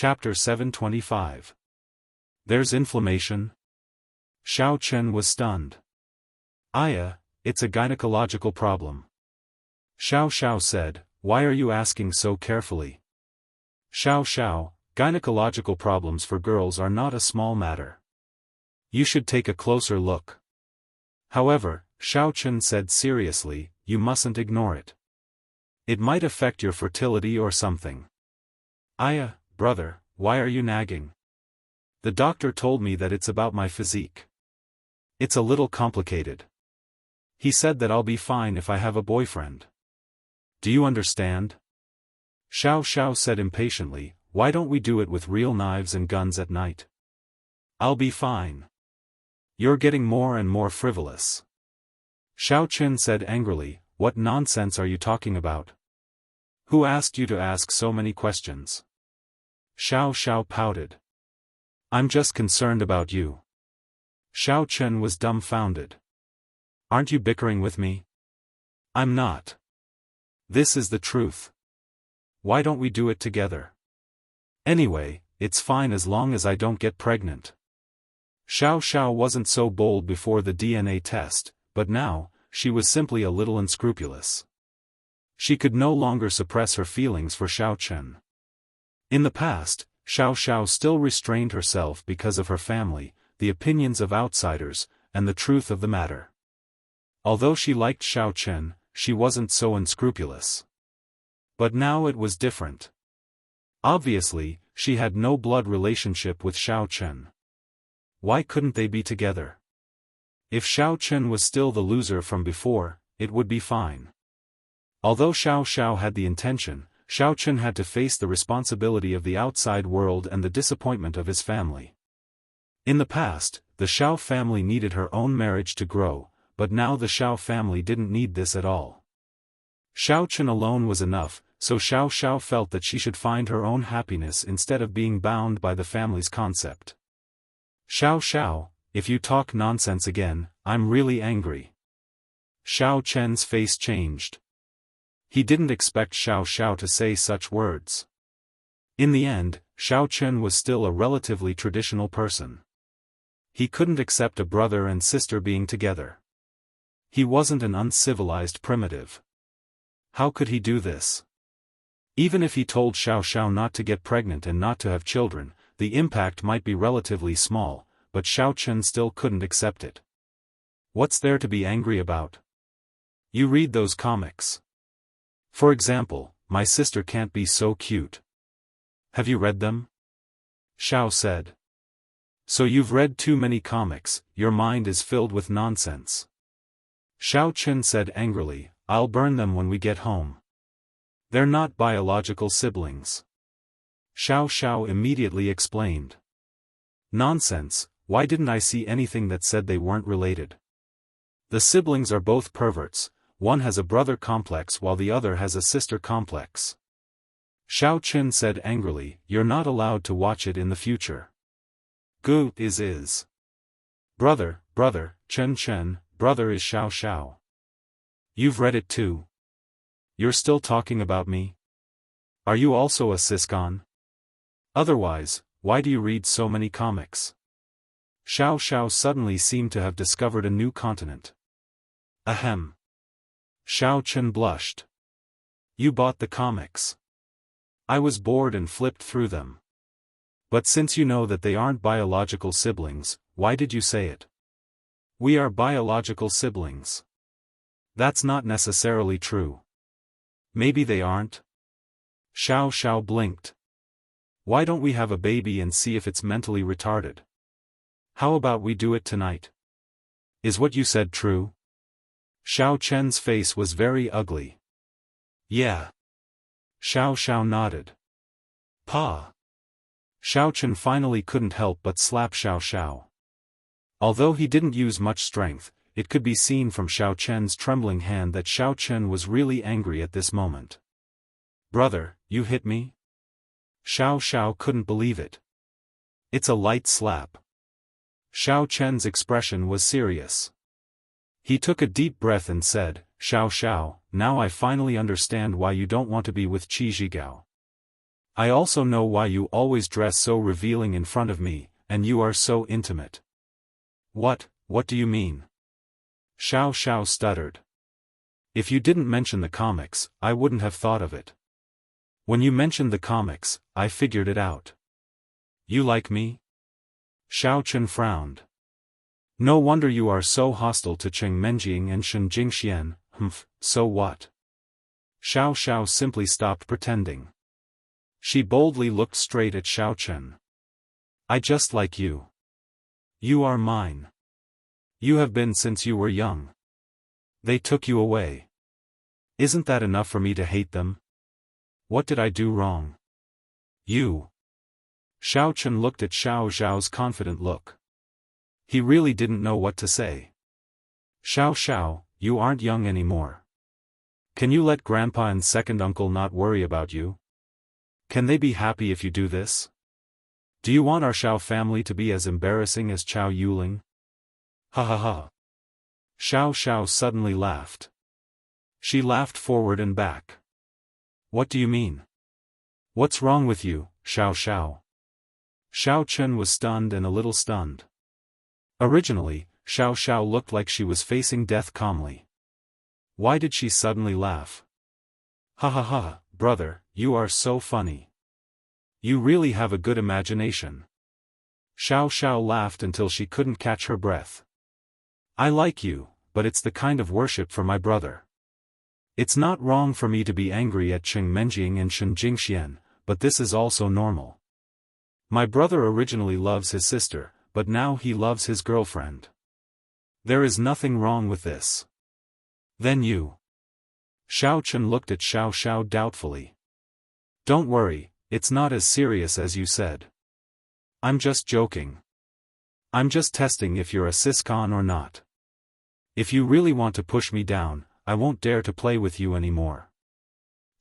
Chapter 725. There's inflammation? Xiao Chen was stunned. It's a gynecological problem. Xiao said, why are you asking so carefully? Xiao, gynecological problems for girls are not a small matter. You should take a closer look. However, Xiao Chen said seriously, you mustn't ignore it. It might affect your fertility or something. Brother, why are you nagging? The doctor told me that it's about my physique. It's a little complicated. He said that I'll be fine if I have a boyfriend. Do you understand? Xiao said impatiently, why don't we do it with real knives and guns at night? I'll be fine. You're getting more and more frivolous. Xiao Chen said angrily, what nonsense are you talking about? Who asked you to ask so many questions? Xiao pouted. I'm just concerned about you. Xiao Chen was dumbfounded. Aren't you bickering with me? I'm not. This is the truth. Why don't we do it together? Anyway, it's fine as long as I don't get pregnant. Xiao wasn't so bold before the DNA test, but now, she was simply a little unscrupulous. She could no longer suppress her feelings for Xiao Chen. In the past, Xiao still restrained herself because of her family, the opinions of outsiders, and the truth of the matter. Although she liked Xiao Chen, she wasn't so unscrupulous. But now it was different. Obviously, she had no blood relationship with Xiao Chen. Why couldn't they be together? If Xiao Chen was still the loser from before, it would be fine. Although Xiao had the intention, Xiao Chen had to face the responsibility of the outside world and the disappointment of his family. In the past, the Xiao family needed her own marriage to grow, but now the Xiao family didn't need this at all. Xiao Chen alone was enough, so Xiao felt that she should find her own happiness instead of being bound by the family's concept. Xiao, if you talk nonsense again, I'm really angry. Xiao Chen's face changed. He didn't expect Xiao to say such words. In the end, Xiao Chen was still a relatively traditional person. He couldn't accept a brother and sister being together. He wasn't an uncivilized primitive. How could he do this? Even if he told Xiao not to get pregnant and not to have children, the impact might be relatively small, but Xiao Chen still couldn't accept it. What's there to be angry about? You read those comics. For example, My Sister Can't Be So Cute. Have you read them? Xiao said. So you've read too many comics, your mind is filled with nonsense. Xiao Chen said angrily, I'll burn them when we get home. They're not biological siblings. Xiao immediately explained. Nonsense, why didn't I see anything that said they weren't related? The siblings are both perverts, one has a brother complex while the other has a sister complex. Xiao Chen said angrily, you're not allowed to watch it in the future. Gu is. Brother, Chen, brother is Xiao. You've read it too. You're still talking about me? Are you also a siscon? Otherwise, why do you read so many comics? Xiao suddenly seemed to have discovered a new continent. Ahem. Xiao Chen blushed. You bought the comics. I was bored and flipped through them. But since you know that they aren't biological siblings, why did you say it? We are biological siblings. That's not necessarily true. Maybe they aren't. Xiao blinked. Why don't we have a baby and see if it's mentally retarded? How about we do it tonight? Is what you said true? Xiao Chen's face was very ugly. Yeah. Xiao nodded. Pa. Xiao Chen finally couldn't help but slap Xiao. Although he didn't use much strength, it could be seen from Xiao Chen's trembling hand that Xiao Chen was really angry at this moment. Brother, you hit me? Xiao couldn't believe it. It's a light slap. Xiao Chen's expression was serious. He took a deep breath and said, Xiao, now I finally understand why you don't want to be with Qi Zhigao. I also know why you always dress so revealing in front of me, and you are so intimate. What do you mean? Xiao Xiao stuttered. If you didn't mention the comics, I wouldn't have thought of it. When you mentioned the comics, I figured it out. You like me? Xiao Chen frowned. No wonder you are so hostile to Cheng Menjing and Shen Jingxian. So what? Xiao Xiao simply stopped pretending. She boldly looked straight at Xiao Chen. I just like you. You are mine. You have been since you were young. They took you away. Isn't that enough for me to hate them? What did I do wrong? You. Xiao Chen looked at Xiao Zhao's confident look. He really didn't know what to say. Xiao Xiao, you aren't young anymore. Can you let Grandpa and second uncle not worry about you? Can they be happy if you do this? Do you want our Xiao family to be as embarrassing as Chao Yuling? Ha ha ha. Xiao Xiao suddenly laughed. She laughed forward and back. What do you mean? What's wrong with you, Xiao Xiao? Xiao Chen was stunned and a little stunned. Originally, Xiao Xiao looked like she was facing death calmly. Why did she suddenly laugh? Ha ha ha, brother, you are so funny. You really have a good imagination. Xiao Xiao laughed until she couldn't catch her breath. I like you, but it's the kind of worship for my brother. It's not wrong for me to be angry at Cheng Menjing and Shen Jingxian, but this is also normal. My brother originally loves his sister, but now he loves his girlfriend. There is nothing wrong with this. Then you. Xiao Chen looked at Xiao Xiao doubtfully. Don't worry, it's not as serious as you said. I'm just joking. I'm just testing if you're a siscon or not. If you really want to push me down, I won't dare to play with you anymore.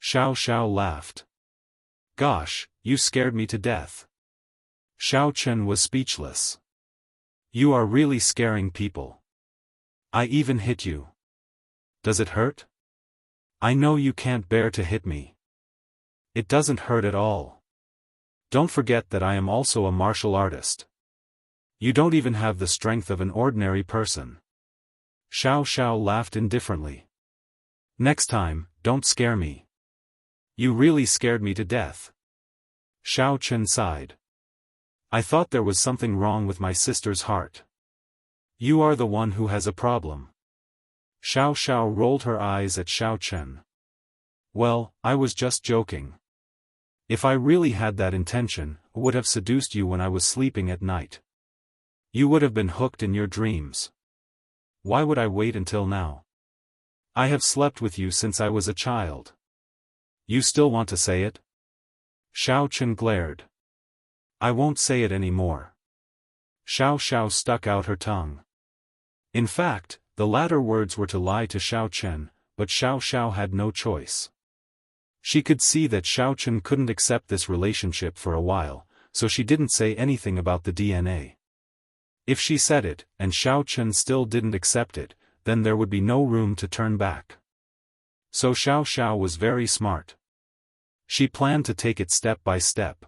Xiao Xiao laughed. Gosh, you scared me to death. Xiao Chen was speechless. You are really scaring people. I even hit you. Does it hurt? I know you can't bear to hit me. It doesn't hurt at all. Don't forget that I am also a martial artist. You don't even have the strength of an ordinary person. Xiao Xiao laughed indifferently. Next time, don't scare me. You really scared me to death. Xiao Chen sighed. I thought there was something wrong with my sister's heart. You are the one who has a problem. Xiao Xiao rolled her eyes at Xiao Chen. Well, I was just joking. If I really had that intention, I would have seduced you when I was sleeping at night. You would have been hooked in your dreams. Why would I wait until now? I have slept with you since I was a child. You still want to say it? Xiao Chen glared. I won't say it anymore. Xiao Xiao stuck out her tongue. In fact, the latter words were to lie to Xiao Chen, but Xiao Xiao had no choice. She could see that Xiao Chen couldn't accept this relationship for a while, so she didn't say anything about the DNA. If she said it, and Xiao Chen still didn't accept it, then there would be no room to turn back. So Xiao Xiao was very smart. She planned to take it step by step.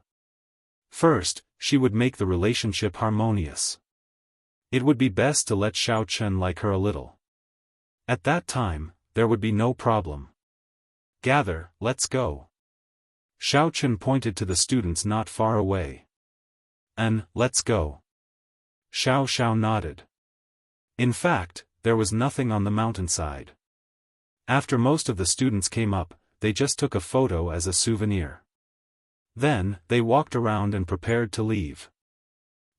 First, she would make the relationship harmonious. It would be best to let Xiao Chen like her a little. At that time, there would be no problem. Gather, let's go. Xiao Chen pointed to the students not far away. And, let's go. Xiao Xiao nodded. In fact, there was nothing on the mountainside. After most of the students came up, they just took a photo as a souvenir. Then, they walked around and prepared to leave.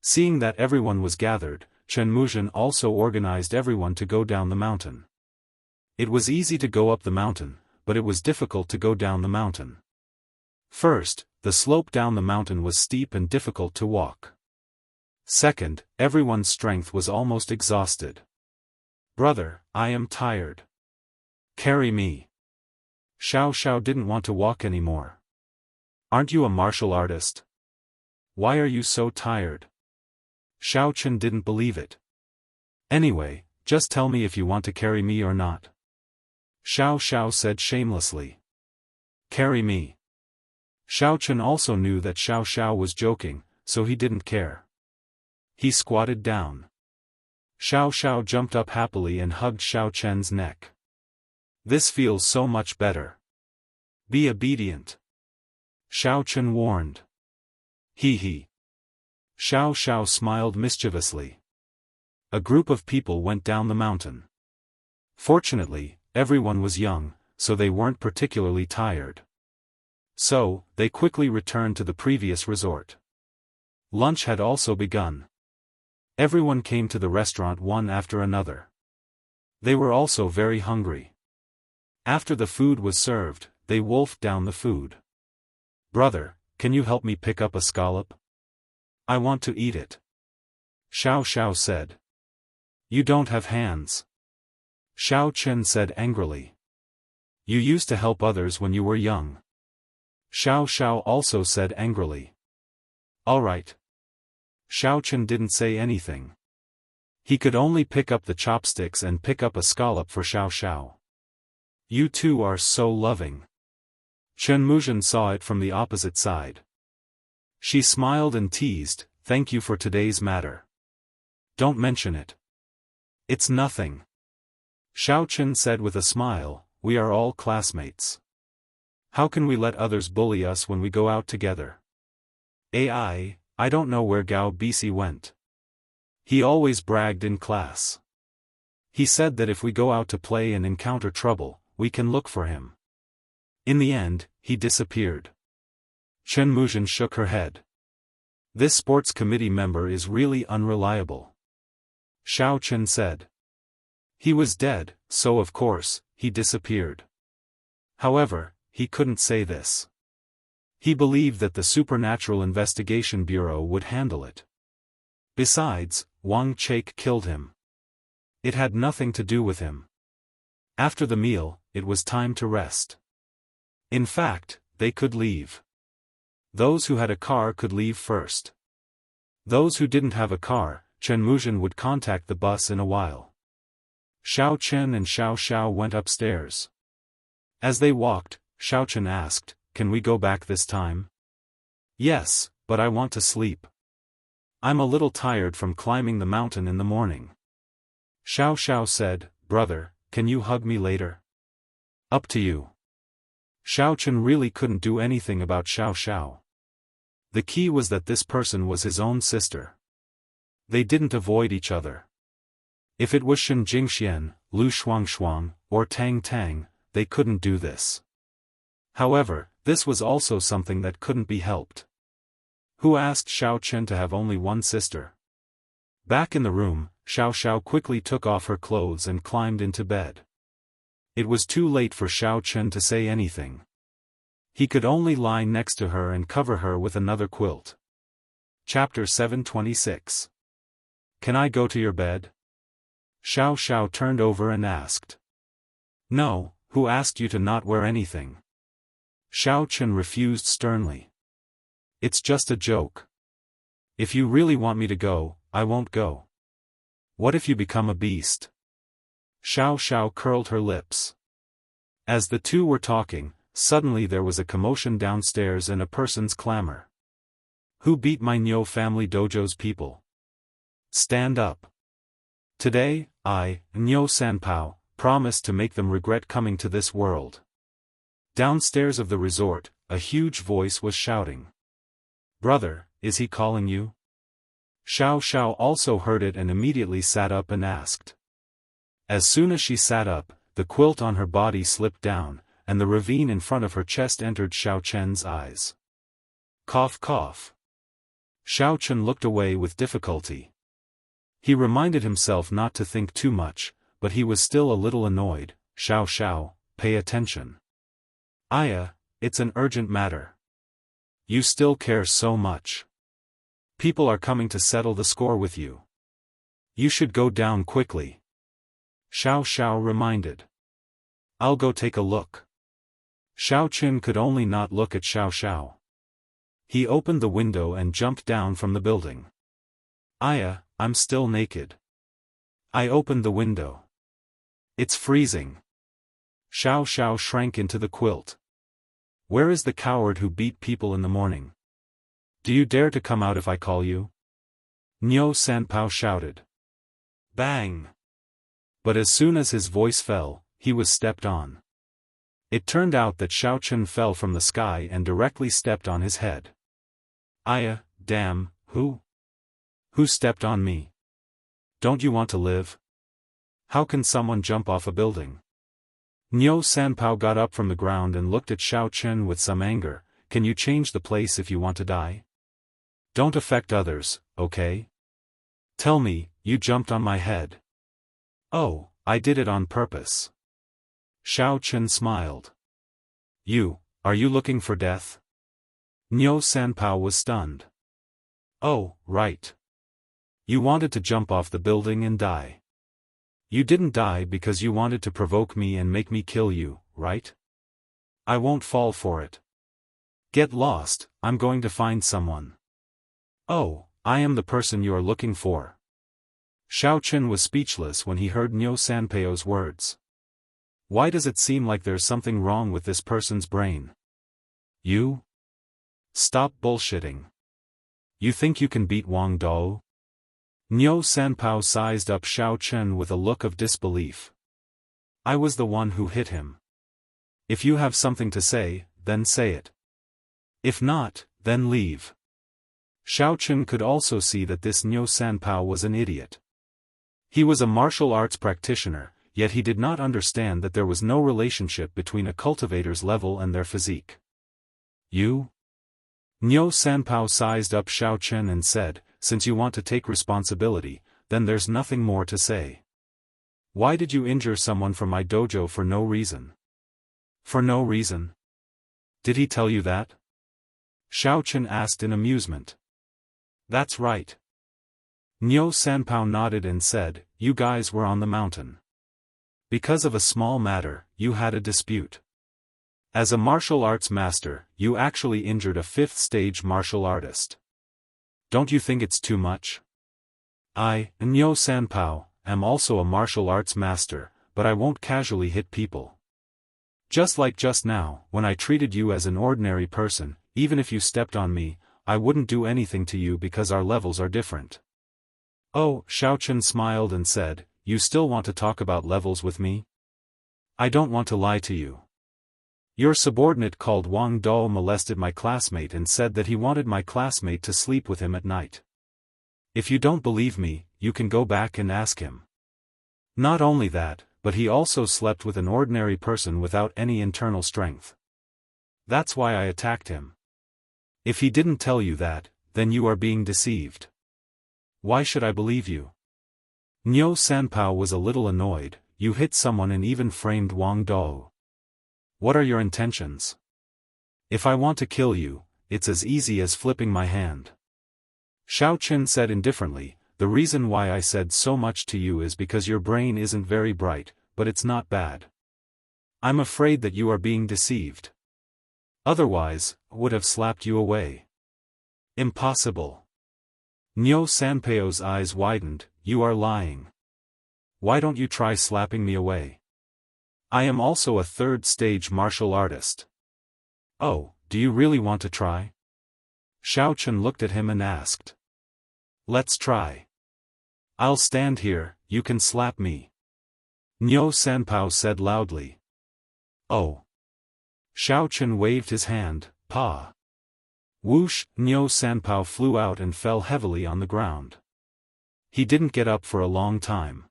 Seeing that everyone was gathered, Chen Muzhen also organized everyone to go down the mountain. It was easy to go up the mountain, but it was difficult to go down the mountain. First, the slope down the mountain was steep and difficult to walk. Second, everyone's strength was almost exhausted. Brother, I am tired. Carry me. Xiao Xiao didn't want to walk anymore. Aren't you a martial artist? Why are you so tired? Xiao Chen didn't believe it. Anyway, just tell me if you want to carry me or not. Xiao Xiao said shamelessly. Carry me. Xiao Chen also knew that Xiao Xiao was joking, so he didn't care. He squatted down. Xiao Xiao jumped up happily and hugged Xiao Chen's neck. This feels so much better. Be obedient. Xiao Chen warned. Hee hee. Xiao Xiao smiled mischievously. A group of people went down the mountain. Fortunately, everyone was young, so they weren't particularly tired. So, they quickly returned to the previous resort. Lunch had also begun. Everyone came to the restaurant one after another. They were also very hungry. After the food was served, they wolfed down the food. Brother, can you help me pick up a scallop? I want to eat it. Xiao Xiao said. You don't have hands. Xiao Chen said angrily. You used to help others when you were young. Xiao Xiao also said angrily. All right. Xiao Chen didn't say anything. He could only pick up the chopsticks and pick up a scallop for Xiao Xiao. You two are so loving. Chen Muzhen saw it from the opposite side. She smiled and teased, thank you for today's matter. Don't mention it. It's nothing. Xiao Chen said with a smile, we are all classmates. How can we let others bully us when we go out together? I don't know where Gao Bisi went. He always bragged in class. He said that if we go out to play and encounter trouble, we can look for him. In the end, he disappeared. Chen Muzhen shook her head. This sports committee member is really unreliable. Xiao Chen said. He was dead, so of course, he disappeared. However, he couldn't say this. He believed that the Supernatural Investigation Bureau would handle it. Besides, Wang Chake killed him. It had nothing to do with him. After the meal, it was time to rest. In fact, they could leave. Those who had a car could leave first. Those who didn't have a car, Chen Muzhen would contact the bus in a while. Xiao Chen and Xiao Xiao went upstairs. As they walked, Xiao Chen asked, can we go back this time? Yes, but I want to sleep. I'm a little tired from climbing the mountain in the morning. Xiao Xiao said, brother, can you hug me later? Up to you. Xiao Chen really couldn't do anything about Xiao Xiao. The key was that this person was his own sister. They didn't avoid each other. If it was Shen Jingxian, Lu Shuangshuang, or Tang Tang, they couldn't do this. However, this was also something that couldn't be helped. Who asked Xiao Chen to have only one sister? Back in the room, Xiao Xiao quickly took off her clothes and climbed into bed. It was too late for Xiao Chen to say anything. He could only lie next to her and cover her with another quilt. Chapter 726. Can I go to your bed? Xiao Xiao turned over and asked. No, who asked you to not wear anything? Xiao Chen refused sternly. It's just a joke. If you really want me to go, I won't go. What if you become a beast? Xiao Xiao curled her lips. As the two were talking, suddenly there was a commotion downstairs and a person's clamor. Who beat my Nyo family dojo's people? Stand up. Today, I, Nyo Sanpao, promise to make them regret coming to this world. Downstairs of the resort, a huge voice was shouting. Brother, is he calling you? Xiao Xiao also heard it and immediately sat up and asked. As soon as she sat up, the quilt on her body slipped down, and the ravine in front of her chest entered Xiao Chen's eyes. Cough cough. Xiao Chen looked away with difficulty. He reminded himself not to think too much, but he was still a little annoyed. Xiao Xiao, pay attention. Aya, it's an urgent matter. You still care so much. People are coming to settle the score with you. You should go down quickly. Xiao Xiao reminded. I'll go take a look. Xiao Chen could only not look at Xiao Xiao. He opened the window and jumped down from the building. Aya, I'm still naked. I opened the window. It's freezing. Xiao Xiao shrank into the quilt. Where is the coward who beat people in the morning? Do you dare to come out if I call you? Niu Sanpao shouted. Bang! But as soon as his voice fell, he was stepped on. It turned out that Xiaochen fell from the sky and directly stepped on his head. Damn, who? Who stepped on me? Don't you want to live? How can someone jump off a building? Niu Sanpao got up from the ground and looked at Xiaochen with some anger. Can you change the place if you want to die? Don't affect others, okay? Tell me, you jumped on my head. Oh, I did it on purpose. Xiaochen smiled. Are you looking for death? Niu Sanpao was stunned. Oh, right. You wanted to jump off the building and die. You didn't die because you wanted to provoke me and make me kill you, right? I won't fall for it. Get lost, I'm going to find someone. Oh, I am the person you are looking for. Xiaochen was speechless when he heard Niu Sanpao's words. Why does it seem like there's something wrong with this person's brain? You? Stop bullshitting. You think you can beat Wang Dou? Niu Sanpao sized up Xiaochen with a look of disbelief. I was the one who hit him. If you have something to say, then say it. If not, then leave. Xiaochen could also see that this Niu Sanpao was an idiot. He was a martial arts practitioner, yet he did not understand that there was no relationship between a cultivator's level and their physique. You? Niu Sanpao sized up Xiaochen and said, since you want to take responsibility, then there's nothing more to say. Why did you injure someone from my dojo for no reason? For no reason? Did he tell you that? Xiaochen asked in amusement. That's right. Niu Sanpao nodded and said, you guys were on the mountain. Because of a small matter, you had a dispute. As a martial arts master, you actually injured a 5th-stage martial artist. Don't you think it's too much? I, Niu Sanpao, am also a martial arts master, but I won't casually hit people. Just like just now, when I treated you as an ordinary person, even if you stepped on me, I wouldn't do anything to you because our levels are different. Oh, Xiaochen smiled and said, you still want to talk about levels with me? I don't want to lie to you. Your subordinate called Wang Dou molested my classmate and said that he wanted my classmate to sleep with him at night. If you don't believe me, you can go back and ask him. Not only that, but he also slept with an ordinary person without any internal strength. That's why I attacked him. If he didn't tell you that, then you are being deceived. Why should I believe you? Niu Sanpao was a little annoyed. You hit someone and even framed Wang Dou. What are your intentions? If I want to kill you, it's as easy as flipping my hand. Xiaochen said indifferently, the reason why I said so much to you is because your brain isn't very bright, but it's not bad. I'm afraid that you are being deceived. Otherwise, I would have slapped you away. Impossible. Niu Sanpao's eyes widened, you are lying. Why don't you try slapping me away? I am also a 3rd-stage martial artist. Oh, do you really want to try? Xiaochen looked at him and asked. Let's try. I'll stand here, you can slap me. Niu Sanpao said loudly. Oh. Xiaochen waved his hand, pa. Whoosh, Niu Sanpao flew out and fell heavily on the ground. He didn't get up for a long time.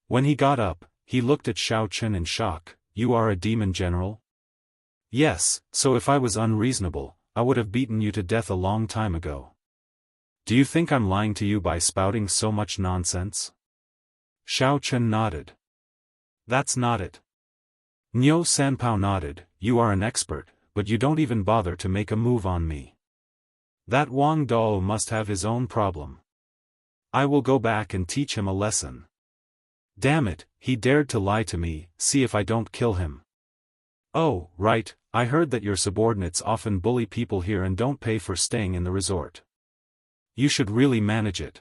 When he got up, he looked at Xiaochen in shock. You are a demon general? Yes, so if I was unreasonable, I would have beaten you to death a long time ago. Do you think I'm lying to you by spouting so much nonsense? Xiaochen nodded. That's not it. Niu Sanpao nodded, you are an expert, but you don't even bother to make a move on me. That Wang Dou must have his own problem. I will go back and teach him a lesson. Damn it, he dared to lie to me, see if I don't kill him. Oh, right, I heard that your subordinates often bully people here and don't pay for staying in the resort. You should really manage it.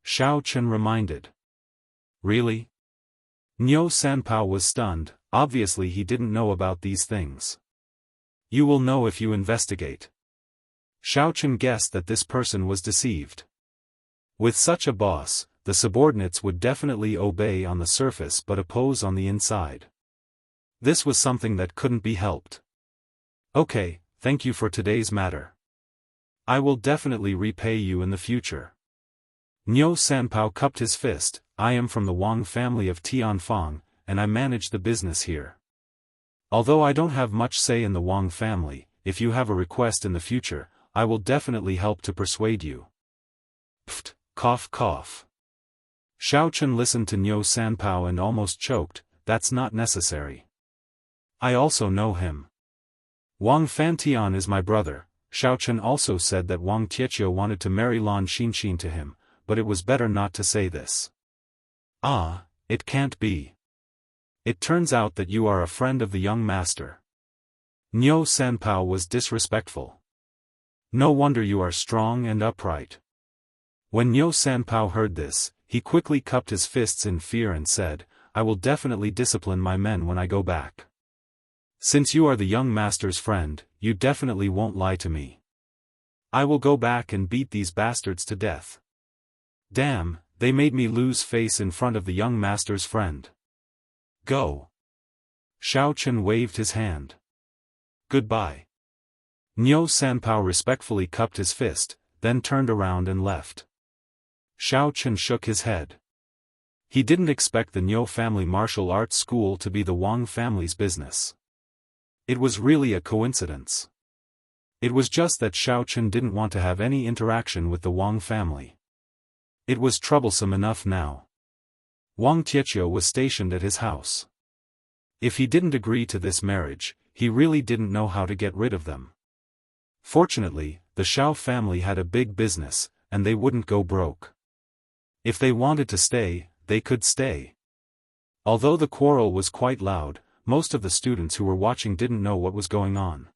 Xiaochen reminded. Really? Niu Sanpao was stunned, obviously he didn't know about these things. You will know if you investigate. Xiaochen guessed that this person was deceived. With such a boss, the subordinates would definitely obey on the surface but oppose on the inside. This was something that couldn't be helped. Okay, thank you for today's matter. I will definitely repay you in the future. Niu Sanpao cupped his fist. I am from the Wang family of Tianfang, and I manage the business here. Although I don't have much say in the Wang family, if you have a request in the future, I will definitely help to persuade you. Pft, cough cough. Xiaochen listened to Niu Sanpao and almost choked. That's not necessary. I also know him. Wang Fantian is my brother. Xiaochen also said that Wang Tietio wanted to marry Lan Xinxin to him, but it was better not to say this. Ah, it can't be. It turns out that you are a friend of the young master. Niu Sanpao was disrespectful. No wonder you are strong and upright. When Niu Sanpao heard this, he quickly cupped his fists in fear and said, I will definitely discipline my men when I go back. Since you are the young master's friend, you definitely won't lie to me. I will go back and beat these bastards to death. Damn, they made me lose face in front of the young master's friend. Go. Xiaochen waved his hand. Goodbye. Niu Sanpao respectfully cupped his fist, then turned around and left. Xiaochen shook his head. He didn't expect the Niu family martial arts school to be the Wang family's business. It was really a coincidence. It was just that Xiaochen didn't want to have any interaction with the Wang family. It was troublesome enough now. Wang Tietio was stationed at his house. If he didn't agree to this marriage, he really didn't know how to get rid of them. Fortunately, the Xiao family had a big business, and they wouldn't go broke. If they wanted to stay, they could stay. Although the quarrel was quite loud, most of the students who were watching didn't know what was going on.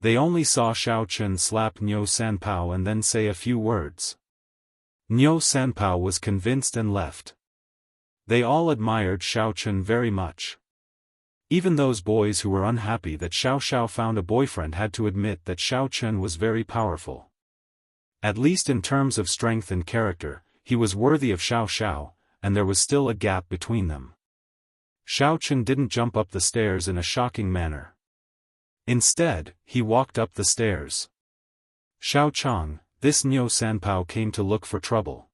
They only saw Xiaochen slap Niu Sanpao and then say a few words. Niu Sanpao was convinced and left. They all admired Xiaochen very much. Even those boys who were unhappy that Xiao found a boyfriend had to admit that Xiaochen was very powerful. At least in terms of strength and character, he was worthy of Xiao, and there was still a gap between them. Xiaochen didn't jump up the stairs in a shocking manner. Instead, he walked up the stairs. Xiaochang, this Niu Sanpao came to look for trouble.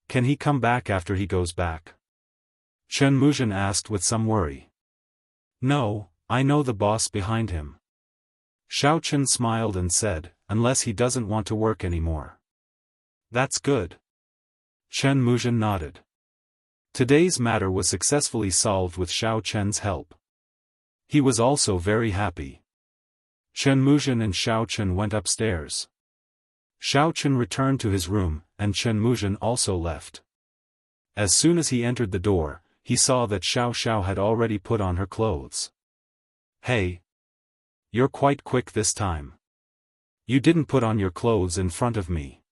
Can he come back after he goes back? Chen Muzhen asked with some worry. No, I know the boss behind him. Xiaochen smiled and said, unless he doesn't want to work anymore. That's good. Chen Muzhen nodded. Today's matter was successfully solved with Xiaochen's help. He was also very happy. Chen Muzhen and Xiaochen went upstairs. Xiaochen returned to his room, and Chen Muzhen also left. As soon as he entered the door, he saw that Xiao had already put on her clothes. Hey! You're quite quick this time. You didn't put on your clothes in front of me.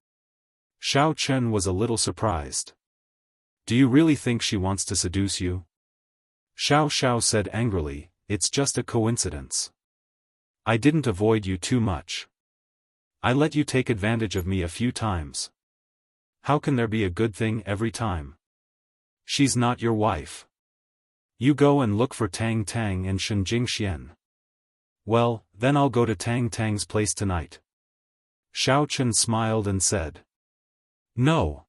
Xiaochen was a little surprised. Do you really think she wants to seduce you? Xiao said angrily, it's just a coincidence. I didn't avoid you too much. I let you take advantage of me a few times. How can there be a good thing every time? She's not your wife. You go and look for Tang Tang and Shen Jingxian. Well, then I'll go to Tang Tang's place tonight. Xiaochen smiled and said. No.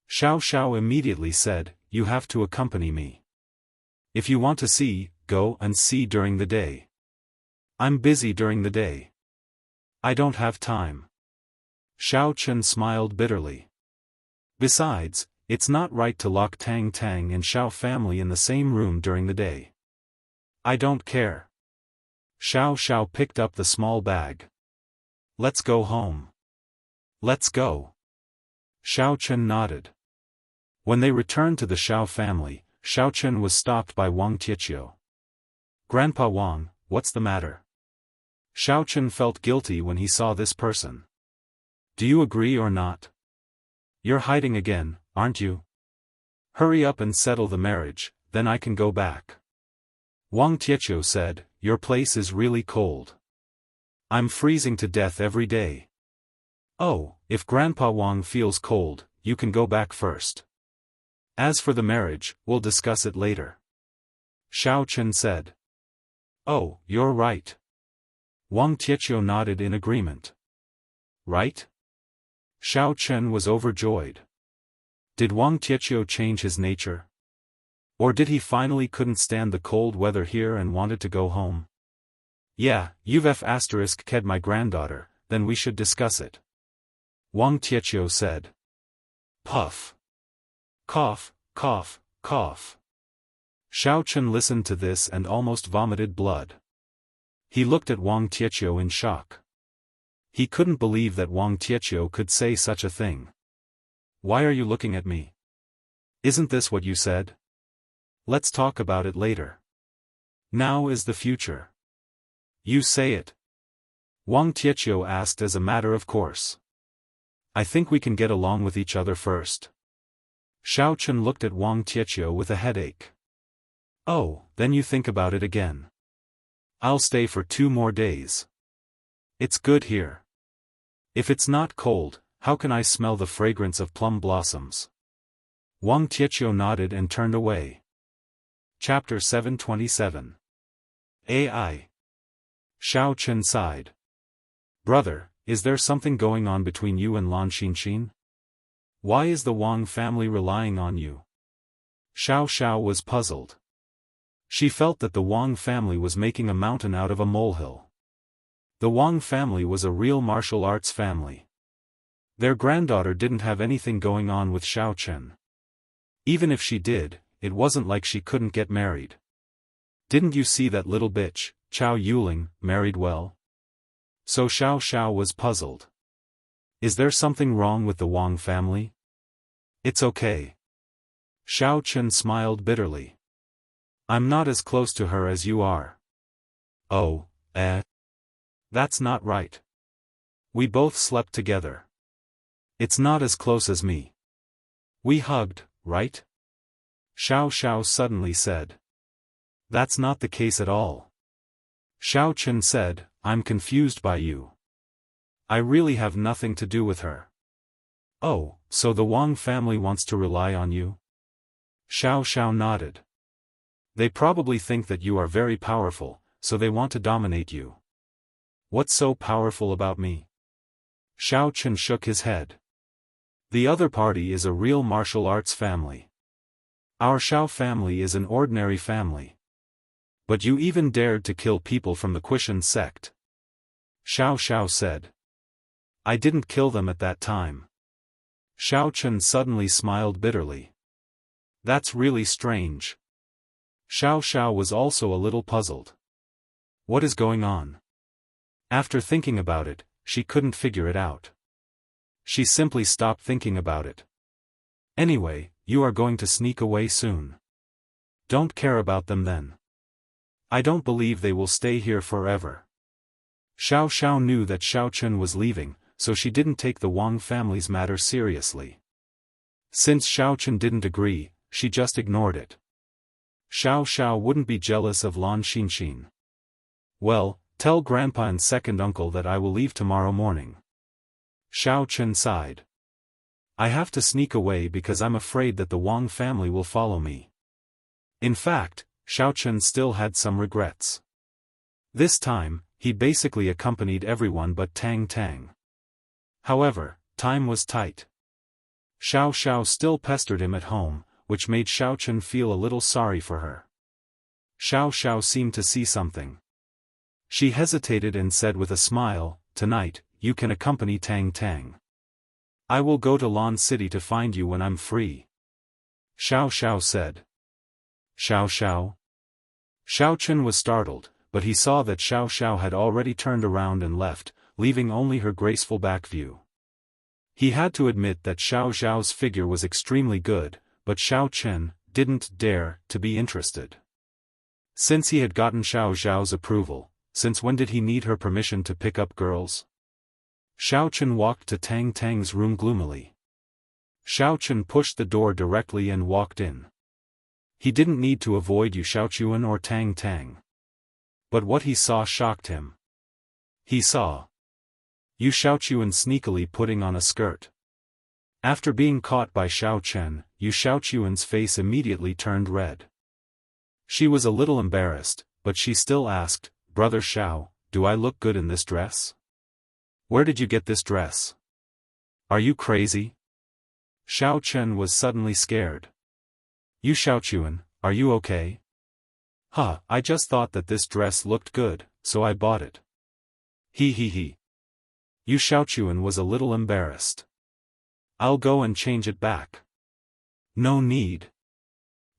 Xiao immediately said, you have to accompany me. If you want to see, go and see during the day. I'm busy during the day. I don't have time. Xiaochen smiled bitterly. Besides, it's not right to lock Tang Tang and Xiao family in the same room during the day. I don't care. Xiao picked up the small bag. Let's go home. Let's go. Xiaochen nodded. When they returned to the Xiao family, Xiaochen was stopped by Wang Tietio. Grandpa Wang, what's the matter? Xiaochen felt guilty when he saw this person. Do you agree or not? You're hiding again, aren't you? Hurry up and settle the marriage, then I can go back. Wang Tietio said, "Your place is really cold. I'm freezing to death every day." "Oh, if Grandpa Wang feels cold, you can go back first. As for the marriage, we'll discuss it later," Xiao Chen said. "Oh, you're right." Wang Tietio nodded in agreement. "Right?" Xiao Chen was overjoyed. Did Wang Tietio change his nature? Or did he finally couldn't stand the cold weather here and wanted to go home? "Yeah, you've ked my granddaughter, then we should discuss it," Wang Tietio said. Puff. Cough, cough, cough. Xiao Chen listened to this and almost vomited blood. He looked at Wang Tietio in shock. He couldn't believe that Wang Tietio could say such a thing. "Why are you looking at me? Isn't this what you said? Let's talk about it later. Now is the future." "You say it," Wang Tietio asked as a matter of course. "I think we can get along with each other first." Xiao Chen looked at Wang Tietio with a headache. "Oh, then you think about it again. I'll stay for 2 more days. It's good here. If it's not cold, how can I smell the fragrance of plum blossoms?" Wang Tietio nodded and turned away. Chapter 727. AI. Xiao Chen sighed. "Brother, is there something going on between you and Lan Xinxin? Why is the Wang family relying on you?" Xiao was puzzled. She felt that the Wang family was making a mountain out of a molehill. The Wang family was a real martial arts family. Their granddaughter didn't have anything going on with Xiao Chen. Even if she did, it wasn't like she couldn't get married. "Didn't you see that little bitch, Chao Yuling, married well?" So Xiao was puzzled. Is there something wrong with the Wang family? "It's okay." Xiao Chen smiled bitterly. "I'm not as close to her as you are." "Oh, that's not right. We both slept together. It's not as close as me. We hugged, right?" Xiao suddenly said. "That's not the case at all." Xiao Chen said, "I'm confused by you. I really have nothing to do with her." "Oh, so the Wang family wants to rely on you?" Xiao nodded. "They probably think that you are very powerful, so they want to dominate you." "What's so powerful about me?" Xiao Chen shook his head. "The other party is a real martial arts family. Our Xiao family is an ordinary family. But you even dared to kill people from the Quishan sect." Xiao said. "I didn't kill them at that time." Xiao Chen suddenly smiled bitterly. "That's really strange." Xiao was also a little puzzled. What is going on? After thinking about it, she couldn't figure it out. She simply stopped thinking about it. "Anyway, you are going to sneak away soon. Don't care about them then. I don't believe they will stay here forever." Xiao knew that Xiao Chen was leaving, so she didn't take the Wang family's matter seriously. Since Xiao Chen didn't agree, she just ignored it. Xiao wouldn't be jealous of Lan Xinxin. "Well, tell Grandpa and second uncle that I will leave tomorrow morning." Xiao Chen sighed. "I have to sneak away because I'm afraid that the Wang family will follow me." In fact, Xiao Chen still had some regrets. This time, he basically accompanied everyone but Tang. However, time was tight. Xiao still pestered him at home, which made Xiao Chen feel a little sorry for her. Xiao seemed to see something. She hesitated and said with a smile, "Tonight, you can accompany Tang. I will go to Lan City to find you when I'm free." Xiao said. Xiao? Xiao Chen was startled, but he saw that Xiao had already turned around and left, leaving only her graceful back view. He had to admit that Xiao's figure was extremely good, but Xiao Chen didn't dare to be interested. Since he had gotten Xiao's approval, since when did he need her permission to pick up girls? Xiao Chen walked to Tang's room gloomily. Xiao Chen pushed the door directly and walked in. He didn't need to avoid Yu Xiaochuan or Tang Tang. But what he saw shocked him. He saw Yu Xiaochuan sneakily putting on a skirt. After being caught by Xiao Chen, Yu Xiaochuan's face immediately turned red. She was a little embarrassed, but she still asked, "Brother Xiao, do I look good in this dress? Where did you get this dress? Are you crazy?" Xiao Chen was suddenly scared. "Yu Xiaochuan, are you okay?" "Huh, I just thought that this dress looked good, so I bought it." He. Yu Xiaochuan was a little embarrassed. "I'll go and change it back." "No need.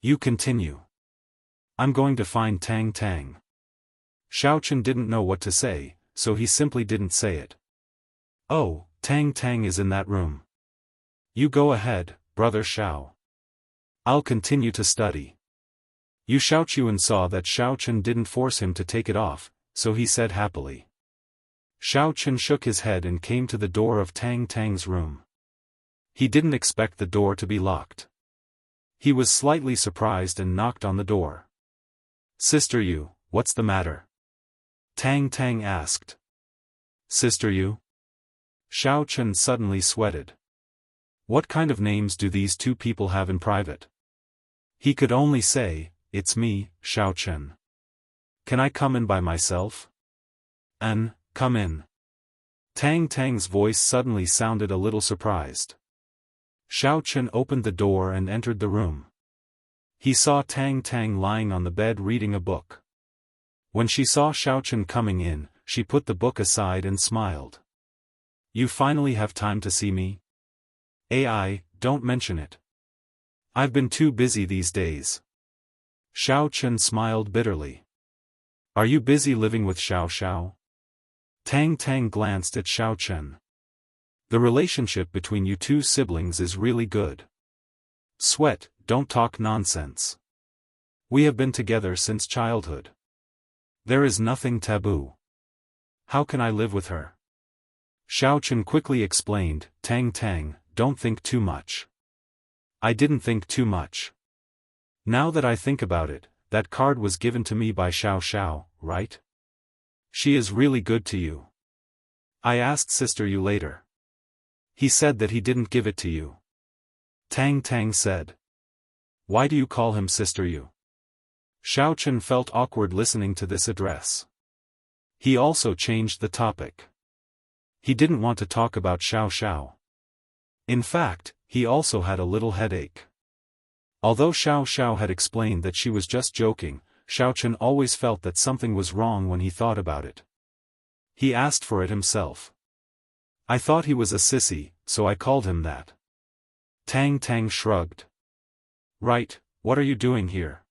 You continue. I'm going to find Tang Tang." Xiao Chen didn't know what to say, so he simply didn't say it. "Oh, Tang Tang is in that room. You go ahead, Brother Xiao. I'll continue to study." Yu Xiaochuan saw that Xiao Chen didn't force him to take it off, so he said happily. Xiao Chen shook his head and came to the door of Tang Tang's room. He didn't expect the door to be locked. He was slightly surprised and knocked on the door. "Sister Yu, what's the matter?" Tang Tang asked. "Sister Yu?" Xiao Chen suddenly sweated. What kind of names do these two people have in private? He could only say, "It's me, Xiao Chen. Can I come in by myself?" Come in." Tang Tang's voice suddenly sounded a little surprised. Xiao Chen opened the door and entered the room. He saw Tang Tang lying on the bed reading a book. When she saw Xiao Chen coming in, she put the book aside and smiled. "You finally have time to see me?" Don't mention it. I've been too busy these days." Xiao Chen smiled bitterly. "Are you busy living with Xiao Xiao?" Tang Tang glanced at Xiao Chen. "The relationship between you two siblings is really good." "Sweat, don't talk nonsense. We have been together since childhood. There is nothing taboo. How can I live with her?" Xiao Chen quickly explained, "Tang Tang, don't think too much." "I didn't think too much. Now that I think about it, that card was given to me by Xiao Xiao, right? She is really good to you." "I asked Sister Yu later. He said that he didn't give it to you." Tang Tang said. "Why do you call him Sister Yu?" Xiao Chen felt awkward listening to this address. He also changed the topic. He didn't want to talk about Xiao Xiao. In fact, he also had a little headache. Although Xiao Xiao had explained that she was just joking, Xiao Chen always felt that something was wrong when he thought about it. He asked for it himself. "I thought he was a sissy, so I called him that." Tang Tang shrugged. "Right, what are you doing here?"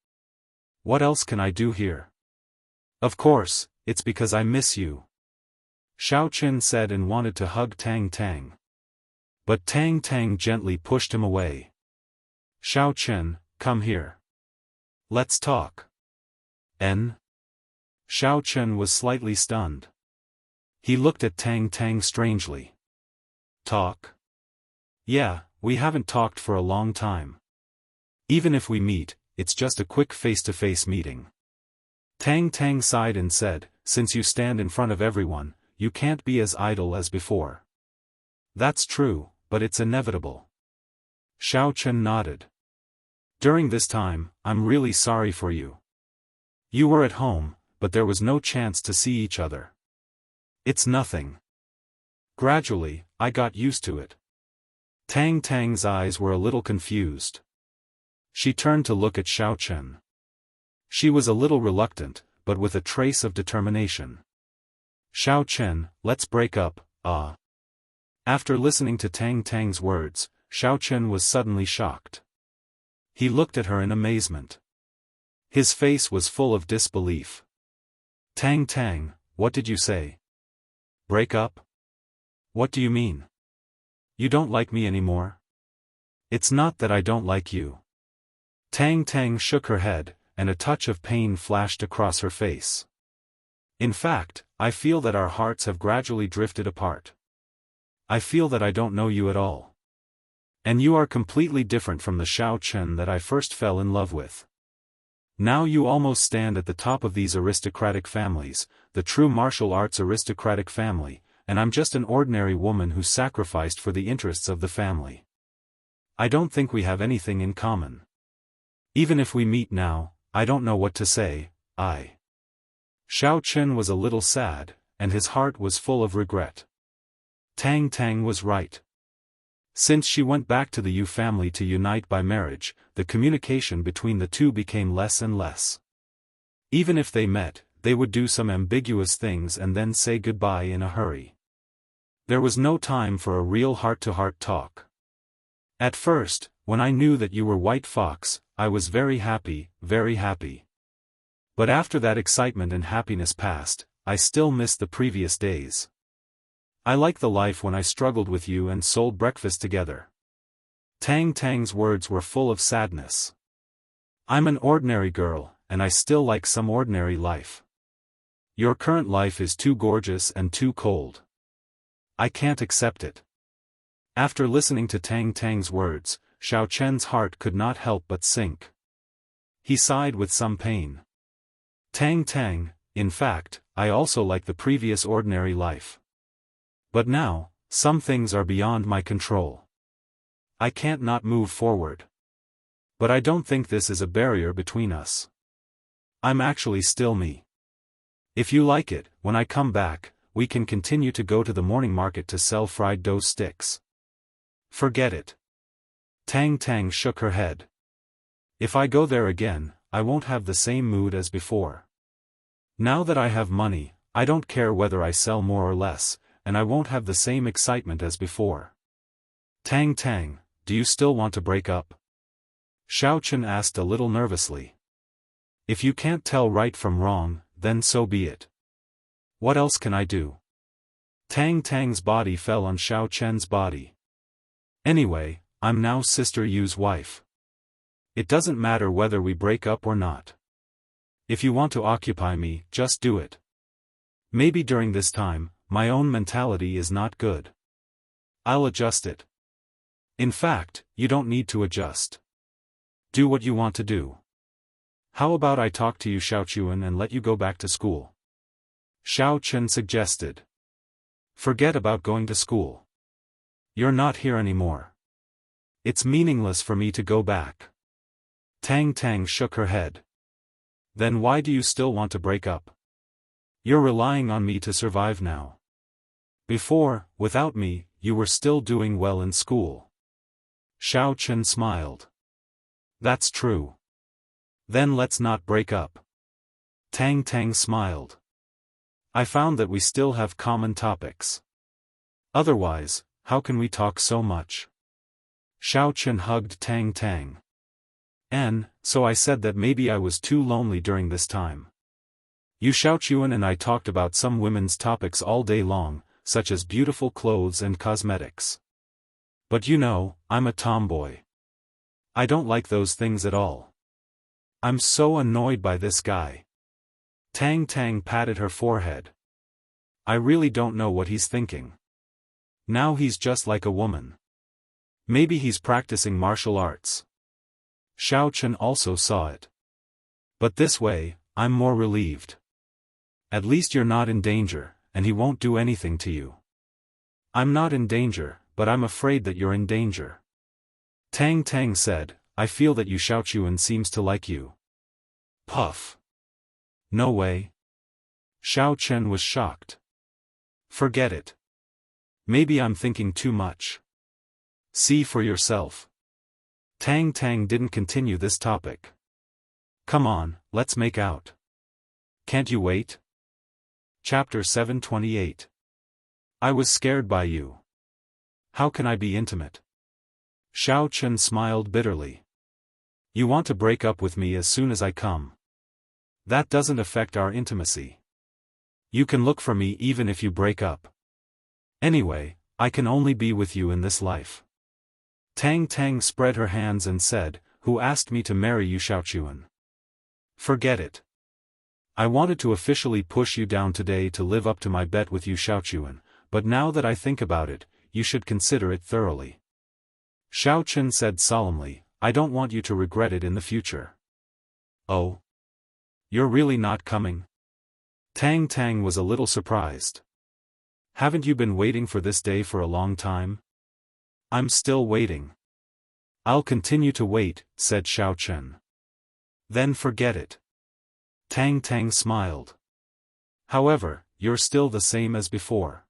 "What else can I do here?" "Of course, it's because I miss you," Xiao Chen said and wanted to hug Tang Tang. But Tang Tang gently pushed him away. "Xiao Chen, come here. Let's talk." Xiao Chen was slightly stunned. He looked at Tang Tang strangely. "Talk? Yeah, we haven't talked for a long time. Even if we meet, it's just a quick face-to-face meeting." Tang Tang sighed and said, "Since you stand in front of everyone, you can't be as idle as before." "That's true, but it's inevitable." Xiao Chen nodded. "During this time, I'm really sorry for you. You were at home, but there was no chance to see each other." "It's nothing. Gradually, I got used to it." Tang Tang's eyes were a little confused. She turned to look at Xiao Chen. She was a little reluctant, but with a trace of determination. "Xiao Chen, let's break up, After listening to Tang Tang's words, Xiao Chen was suddenly shocked. He looked at her in amazement. His face was full of disbelief. "Tang Tang, what did you say? Break up? What do you mean? You don't like me anymore?" "It's not that I don't like you." Tang Tang shook her head, and a touch of pain flashed across her face. "In fact, I feel that our hearts have gradually drifted apart. I feel that I don't know you at all. And you are completely different from the Xiao Chen that I first fell in love with." Now you almost stand at the top of these aristocratic families, the true martial arts aristocratic family, and I'm just an ordinary woman who sacrificed for the interests of the family. I don't think we have anything in common. Even if we meet now, I don't know what to say. Xiao Chen was a little sad, and his heart was full of regret. Tang Tang was right. Since she went back to the Yu family to unite by marriage, the communication between the two became less and less. Even if they met, they would do some ambiguous things and then say goodbye in a hurry. There was no time for a real heart-to-heart talk. At first, when I knew that you were White Fox, I was very happy, very happy. But after that excitement and happiness passed, I still missed the previous days. I like the life when I struggled with you and sold breakfast together. Tang Tang's words were full of sadness. I'm an ordinary girl, and I still like some ordinary life. Your current life is too gorgeous and too cold. I can't accept it. After listening to Tang Tang's words, Xiao Chen's heart could not help but sink. He sighed with some pain. Tang Tang, in fact, I also like the previous ordinary life. But now, some things are beyond my control. I can't not move forward. But I don't think this is a barrier between us. I'm actually still me. If you like it, when I come back, we can continue to go to the morning market to sell fried dough sticks. Forget it. Tang Tang shook her head. If I go there again, I won't have the same mood as before. Now that I have money, I don't care whether I sell more or less, and I won't have the same excitement as before. Tang Tang, do you still want to break up? Xiao Chen asked a little nervously. If you can't tell right from wrong, then so be it. What else can I do? Tang Tang's body fell on Xiao Chen's body. Anyway, I'm now Sister Yu's wife. It doesn't matter whether we break up or not. If you want to occupy me, just do it. Maybe during this time, my own mentality is not good. I'll adjust it. In fact, you don't need to adjust. Do what you want to do. How about I talk to you Xiaochuan and let you go back to school? Xiao Chen suggested. Forget about going to school. You're not here anymore. It's meaningless for me to go back. Tang Tang shook her head. Then why do you still want to break up? You're relying on me to survive now. Before, without me, you were still doing well in school. Xiao Chen smiled. That's true. Then let's not break up. Tang Tang smiled. I found that we still have common topics. Otherwise, how can we talk so much? Xiao Chen hugged Tang Tang. And, so I said that maybe I was too lonely during this time. Yu Xiaochuan and I talked about some women's topics all day long, such as beautiful clothes and cosmetics. But you know, I'm a tomboy. I don't like those things at all. I'm so annoyed by this guy. Tang Tang patted her forehead. I really don't know what he's thinking. Now he's just like a woman. Maybe he's practicing martial arts. Xiao Chen also saw it. But this way, I'm more relieved. At least you're not in danger, and he won't do anything to you. I'm not in danger, but I'm afraid that you're in danger. Tang Tang said, I feel that Yu Xiaochuan seems to like you. Puff. No way. Xiao Chen was shocked. Forget it. Maybe I'm thinking too much. See for yourself. Tang Tang didn't continue this topic. Come on, let's make out. Can't you wait? Chapter 728. I was scared by you. How can I be intimate? Xiao Chen smiled bitterly. You want to break up with me as soon as I come. That doesn't affect our intimacy. You can look for me even if you break up. Anyway, I can only be with you in this life. Tang Tang spread her hands and said, Who asked me to marry you Xiaochuan? Forget it. I wanted to officially push you down today to live up to my bet with you Xiaochuan, but now that I think about it, you should consider it thoroughly. Xiao Chen said solemnly, I don't want you to regret it in the future. Oh? You're really not coming? Tang Tang was a little surprised. Haven't you been waiting for this day for a long time? I'm still waiting. I'll continue to wait, said Xiaochen. Then forget it. Tang Tang smiled. However, you're still the same as before.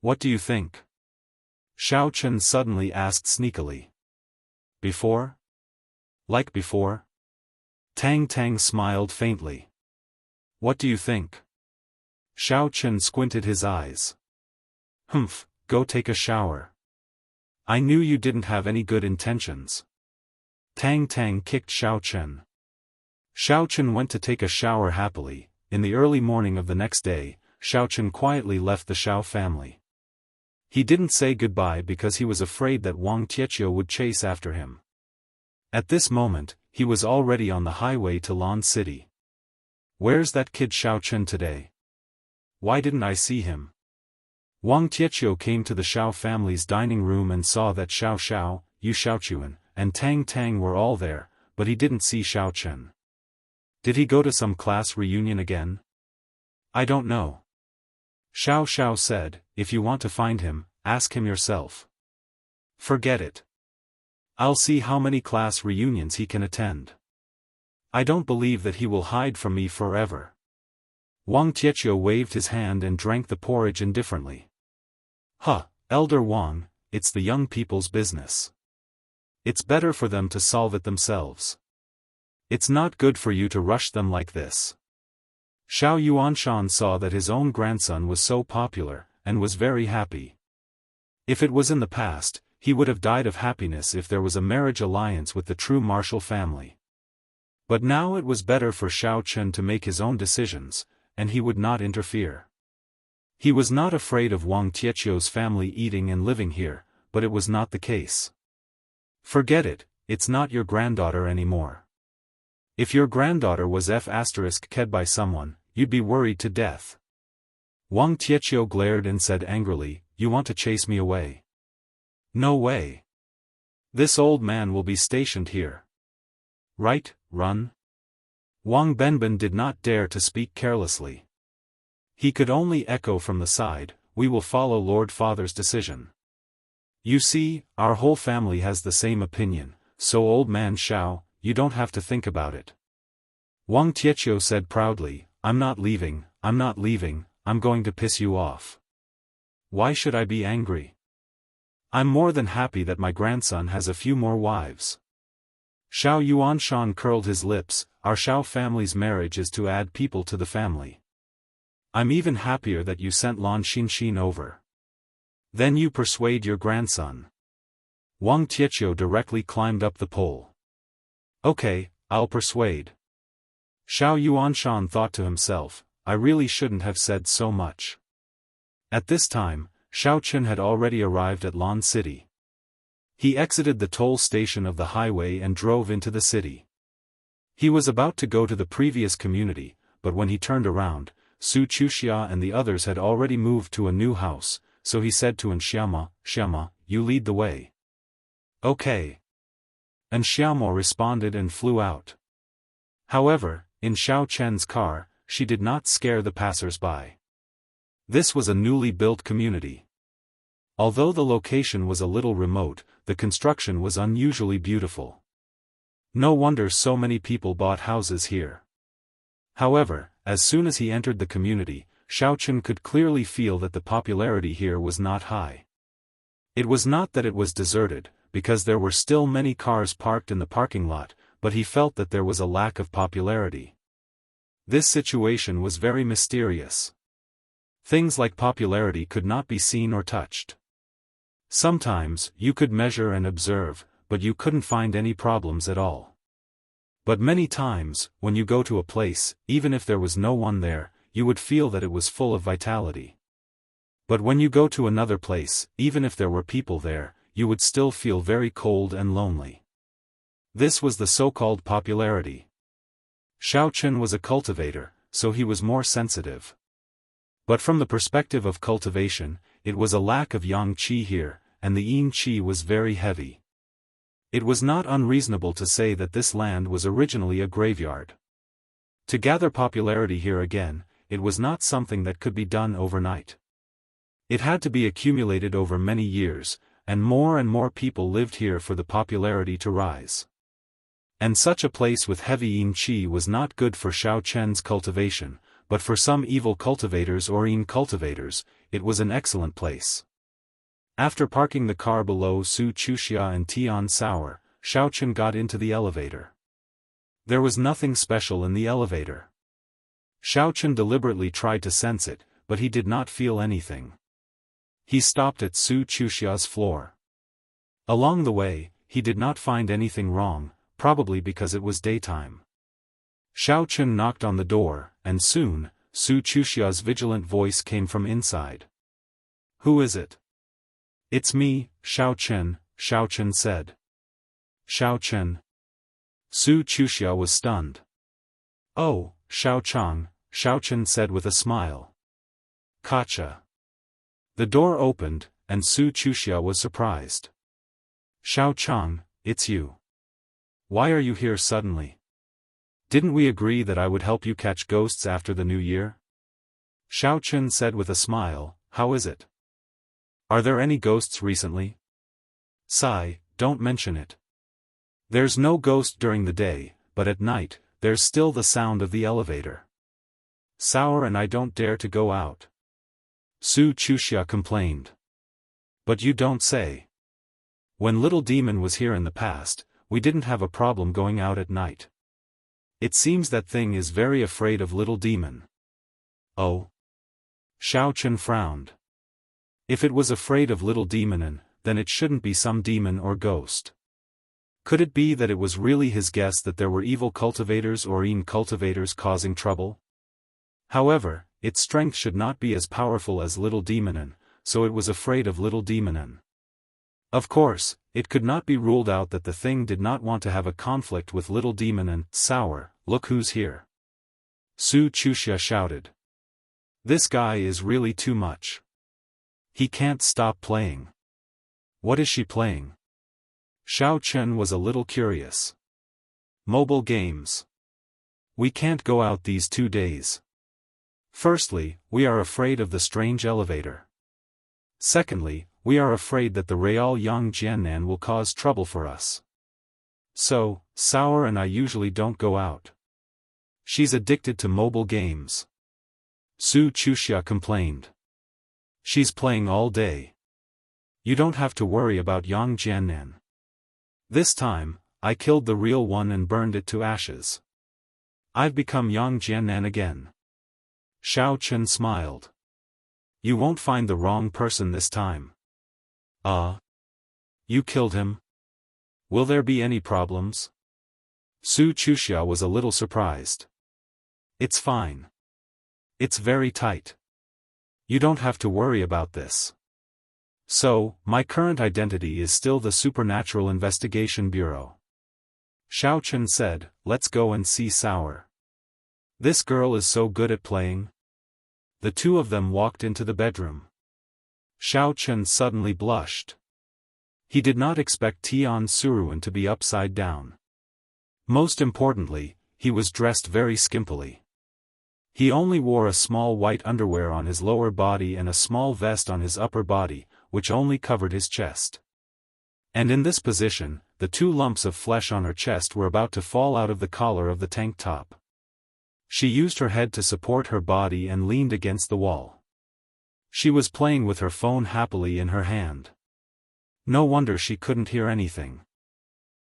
What do you think? Xiaochen suddenly asked sneakily. Before? Like before? Tang Tang smiled faintly. What do you think? Xiaochen squinted his eyes. Humph, go take a shower. I knew you didn't have any good intentions. Tang Tang kicked Xiaochen. Xiaochen went to take a shower happily. In the early morning of the next day, Xiaochen quietly left the Xiao family. He didn't say goodbye because he was afraid that Wang Tietio would chase after him. At this moment, he was already on the highway to Lan City. Where's that kid Xiaochen today? Why didn't I see him? Wang Tietio came to the Xiao family's dining room and saw that Xiao Xiao, Yu Xiaochuan, and Tang Tang were all there, but he didn't see Xiaochen. Did he go to some class reunion again? I don't know. Xiao Xiao said, if you want to find him, ask him yourself. Forget it. I'll see how many class reunions he can attend. I don't believe that he will hide from me forever. Wang Tietio waved his hand and drank the porridge indifferently. Huh, Elder Wang, it's the young people's business. It's better for them to solve it themselves. It's not good for you to rush them like this. Xiao Yuanshan saw that his own grandson was so popular, and was very happy. If it was in the past, he would have died of happiness if there was a marriage alliance with the true martial family. But now it was better for Xiaochen to make his own decisions, and he would not interfere. He was not afraid of Wang Tietio's family eating and living here, but it was not the case. Forget it, it's not your granddaughter anymore. If your granddaughter was ked by someone, you'd be worried to death. Wang Tietio glared and said angrily, you want to chase me away? No way. This old man will be stationed here. Right, run? Wang Benben did not dare to speak carelessly. He could only echo from the side, we will follow Lord Father's decision. You see, our whole family has the same opinion, so old man Xiao, you don't have to think about it. Wang Tietio said proudly, I'm not leaving, I'm going to piss you off. Why should I be angry? I'm more than happy that my grandson has a few more wives. Xiao Yuanshan curled his lips, our Xiao family's marriage is to add people to the family. I'm even happier that you sent Lan Xinxin over. Then you persuade your grandson. Wang Tietio directly climbed up the pole. Okay, I'll persuade. Xiao Yuanshan thought to himself, I really shouldn't have said so much. At this time, Xiaochen had already arrived at Lan City. He exited the toll station of the highway and drove into the city. He was about to go to the previous community, but when he turned around, Su Chuxia and the others had already moved to a new house, so he said to Xiama, you lead the way. Okay. And Xiamo responded and flew out. However, in Xiao Chen's car, she did not scare the passers-by. This was a newly built community. Although the location was a little remote, the construction was unusually beautiful. No wonder so many people bought houses here. However, as soon as he entered the community, Xiaochen could clearly feel that the popularity here was not high. It was not that it was deserted, because there were still many cars parked in the parking lot, but he felt that there was a lack of popularity. This situation was very mysterious. Things like popularity could not be seen or touched. Sometimes, you could measure and observe, but you couldn't find any problems at all. But many times, when you go to a place, even if there was no one there, you would feel that it was full of vitality. But when you go to another place, even if there were people there, you would still feel very cold and lonely. This was the so-called popularity. Xiaochen was a cultivator, so he was more sensitive. But from the perspective of cultivation, it was a lack of yang qi here, and the yin qi was very heavy. It was not unreasonable to say that this land was originally a graveyard. To gather popularity here again, it was not something that could be done overnight. It had to be accumulated over many years, and more people lived here for the popularity to rise. And such a place with heavy yin qi was not good for Xiao Chen's cultivation, but for some evil cultivators or yin cultivators, it was an excellent place. After parking the car below Su Chuxia and Tian Sauer, Xiao Chen got into the elevator. There was nothing special in the elevator. Xiao Chen deliberately tried to sense it, but he did not feel anything. He stopped at Su Chuxia's floor. Along the way, he did not find anything wrong, probably because it was daytime. Xiao Chen knocked on the door, and soon, Su Chuxia's vigilant voice came from inside. "Who is it?" "It's me, Xiao Chen said. "Xiao Chen?" Su Chuxia was stunned. "Oh, Xiao Chen said with a smile. "Gotcha." The door opened, and Su Chuxia was surprised. "Xiao Chang, it's you. Why are you here suddenly? Didn't we agree that I would help you catch ghosts after the new year?" Xiao Chen said with a smile, "How is it? Are there any ghosts recently?" "Sigh, don't mention it. There's no ghost during the day, but at night, there's still the sound of the elevator. Sauer and I don't dare to go out." Su Chuxia complained. "But you don't say. When Little Demon was here in the past, we didn't have a problem going out at night. It seems that thing is very afraid of Little Demon." "Oh?" Xiao Chen frowned. If it was afraid of Little Demon, then it shouldn't be some demon or ghost. Could it be that it was really his guess that there were evil cultivators or yin cultivators causing trouble? However, its strength should not be as powerful as Little Demon, so it was afraid of Little Demon. Of course, it could not be ruled out that the thing did not want to have a conflict with Little Demon. "Sauer, look who's here!" Su Chuxia shouted. "This guy is really too much. He can't stop playing." "What is she playing?" Xiao Chen was a little curious. "Mobile games. We can't go out these 2 days. Firstly, we are afraid of the strange elevator. Secondly, we are afraid that the Real Yang Jiannan will cause trouble for us. So, Sauer and I usually don't go out. She's addicted to mobile games." Su Chuxia complained. "She's playing all day. You don't have to worry about Yang Jiannan. This time, I killed the real one and burned it to ashes. I've become Yang Jiannan again." Xiao Chen smiled. "You won't find the wrong person this time." You killed him? Will there be any problems?" Su Chuxia was a little surprised. "It's fine. It's very tight. You don't have to worry about this. So, my current identity is still the Supernatural Investigation Bureau." Xiao Chen said, "Let's go and see Sauer. This girl is so good at playing." The two of them walked into the bedroom. Xiao Chen suddenly blushed. He did not expect Tian Suruan to be upside down. Most importantly, he was dressed very skimpily. He only wore a small white underwear on his lower body and a small vest on his upper body, which only covered his chest. And in this position, the 2 lumps of flesh on her chest were about to fall out of the collar of the tank top. She used her head to support her body and leaned against the wall. She was playing with her phone happily in her hand. No wonder she couldn't hear anything.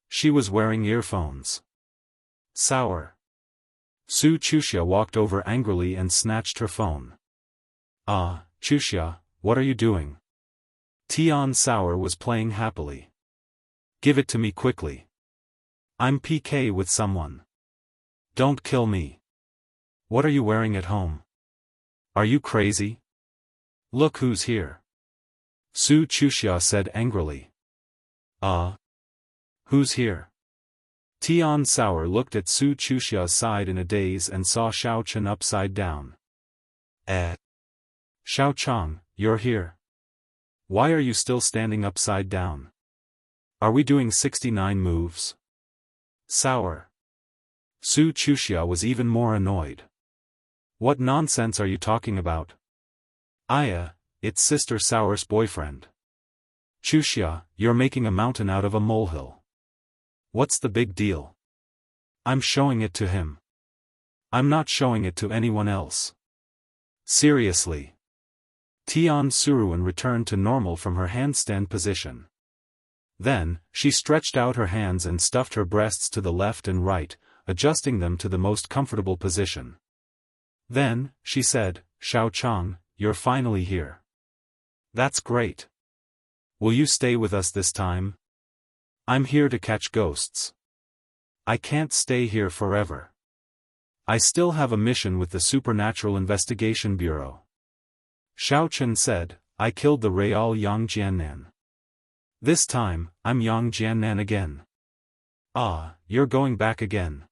She was wearing earphones. "Sauer." Su Chuxia walked over angrily and snatched her phone. Chuxia, what are you doing?" Tian Sauer was playing happily. "Give it to me quickly. I'm PK with someone. Don't kill me. What are you wearing at home? Are you crazy? Look who's here." Su Chuxia said angrily. Who's here?" Tian Sauer looked at Su Chuxia's side in a daze and saw Xiao Chen upside down. Xiao Chang, you're here. Why are you still standing upside down? Are we doing 69 moves?" "Sauer." Su Chuxia was even more annoyed. What nonsense are you talking about? Aya, it's Sister Sour's boyfriend. Chuxia, you're making a mountain out of a molehill. What's the big deal? I'm showing it to him. I'm not showing it to anyone else. Seriously. Tian Suruan returned to normal from her handstand position. Then, she stretched out her hands and stuffed her breasts to the left and right, adjusting them to the most comfortable position. Then, she said, Xiao Chang, you're finally here. That's great. Will you stay with us this time? I'm here to catch ghosts. I can't stay here forever. I still have a mission with the Supernatural Investigation Bureau. Xiao Chen said, I killed the Real Yang Jiannan. This time, I'm Yang Jiannan again. Ah, you're going back again.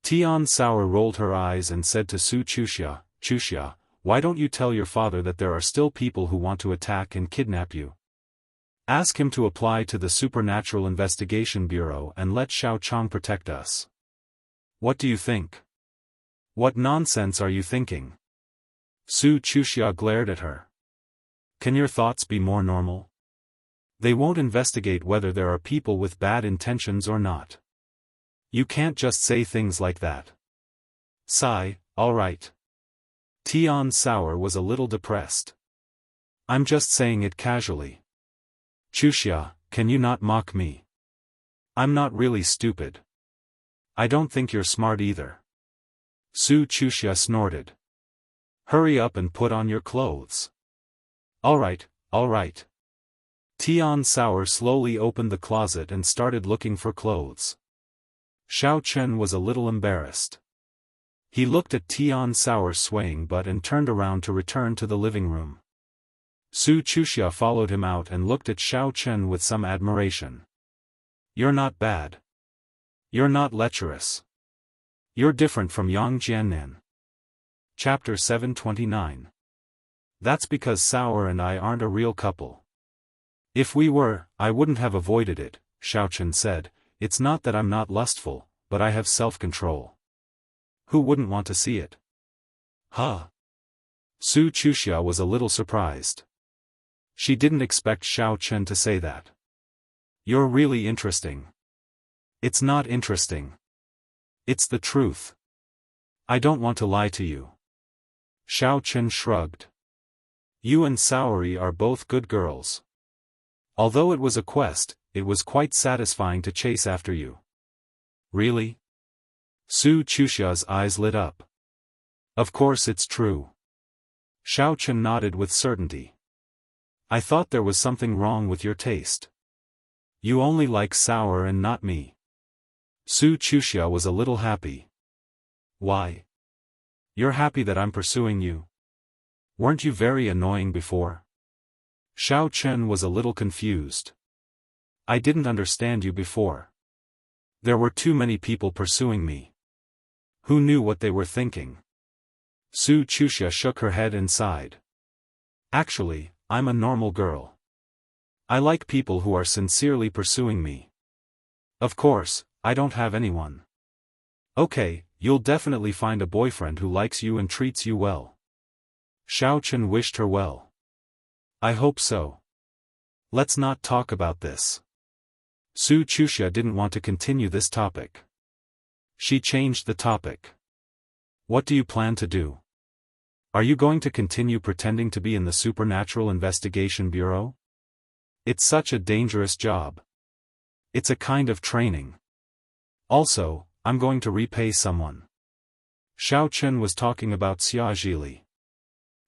Tian Sour rolled her eyes and said to Su Chuxia, Chuxia, why don't you tell your father that there are still people who want to attack and kidnap you? Ask him to apply to the Supernatural Investigation Bureau and let Xiao Chang protect us. What do you think? What nonsense are you thinking? Su Chuxia glared at her. Can your thoughts be more normal? They won't investigate whether there are people with bad intentions or not. You can't just say things like that. Sigh, all right. Tian Sour was a little depressed. I'm just saying it casually. Chuxia, can you not mock me? I'm not really stupid. I don't think you're smart either. Su Chuxia snorted. Hurry up and put on your clothes. All right, all right. Tian Sour slowly opened the closet and started looking for clothes. Xiao Chen was a little embarrassed. He looked at Tian Sour's swaying butt and turned around to return to the living room. Su Chuxia followed him out and looked at Xiao Chen with some admiration. You're not bad. You're not lecherous. You're different from Yang Jiannan. Chapter 729. That's because Sour and I aren't a real couple. If we were, I wouldn't have avoided it, Xiao Chen said. It's not that I'm not lustful, but I have self-control. Who wouldn't want to see it? Huh? Su Chuxia was a little surprised. She didn't expect Xiao Chen to say that. You're really interesting. It's not interesting. It's the truth. I don't want to lie to you. Xiao Chen shrugged. You and Saori are both good girls. Although it was a quest, it was quite satisfying to chase after you. Really? Su Chuxia's eyes lit up. Of course it's true. Xiao Chen nodded with certainty. I thought there was something wrong with your taste. You only like Sour and not me. Su Chuxia was a little happy. Why? You're happy that I'm pursuing you? Weren't you very annoying before? Xiao Chen was a little confused. I didn't understand you before. There were too many people pursuing me. Who knew what they were thinking? Su Chuxia shook her head and sighed. Actually, I'm a normal girl. I like people who are sincerely pursuing me. Of course, I don't have anyone. Okay, you'll definitely find a boyfriend who likes you and treats you well. Xiao Chen wished her well. I hope so. Let's not talk about this. Su Chuxia didn't want to continue this topic. She changed the topic. What do you plan to do? Are you going to continue pretending to be in the Supernatural Investigation Bureau? It's such a dangerous job. It's a kind of training. Also, I'm going to repay someone. Xiao Chen was talking about Xia Zhili.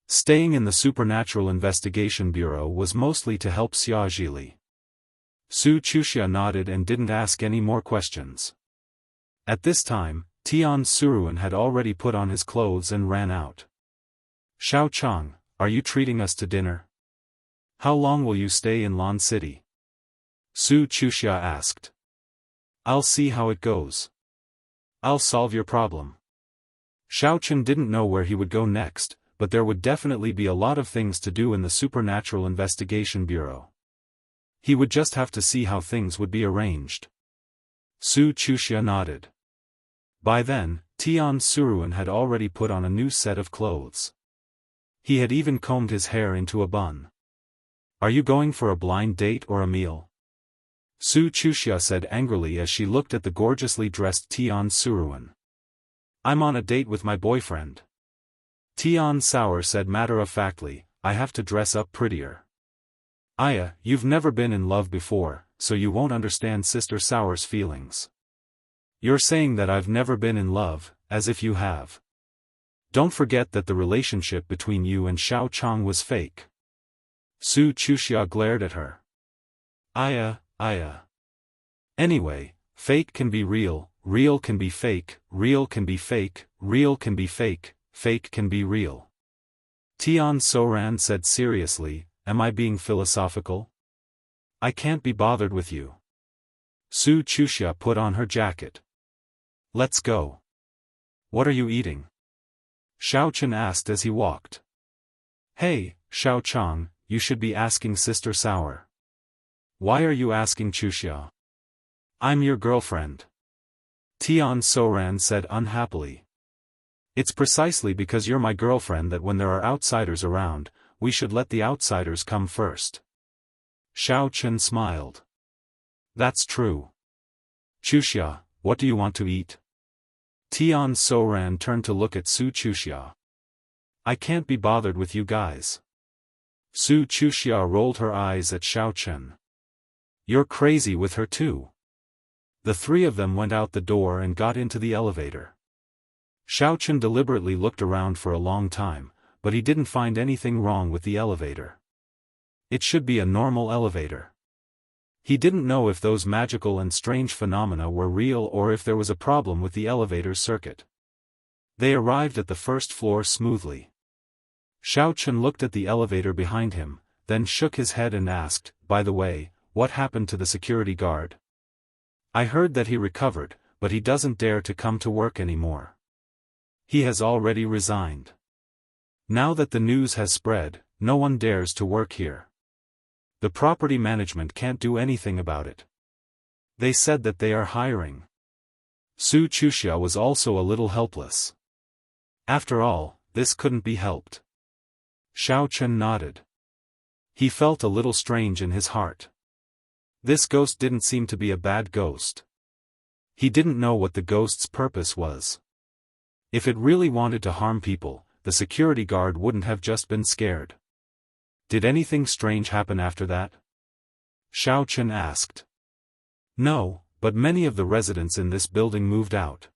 Staying in the Supernatural Investigation Bureau was mostly to help Xia Zhili. Su Chuxia nodded and didn't ask any more questions. At this time, Tian Suruan had already put on his clothes and ran out. Xiao Chang, are you treating us to dinner? How long will you stay in Lan City? Su Chuxia asked. I'll see how it goes. I'll solve your problem. Xiao Chen didn't know where he would go next, but there would definitely be a lot of things to do in the Supernatural Investigation Bureau. He would just have to see how things would be arranged. Su Chuxia nodded. By then, Tian Suruan had already put on a new set of clothes. He had even combed his hair into a bun. "Are you going for a blind date or a meal?" Su Chuxia said angrily as she looked at the gorgeously dressed Tian Suruan. "I'm on a date with my boyfriend." Tian Sour said matter-of-factly, "I have to dress up prettier." "Aya, you've never been in love before, so you won't understand Sister Sour's feelings. You're saying that I've never been in love, as if you have. Don't forget that the relationship between you and Xiao Chang was fake." Su Chuxia glared at her. Aya. Anyway, fake can be real, real can be fake, real can be fake, real can be fake, fake can be real. Tian Soran said seriously, "Am I being philosophical? I can't be bothered with you." Su Chuxia put on her jacket. "Let's go." "What are you eating?" Xiao Chen asked as he walked. "Hey, Xiao Chang, you should be asking Sister Sour. Why are you asking Chuxia? I'm your girlfriend." Tian Soran said unhappily. "It's precisely because you're my girlfriend that when there are outsiders around, we should let the outsiders come first." Xiao Chen smiled. "That's true. Chuxia, what do you want to eat?" Tian Soran turned to look at Su Chuxia. "I can't be bothered with you guys." Su Chuxia rolled her eyes at Xiao Chen. "You're crazy with her too." The three of them went out the door and got into the elevator. Xiao Chen deliberately looked around for a long time, but he didn't find anything wrong with the elevator. It should be a normal elevator. He didn't know if those magical and strange phenomena were real or if there was a problem with the elevator's circuit. They arrived at the first floor smoothly. Xiao Chen looked at the elevator behind him, then shook his head and asked, "By the way, what happened to the security guard? I heard that he recovered, but he doesn't dare to come to work anymore. He has already resigned. Now that the news has spread, no one dares to work here. The property management can't do anything about it. They said that they are hiring." Su Chuxia was also a little helpless. After all, this couldn't be helped. Xiao Chen nodded. He felt a little strange in his heart. This ghost didn't seem to be a bad ghost. He didn't know what the ghost's purpose was. If it really wanted to harm people, the security guard wouldn't have just been scared. "Did anything strange happen after that?" Xiao Chen asked. "No, but many of the residents in this building moved out.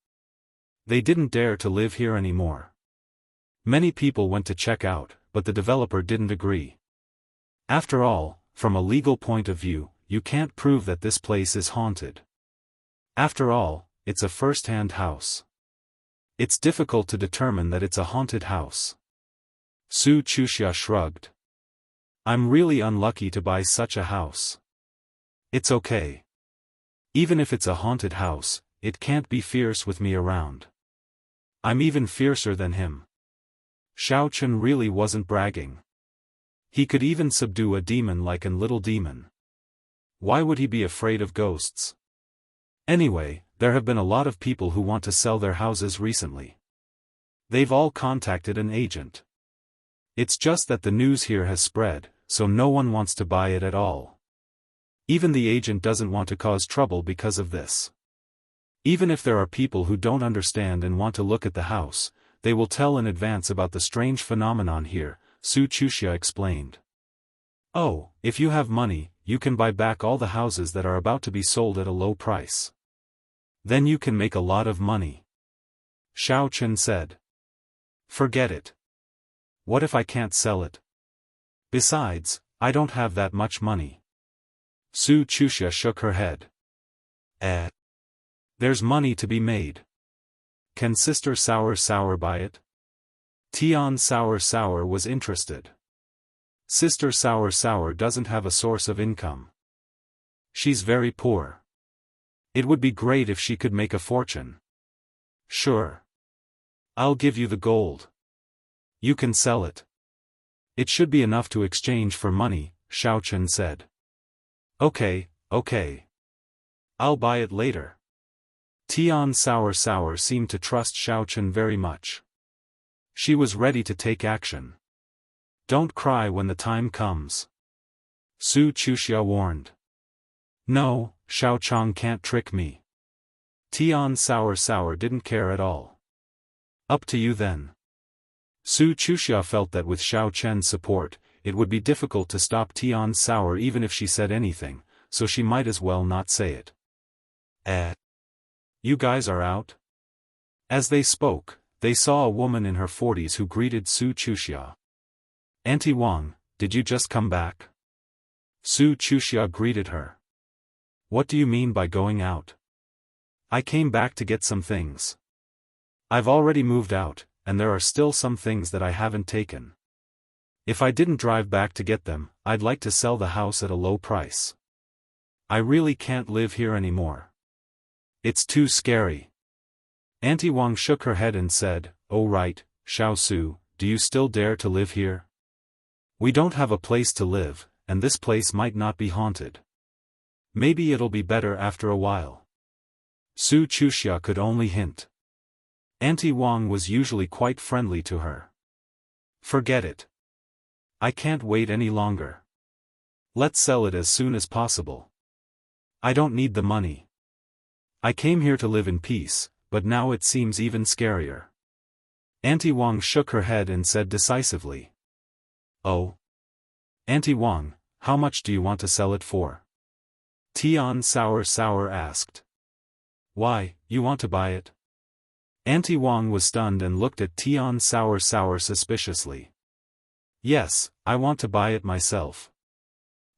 They didn't dare to live here anymore. Many people went to check out, but the developer didn't agree. After all, from a legal point of view, you can't prove that this place is haunted. After all, it's a first-hand house. It's difficult to determine that it's a haunted house." Su Chuxia shrugged. "I'm really unlucky to buy such a house. It's okay. Even if it's a haunted house, it can't be fierce with me around. I'm even fiercer than him." Xiao Chen really wasn't bragging. He could even subdue a demon like a little demon. Why would he be afraid of ghosts? Anyway, there have been a lot of people who want to sell their houses recently. They've all contacted an agent. It's just that the news here has spread, so no one wants to buy it at all. Even the agent doesn't want to cause trouble because of this. Even if there are people who don't understand and want to look at the house, they will tell in advance about the strange phenomenon here, Su Chuxia explained. "Oh, if you have money, you can buy back all the houses that are about to be sold at a low price. Then you can make a lot of money." Xiao Chen said. "Forget it. What if I can't sell it? Besides, I don't have that much money." Su Chuxia shook her head. There's money to be made. Can Sister Sour buy it?" Tian Sour was interested. "Sister Sour doesn't have a source of income. She's very poor. It would be great if she could make a fortune." "Sure. I'll give you the gold. You can sell it. It should be enough to exchange for money," Xiao Chen said. Okay. I'll buy it later." Tian Sour seemed to trust Xiaochen very much. She was ready to take action. Don't cry when the time comes. Su Chuxia warned. No, Xiaochang can't trick me. Tian Sour didn't care at all. Up to you then. Su Chuxia felt that with Xiao Chen's support, it would be difficult to stop Tian Sour even if she said anything, so she might as well not say it. You guys are out? As they spoke, they saw a woman in her 40s who greeted Su Chuxia. Auntie Wang, did you just come back? Su Chuxia greeted her. What do you mean by going out? I came back to get some things. I've already moved out, and there are still some things that I haven't taken. If I didn't drive back to get them, I'd like to sell the house at a low price. I really can't live here anymore. It's too scary. Auntie Wang shook her head and said, "Oh right, Xiao Su, do you still dare to live here? We don't have a place to live, and this place might not be haunted. Maybe it'll be better after a while." Su Chuxia could only hint. Auntie Wang was usually quite friendly to her. Forget it. I can't wait any longer. Let's sell it as soon as possible. I don't need the money. I came here to live in peace, but now it seems even scarier. Auntie Wang shook her head and said decisively. Oh. Auntie Wang, how much do you want to sell it for? Tian Sour asked. Why, you want to buy it? Auntie Wang was stunned and looked at Tian Sour suspiciously. Yes, I want to buy it myself.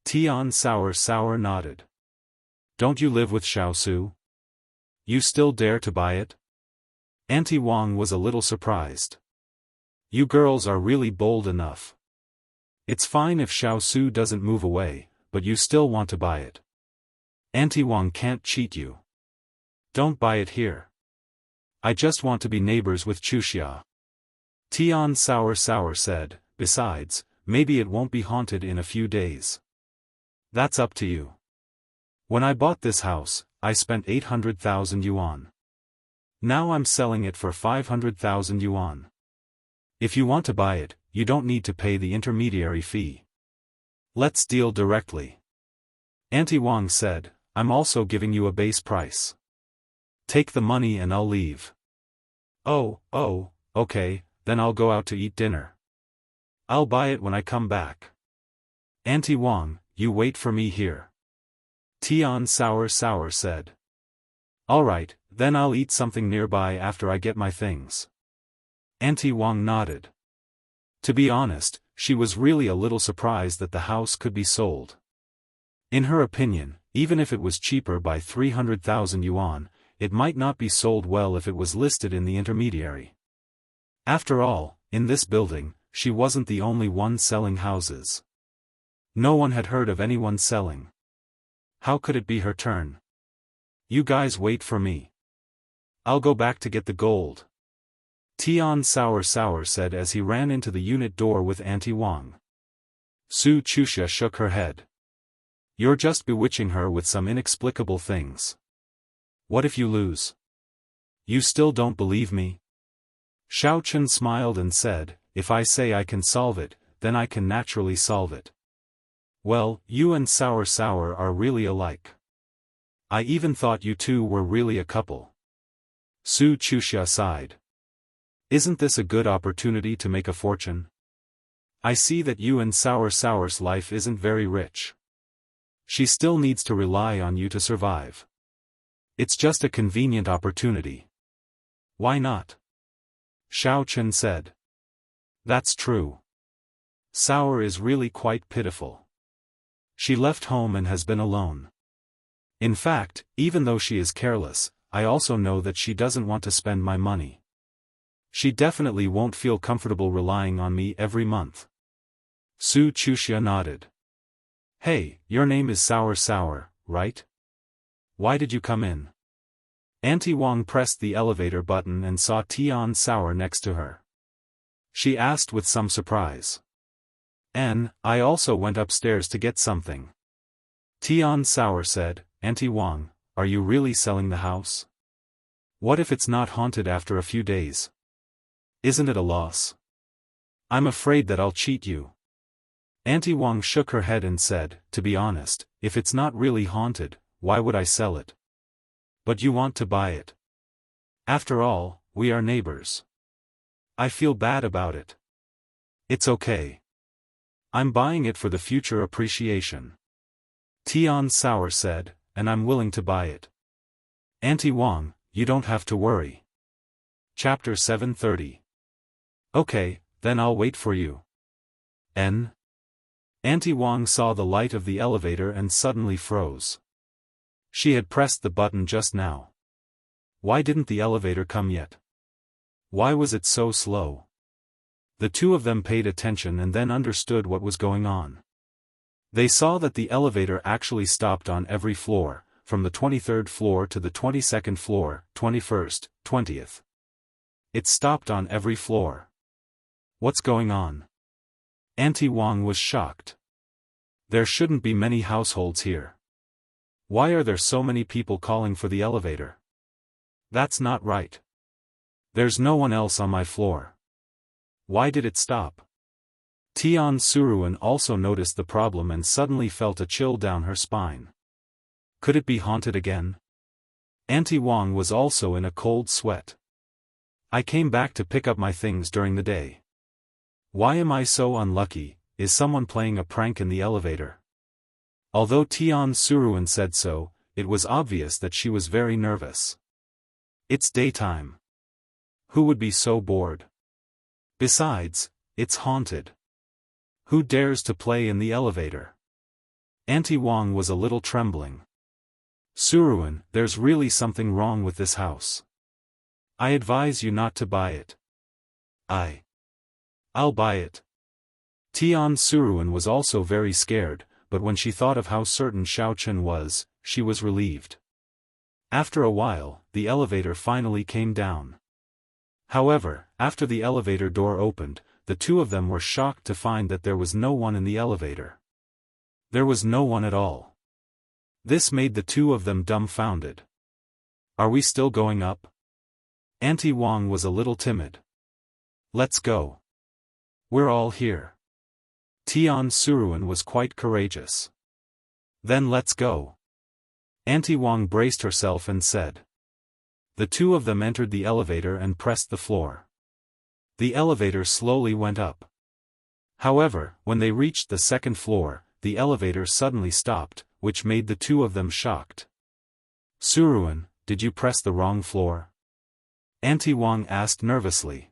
Tian Sour nodded. Don't you live with Xiao Su? You still dare to buy it? Auntie Wang was a little surprised. You girls are really bold enough. It's fine if Xiao Su doesn't move away, but you still want to buy it. Auntie Wang can't cheat you. Don't buy it here. I just want to be neighbors with Chuxia. Tian Sour said, besides, maybe it won't be haunted in a few days. That's up to you. When I bought this house, I spent 800,000 yuan. Now I'm selling it for 500,000 yuan. If you want to buy it, you don't need to pay the intermediary fee. Let's deal directly. Auntie Wang said, I'm also giving you a base price. Take the money and I'll leave. Oh, okay, then I'll go out to eat dinner. I'll buy it when I come back. Auntie Wang, you wait for me here. Tian Sour said. Alright, then I'll eat something nearby after I get my things. Auntie Wang nodded. To be honest, she was really a little surprised that the house could be sold. In her opinion, even if it was cheaper by 300,000 yuan, it might not be sold well if it was listed in the intermediary. After all, in this building, she wasn't the only one selling houses. No one had heard of anyone selling. How could it be her turn? You guys wait for me. I'll go back to get the gold. Tian Sour said as he ran into the unit door with Auntie Wang. Su Chuxia shook her head. You're just bewitching her with some inexplicable things. What if you lose? You still don't believe me? Xiaochen smiled and said, if I say I can solve it, then I can naturally solve it. Well, you and Sour are really alike. I even thought you two were really a couple. Su Chuxia sighed. Isn't this a good opportunity to make a fortune? I see that you and Sour's life isn't very rich. She still needs to rely on you to survive. It's just a convenient opportunity. Why not? Xiaochen said. That's true. Sour is really quite pitiful. She left home and has been alone. In fact, even though she is careless, I also know that she doesn't want to spend my money. She definitely won't feel comfortable relying on me every month. Su Chuxia nodded. Hey, your name is Sour, right? Why did you come in? Auntie Wang pressed the elevator button and saw Tian Sour next to her. She asked with some surprise. I also went upstairs to get something. Tian Sour said, Auntie Wang, are you really selling the house? What if it's not haunted after a few days? Isn't it a loss? I'm afraid that I'll cheat you. Auntie Wang shook her head and said, to be honest, if it's not really haunted, why would I sell it? But you want to buy it. After all, we are neighbors. I feel bad about it. It's okay. I'm buying it for the future appreciation. Tian Sour said, and I'm willing to buy it. Auntie Wang, you don't have to worry. Chapter 730. Okay, then I'll wait for you. Auntie Wang saw the light of the elevator and suddenly froze. She had pressed the button just now. Why didn't the elevator come yet? Why was it so slow? The two of them paid attention and then understood what was going on. They saw that the elevator actually stopped on every floor, from the 23rd floor to the 22nd floor, 21st, 20th. It stopped on every floor. What's going on? Auntie Wang was shocked. There shouldn't be many households here. Why are there so many people calling for the elevator? That's not right. There's no one else on my floor. Why did it stop? Tian Suruan also noticed the problem and suddenly felt a chill down her spine. Could it be haunted again? Auntie Wang was also in a cold sweat. I came back to pick up my things during the day. Why am I so unlucky? Is someone playing a prank in the elevator? Although Tian Suruan said so, it was obvious that she was very nervous. It's daytime. Who would be so bored? Besides, it's haunted. Who dares to play in the elevator? Auntie Wang was a little trembling. Suruan, there's really something wrong with this house. I advise you not to buy it. I'll buy it. Tian Suruan was also very scared, but when she thought of how certain Xiaofan was, she was relieved. After a while, the elevator finally came down. However, after the elevator door opened, the two of them were shocked to find that there was no one in the elevator. There was no one at all. This made the two of them dumbfounded. Are we still going up? Auntie Wang was a little timid. Let's go. We're all here. Tian Suruan was quite courageous. Then let's go. Auntie Wang braced herself and said. The two of them entered the elevator and pressed the floor. The elevator slowly went up. However, when they reached the second floor, the elevator suddenly stopped, which made the two of them shocked. Suruan, did you press the wrong floor? Auntie Wang asked nervously.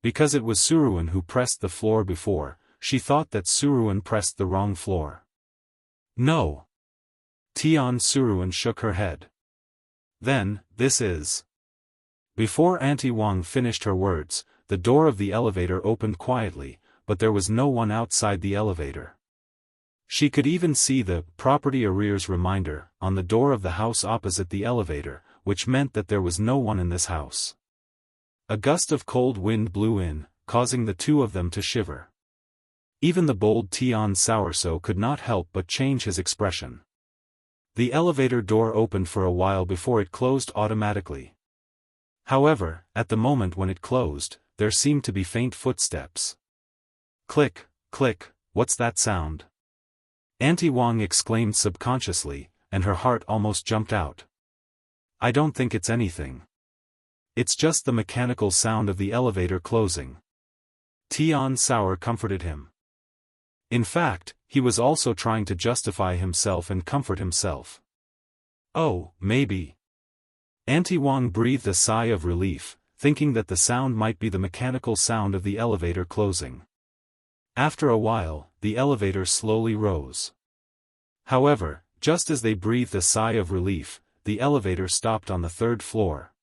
Because it was Suruan who pressed the floor before, she thought that Suruan pressed the wrong floor. No. Tian Suruan shook her head. Then, this is. Before Auntie Wang finished her words, the door of the elevator opened quietly, but there was no one outside the elevator. She could even see the property arrears reminder on the door of the house opposite the elevator, which meant that there was no one in this house. A gust of cold wind blew in, causing the two of them to shiver. Even the bold Tian Sourso could not help but change his expression. The elevator door opened for a while before it closed automatically. However, at the moment when it closed, there seemed to be faint footsteps. Click, click, what's that sound? Auntie Wang exclaimed subconsciously, and her heart almost jumped out. I don't think it's anything. It's just the mechanical sound of the elevator closing. Tian Sour comforted him. In fact, he was also trying to justify himself and comfort himself. Oh, maybe. Auntie Wang breathed a sigh of relief, thinking that the sound might be the mechanical sound of the elevator closing. After a while, the elevator slowly rose. However, just as they breathed a sigh of relief, the elevator stopped on the third floor.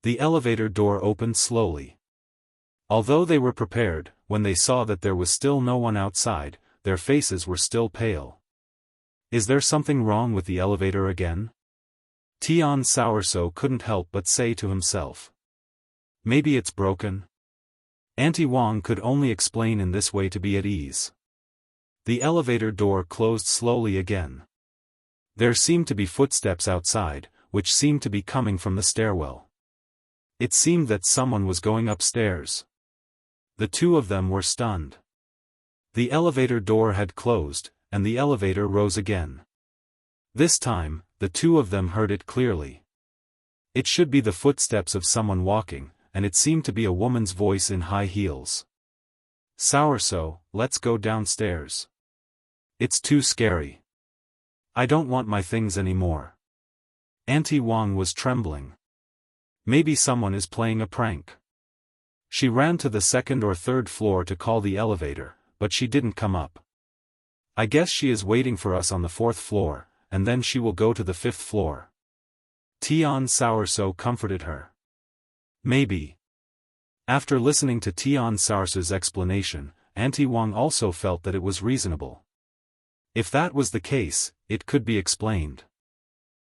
The elevator door opened slowly. Although they were prepared, when they saw that there was still no one outside, their faces were still pale. Is there something wrong with the elevator again? Tian Sourso couldn't help but say to himself. Maybe it's broken? Auntie Wang could only explain in this way to be at ease. The elevator door closed slowly again. There seemed to be footsteps outside, which seemed to be coming from the stairwell. It seemed that someone was going upstairs. The two of them were stunned. The elevator door had closed, and the elevator rose again. This time, the two of them heard it clearly. It should be the footsteps of someone walking, and it seemed to be a woman's voice in high heels. "Sourso, let's go downstairs. It's too scary. I don't want my things anymore." Auntie Wang was trembling. Maybe someone is playing a prank. She ran to the second or third floor to call the elevator, but she didn't come up. "I guess she is waiting for us on the fourth floor, and then she will go to the fifth floor." Tian Sourso comforted her. "Maybe." After listening to Tian Sourso's explanation, Auntie Wang also felt that it was reasonable. If that was the case, it could be explained.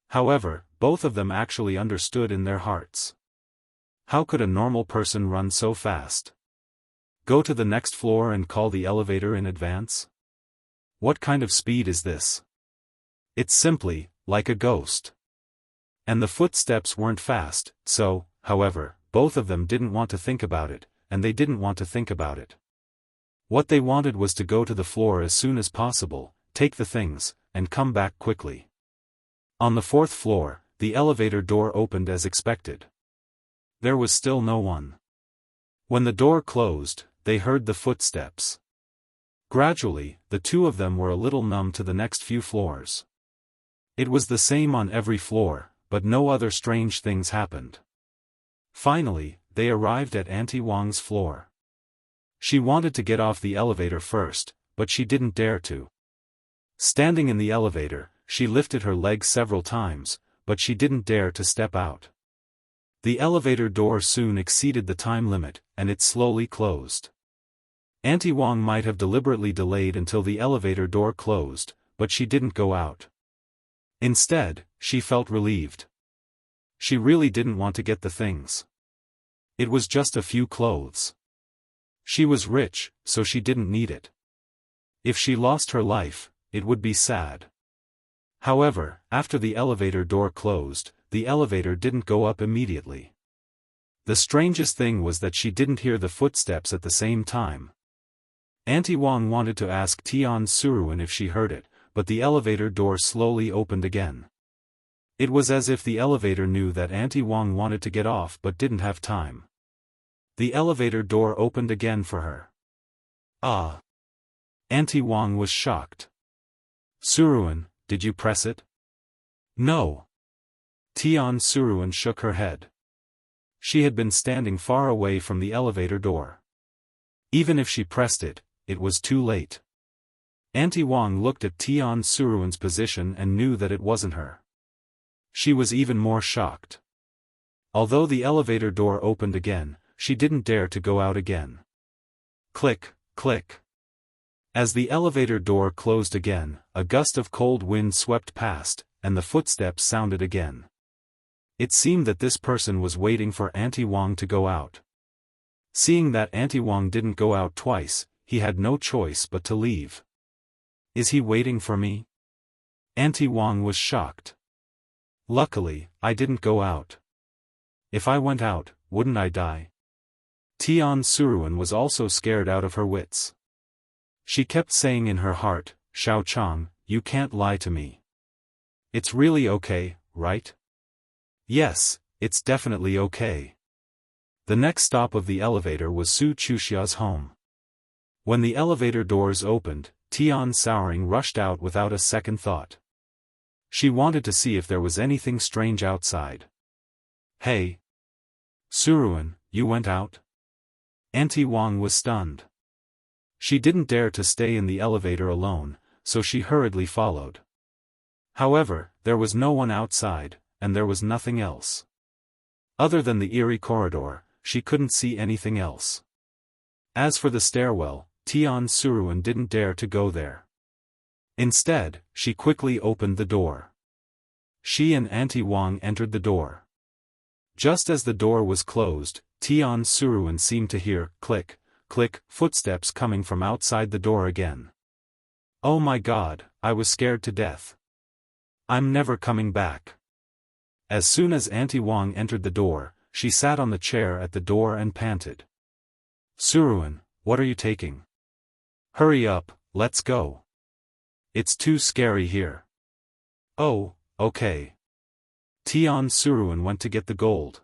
However, both of them actually understood in their hearts. How could a normal person run so fast? Go to the next floor and call the elevator in advance? What kind of speed is this? It's simply, like a ghost. And the footsteps weren't fast, so, however, both of them didn't want to think about it, and they didn't want to think about it. What they wanted was to go to the floor as soon as possible, take the things, and come back quickly. On the fourth floor, the elevator door opened as expected. There was still no one. When the door closed, they heard the footsteps. Gradually, the two of them were a little numb to the next few floors. It was the same on every floor, but no other strange things happened. Finally, they arrived at Auntie Wang's floor. She wanted to get off the elevator first, but she didn't dare to. Standing in the elevator, she lifted her legs several times, but she didn't dare to step out. The elevator door soon exceeded the time limit, and it slowly closed. Auntie Wang might have deliberately delayed until the elevator door closed, but she didn't go out. Instead, she felt relieved. She really didn't want to get the things. It was just a few clothes. She was rich, so she didn't need it. If she lost her life, it would be sad. However, after the elevator door closed, the elevator didn't go up immediately. The strangest thing was that she didn't hear the footsteps at the same time. Auntie Wang wanted to ask Tian Suruan if she heard it, but the elevator door slowly opened again. It was as if the elevator knew that Auntie Wang wanted to get off but didn't have time. The elevator door opened again for her. Ah! Auntie Wang was shocked. "Suruan, did you press it?" "No." Tian Suruan shook her head. She had been standing far away from the elevator door. Even if she pressed it, it was too late. Auntie Wang looked at Tian Suruan's position and knew that it wasn't her. She was even more shocked. Although the elevator door opened again, she didn't dare to go out again. Click, click. As the elevator door closed again, a gust of cold wind swept past, and the footsteps sounded again. It seemed that this person was waiting for Auntie Wang to go out. Seeing that Auntie Wang didn't go out twice, he had no choice but to leave. Is he waiting for me? Auntie Wang was shocked. Luckily, I didn't go out. If I went out, wouldn't I die? Tian Suruan was also scared out of her wits. She kept saying in her heart, "Xiao Chang, you can't lie to me. It's really okay, right?" Yes, it's definitely okay. The next stop of the elevator was Su Chuxia's home. When the elevator doors opened, Tian Souring rushed out without a second thought. She wanted to see if there was anything strange outside. Hey! Suruan, you went out? Auntie Wang was stunned. She didn't dare to stay in the elevator alone, so she hurriedly followed. However, there was no one outside, and there was nothing else. Other than the eerie corridor, she couldn't see anything else. As for the stairwell, Tian Suruan didn't dare to go there. Instead, she quickly opened the door. She and Auntie Wang entered the door. Just as the door was closed, Tian Suruan seemed to hear click, click, footsteps coming from outside the door again. Oh my God, I was scared to death. I'm never coming back. As soon as Auntie Wang entered the door, she sat on the chair at the door and panted. "Suruan, what are you taking? Hurry up, let's go. It's too scary here." "Oh, okay." Tian Suruan went to get the gold.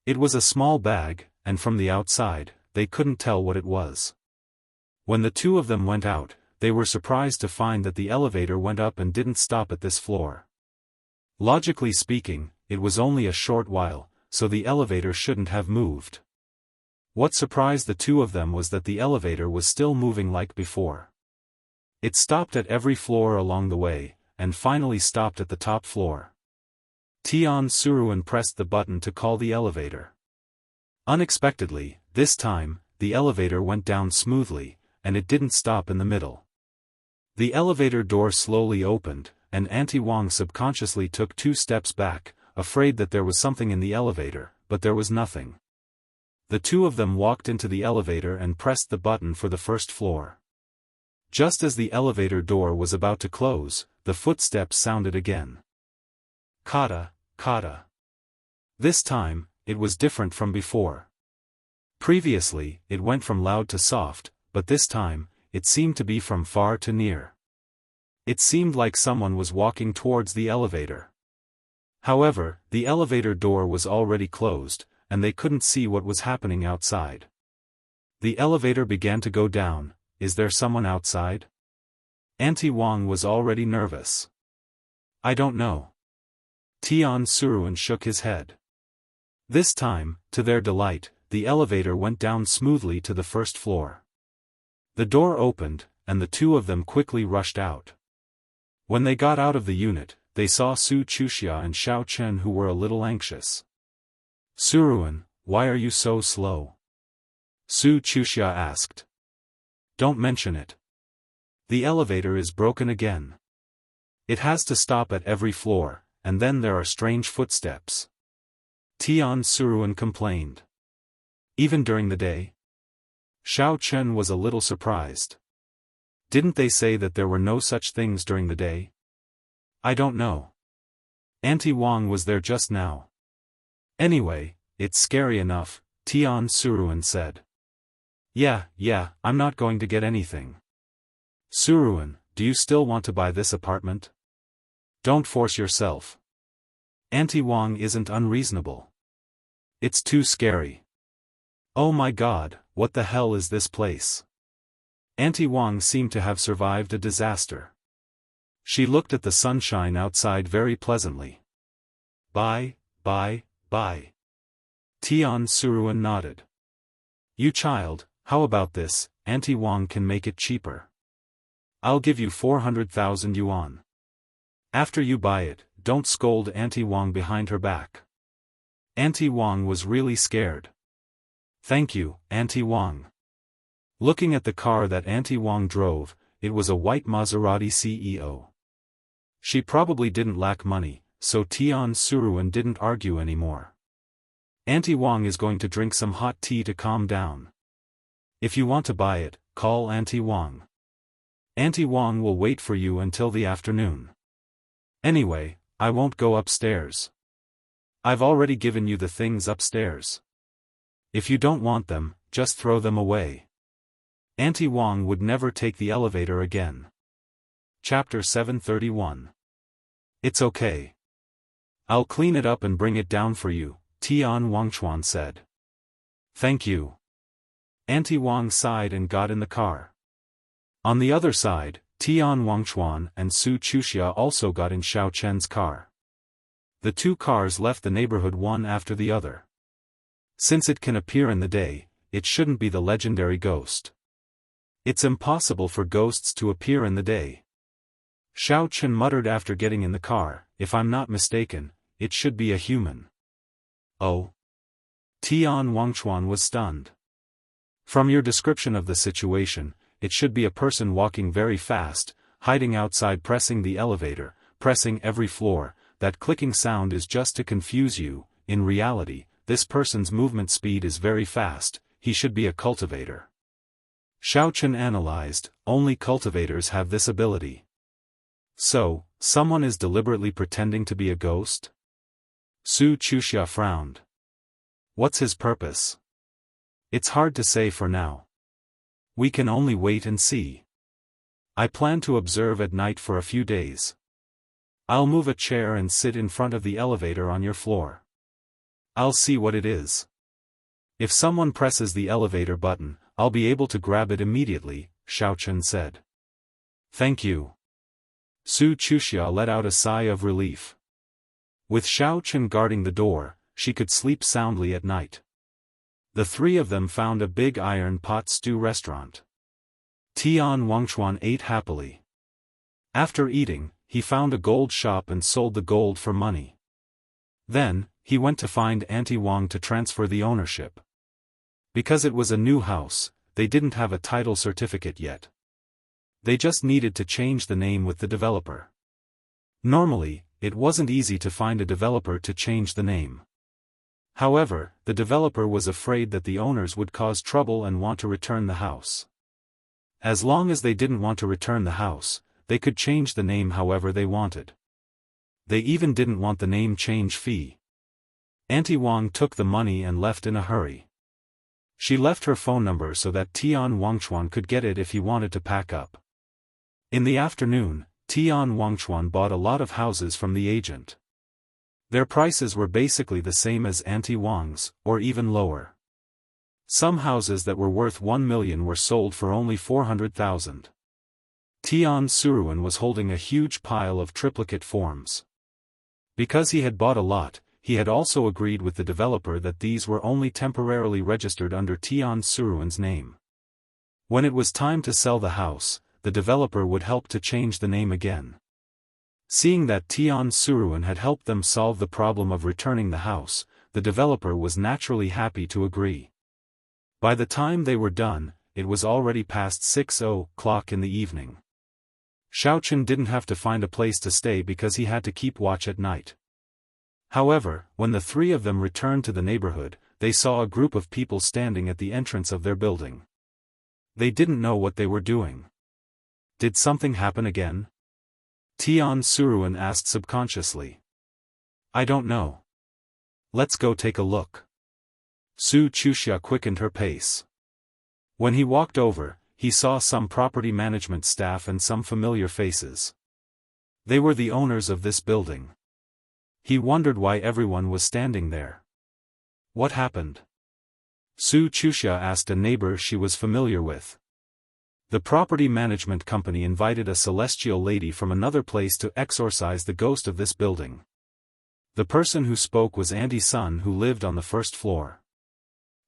It was a small bag, and from the outside, they couldn't tell what it was. When the two of them went out, they were surprised to find that the elevator went up and didn't stop at this floor. Logically speaking, it was only a short while, so the elevator shouldn't have moved. What surprised the two of them was that the elevator was still moving like before. It stopped at every floor along the way, and finally stopped at the top floor. Tian Suruan pressed the button to call the elevator. Unexpectedly, this time, the elevator went down smoothly, and it didn't stop in the middle. The elevator door slowly opened, and Auntie Wang subconsciously took 2 steps back, afraid that there was something in the elevator, but there was nothing. The two of them walked into the elevator and pressed the button for the first floor. Just as the elevator door was about to close, the footsteps sounded again. Kata, kata. This time, it was different from before. Previously, it went from loud to soft, but this time, it seemed to be from far to near. It seemed like someone was walking towards the elevator. However, the elevator door was already closed, and they couldn't see what was happening outside. The elevator began to go down. Is there someone outside? Auntie Wang was already nervous. I don't know. Tian Suruan shook his head. This time, to their delight, the elevator went down smoothly to the first floor. The door opened, and the two of them quickly rushed out. When they got out of the unit, they saw Su Chuxia and Xiao Chen, who were a little anxious. Suruan, why are you so slow? Su Chuxia asked. Don't mention it. The elevator is broken again. It has to stop at every floor, and then there are strange footsteps. Tian Suruan complained. Even during the day? Xiao Chen was a little surprised. Didn't they say that there were no such things during the day? I don't know. Auntie Wang was there just now. Anyway, it's scary enough, Tian Suruan said. Yeah, I'm not going to get anything. Suruan, do you still want to buy this apartment? Don't force yourself. Auntie Wang isn't unreasonable. It's too scary. Oh my God, what the hell is this place? Auntie Wang seemed to have survived a disaster. She looked at the sunshine outside very pleasantly. Bye. Tian Suruan nodded. You child, how about this? Auntie Wang can make it cheaper. I'll give you 400,000 yuan. After you buy it, don't scold Auntie Wang behind her back. Auntie Wang was really scared. Thank you, Auntie Wang. Looking at the car that Auntie Wang drove, it was a white Maserati CEO. She probably didn't lack money, so Tian Suruan didn't argue anymore. Auntie Wang is going to drink some hot tea to calm down. If you want to buy it, call Auntie Wang. Auntie Wang will wait for you until the afternoon. Anyway, I won't go upstairs. I've already given you the things upstairs. If you don't want them, just throw them away. Auntie Wang would never take the elevator again. Chapter 731. It's okay. I'll clean it up and bring it down for you, Tian Wangchuan said. Thank you. Auntie Wang sighed and got in the car. On the other side, Tian Wangchuan and Su Chuxia also got in Xiao Chen's car. The two cars left the neighborhood one after the other. Since it can appear in the day, it shouldn't be the legendary ghost. It's impossible for ghosts to appear in the day. Xiao Chen muttered after getting in the car, if I'm not mistaken, it should be a human. Oh? Tian Wangchuan was stunned. From your description of the situation, it should be a person walking very fast, hiding outside, pressing the elevator, pressing every floor. That clicking sound is just to confuse you. In reality, this person's movement speed is very fast. He should be a cultivator. Xiao Chen analyzed, only cultivators have this ability. So, someone is deliberately pretending to be a ghost? Su Chuxia frowned. What's his purpose? It's hard to say for now. We can only wait and see. I plan to observe at night for a few days. I'll move a chair and sit in front of the elevator on your floor. I'll see what it is. If someone presses the elevator button, I'll be able to grab it immediately, Xiaofan said. Thank you. Su Chuxia let out a sigh of relief. With Xiaofan guarding the door, she could sleep soundly at night. The three of them found a big iron pot stew restaurant. Tian Wangchuan ate happily. After eating, he found a gold shop and sold the gold for money. Then, he went to find Auntie Wang to transfer the ownership. Because it was a new house, they didn't have a title certificate yet. They just needed to change the name with the developer. Normally, it wasn't easy to find a developer to change the name. However, the developer was afraid that the owners would cause trouble and want to return the house. As long as they didn't want to return the house, they could change the name however they wanted. They even didn't want the name change fee. Auntie Wang took the money and left in a hurry. She left her phone number so that Tian Wangchuan could get it if he wanted to pack up. In the afternoon, Tian Wangchuan bought a lot of houses from the agent. Their prices were basically the same as Auntie Wang's, or even lower. Some houses that were worth 1 million were sold for only 400,000. Tian Suruan was holding a huge pile of triplicate forms. Because he had bought a lot, he had also agreed with the developer that these were only temporarily registered under Tian Suruan's name. When it was time to sell the house, the developer would help to change the name again. Seeing that Tian Suruan had helped them solve the problem of returning the house, the developer was naturally happy to agree. By the time they were done, it was already past 6:00 in the evening. Xiaofan didn't have to find a place to stay because he had to keep watch at night. However, when the three of them returned to the neighborhood, they saw a group of people standing at the entrance of their building. They didn't know what they were doing. Did something happen again? Tian Suruan asked subconsciously. I don't know. Let's go take a look. Su Chuxia quickened her pace. When he walked over, he saw some property management staff and some familiar faces. They were the owners of this building. He wondered why everyone was standing there. What happened? Su Chuxia asked a neighbor she was familiar with. The property management company invited a celestial lady from another place to exorcise the ghost of this building. The person who spoke was Auntie Sun, who lived on the first floor.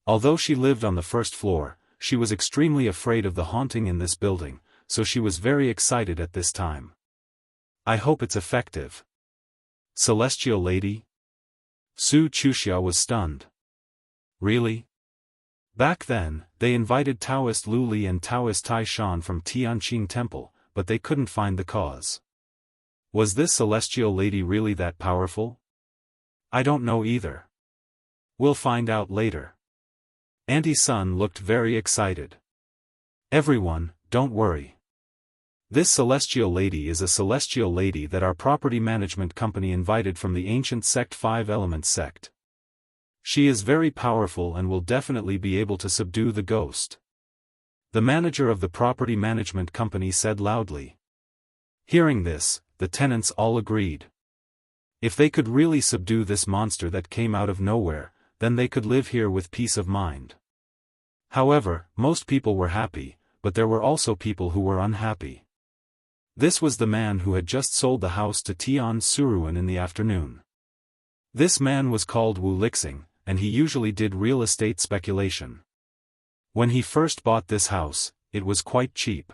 Although she lived on the first floor, she was extremely afraid of the haunting in this building, so she was very excited at this time. I hope it's effective. Celestial lady? Su Chuxia was stunned. Really? Back then, they invited Taoist Lu Li and Taoist Tai Shan from Tianqing Temple, but they couldn't find the cause. Was this celestial lady really that powerful? I don't know either. We'll find out later. Auntie Sun looked very excited. Everyone, don't worry. This celestial lady is a celestial lady that our property management company invited from the ancient sect 5 Elements sect. She is very powerful and will definitely be able to subdue the ghost. The manager of the property management company said loudly. Hearing this, the tenants all agreed. If they could really subdue this monster that came out of nowhere, then they could live here with peace of mind. However, most people were happy, but there were also people who were unhappy. This was the man who had just sold the house to Tian Suruan in the afternoon. This man was called Wu Lixing, and he usually did real estate speculation. When he first bought this house, it was quite cheap.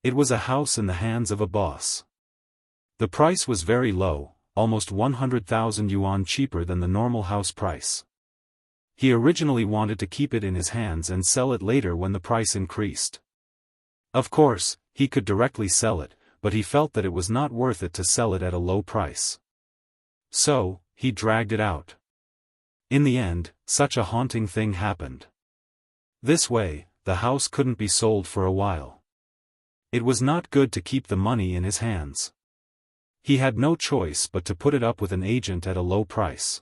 It was a house in the hands of a boss. The price was very low, almost 100,000 yuan cheaper than the normal house price. He originally wanted to keep it in his hands and sell it later when the price increased. Of course, he could directly sell it, but he felt that it was not worth it to sell it at a low price. So, he dragged it out. In the end, such a haunting thing happened. This way, the house couldn't be sold for a while. It was not good to keep the money in his hands. He had no choice but to put it up with an agent at a low price.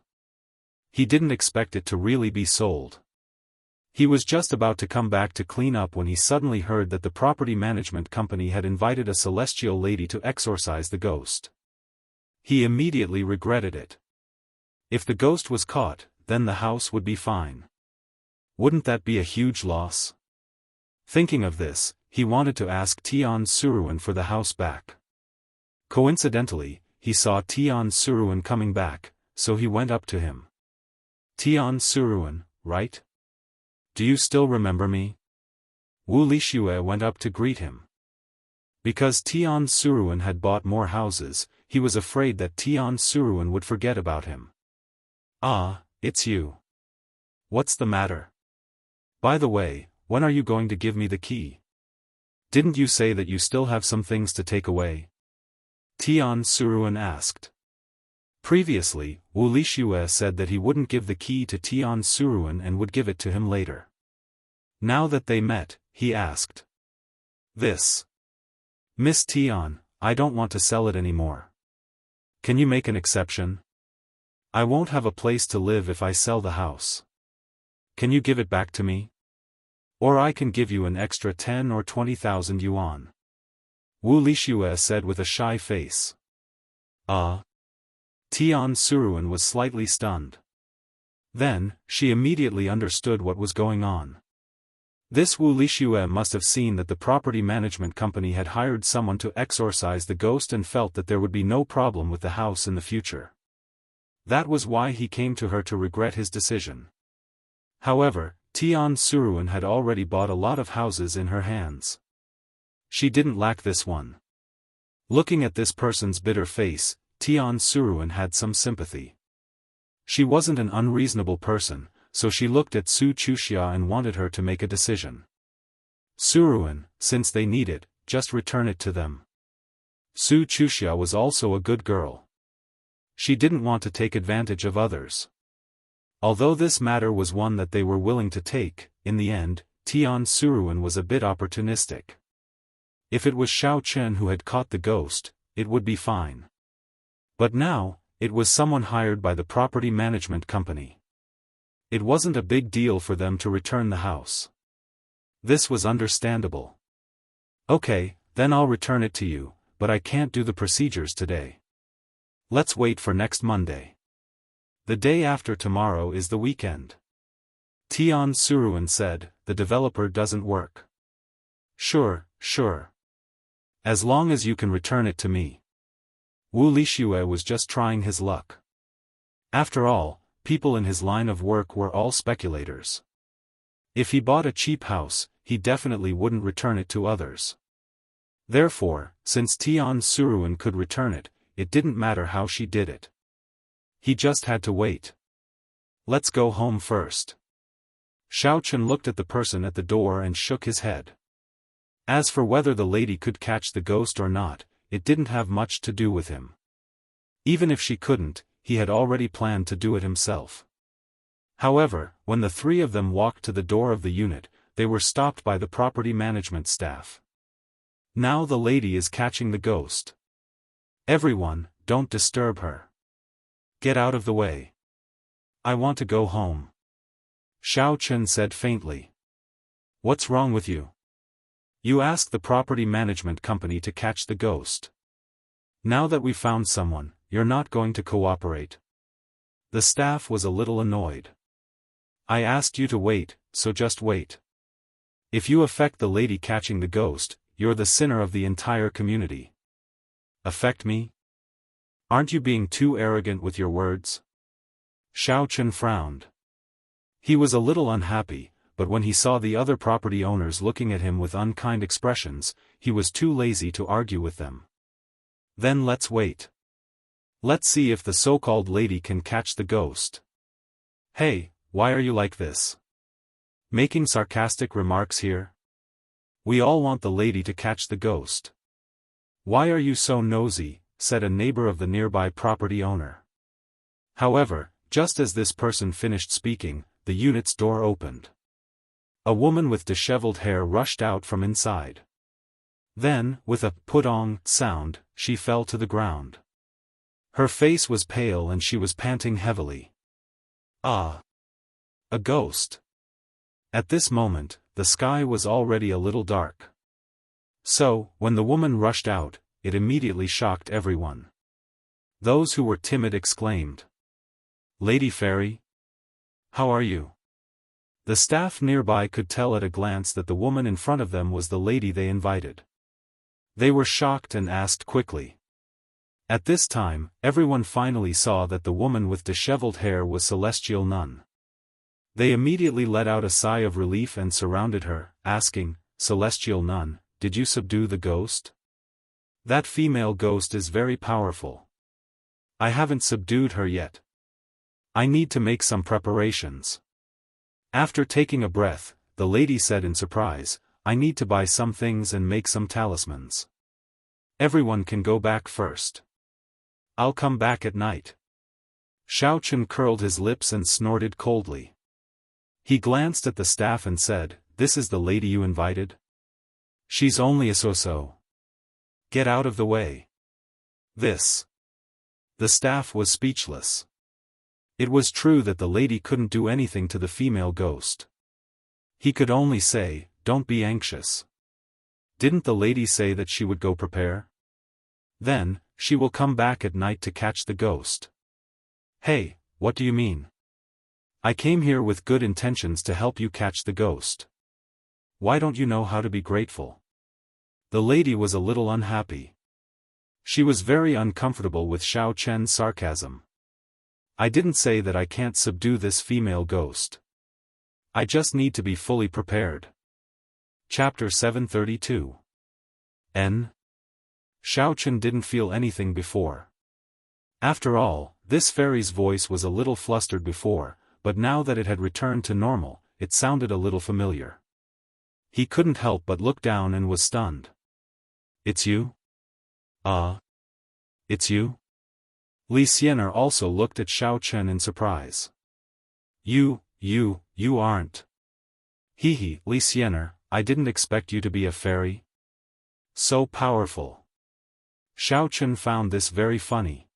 He didn't expect it to really be sold. He was just about to come back to clean up when he suddenly heard that the property management company had invited a celestial lady to exorcise the ghost. He immediately regretted it. If the ghost was caught, then the house would be fine. Wouldn't that be a huge loss? Thinking of this, he wanted to ask Tian Suruan for the house back. Coincidentally, he saw Tian Suruan coming back, so he went up to him. Tian Suruan, right? Do you still remember me? Wu Lixue went up to greet him. Because Tian Suruan had bought more houses, he was afraid that Tian Suruan would forget about him. Ah, it's you. What's the matter? By the way, when are you going to give me the key? Didn't you say that you still have some things to take away? Tian Suruan asked. Previously, Wu Lixue said that he wouldn't give the key to Tian Suruan and would give it to him later. Now that they met, he asked. This. Miss Tian, I don't want to sell it anymore. Can you make an exception? I won't have a place to live if I sell the house. Can you give it back to me? Or I can give you an extra 10 or 20,000 yuan. Wu Lixue said with a shy face. Tian Suruan was slightly stunned. Then, she immediately understood what was going on. This Wu Lixue must have seen that the property management company had hired someone to exorcise the ghost and felt that there would be no problem with the house in the future. That was why he came to her to regret his decision. However, Tian Suruan had already bought a lot of houses in her hands. She didn't lack this one. Looking at this person's bitter face, Tian Suruan had some sympathy. She wasn't an unreasonable person, so she looked at Su Chuxia and wanted her to make a decision. Suruan, since they need it, just return it to them. Su Chuxia was also a good girl. She didn't want to take advantage of others. Although this matter was one that they were willing to take, in the end, Tian Suruan was a bit opportunistic. If it was Xiaofan who had caught the ghost, it would be fine. But now, it was someone hired by the property management company. It wasn't a big deal for them to return the house. This was understandable. Okay, then I'll return it to you, but I can't do the procedures today. Let's wait for next Monday. The day after tomorrow is the weekend. Tian Suruan said, the developer doesn't work. Sure. As long as you can return it to me. Wu Lixue was just trying his luck. After all, people in his line of work were all speculators. If he bought a cheap house, he definitely wouldn't return it to others. Therefore, since Tian Suruan could return it, it didn't matter how she did it. He just had to wait. Let's go home first. Xiaofan looked at the person at the door and shook his head. As for whether the lady could catch the ghost or not, it didn't have much to do with him. Even if she couldn't, he had already planned to do it himself. However, when the three of them walked to the door of the unit, they were stopped by the property management staff. Now the lady is catching the ghost. Everyone, don't disturb her. Get out of the way. I want to go home. Xiaofan said faintly. What's wrong with you? You asked the property management company to catch the ghost. Now that we found someone, you're not going to cooperate. The staff was a little annoyed. I asked you to wait, so just wait. If you affect the lady catching the ghost, you're the sinner of the entire community. Affect me? Aren't you being too arrogant with your words? Xiaofan frowned. He was a little unhappy, but when he saw the other property owners looking at him with unkind expressions, he was too lazy to argue with them. Then let's wait. Let's see if the so-called lady can catch the ghost. Hey, why are you like this? Making sarcastic remarks here? We all want the lady to catch the ghost. Why are you so nosy? Said a neighbor of the nearby property owner. However, just as this person finished speaking, the unit's door opened. A woman with disheveled hair rushed out from inside. Then, with a putong sound, she fell to the ground. Her face was pale and she was panting heavily. Ah! A ghost! At this moment, the sky was already a little dark. So, when the woman rushed out, it immediately shocked everyone. Those who were timid exclaimed, "Lady Fairy? How are you?" The staff nearby could tell at a glance that the woman in front of them was the lady they invited. They were shocked and asked quickly. At this time, everyone finally saw that the woman with disheveled hair was Celestial Nun. They immediately let out a sigh of relief and surrounded her, asking, "Celestial Nun, did you subdue the ghost? That female ghost is very powerful." "I haven't subdued her yet. I need to make some preparations." After taking a breath, the lady said in surprise, "I need to buy some things and make some talismans. Everyone can go back first. I'll come back at night." Xiaofan curled his lips and snorted coldly. He glanced at the staff and said, "This is the lady you invited? She's only a so-so. Get out of the way." This. The staff was speechless. It was true that the lady couldn't do anything to the female ghost. He could only say, "Don't be anxious. Didn't the lady say that she would go prepare? Then, she will come back at night to catch the ghost." "Hey, what do you mean? I came here with good intentions to help you catch the ghost. Why don't you know how to be grateful?" The lady was a little unhappy. She was very uncomfortable with Xiao Chen's sarcasm. "I didn't say that I can't subdue this female ghost. I just need to be fully prepared." Chapter 732. N. Xiao Chen didn't feel anything before. After all, this fairy's voice was a little flustered before, but now that it had returned to normal, it sounded a little familiar. He couldn't help but look down and was stunned. "It's you? It's you?" Li Xianer also looked at Xiao Chen in surprise. You aren't." "Hee, Li Xianer, I didn't expect you to be a fairy. So powerful." Xiao Chen found this very funny.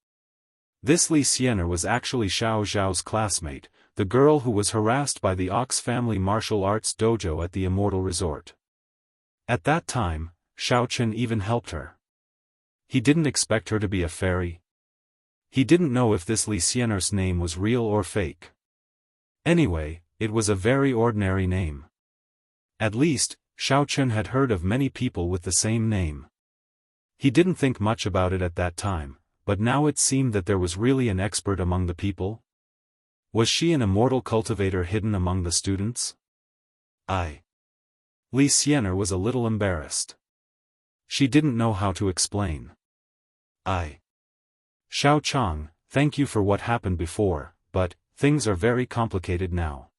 This Li Xianer was actually Xiao Zhao's classmate, the girl who was harassed by the Ox family martial arts dojo at the Immortal Resort. At that time, Xiao Chen even helped her. He didn't expect her to be a fairy. He didn't know if this Li Xianer's name was real or fake. Anyway, it was a very ordinary name. At least, Xiao Chen had heard of many people with the same name. He didn't think much about it at that time, but now it seemed that there was really an expert among the people. Was she an immortal cultivator hidden among the students? Li Xianer was a little embarrassed. She didn't know how to explain. Xiao Chang, thank you for what happened before, but things are very complicated now.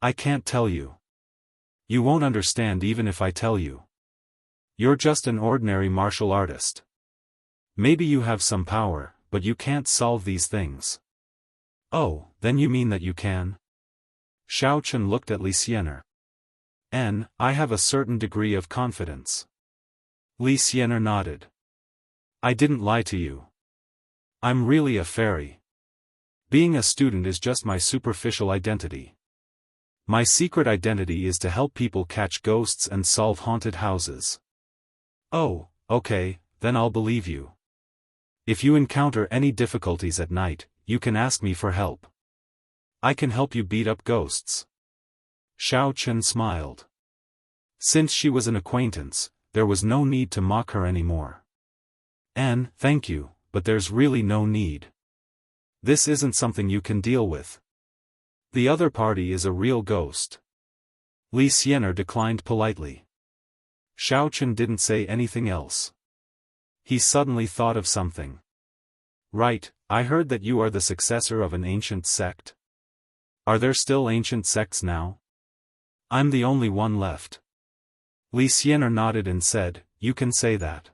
I can't tell you. You won't understand even if I tell you. You're just an ordinary martial artist. Maybe you have some power, but you can't solve these things." "Oh, then you mean that you can?" Xiao Chen looked at Li Xianer. "I have a certain degree of confidence." Li Xianer nodded. "I didn't lie to you. I'm really a fairy. Being a student is just my superficial identity. My secret identity is to help people catch ghosts and solve haunted houses." "Oh, okay, then I'll believe you. If you encounter any difficulties at night, you can ask me for help. I can help you beat up ghosts." Xiao Chen smiled. Since she was an acquaintance, there was no need to mock her anymore. Thank you, but there's really no need. This isn't something you can deal with. The other party is a real ghost." Li Xianer declined politely. Xiao Chen didn't say anything else. He suddenly thought of something. "Right, I heard that you are the successor of an ancient sect. Are there still ancient sects now?" "I'm the only one left." Li Xianer nodded and said, "You can say that.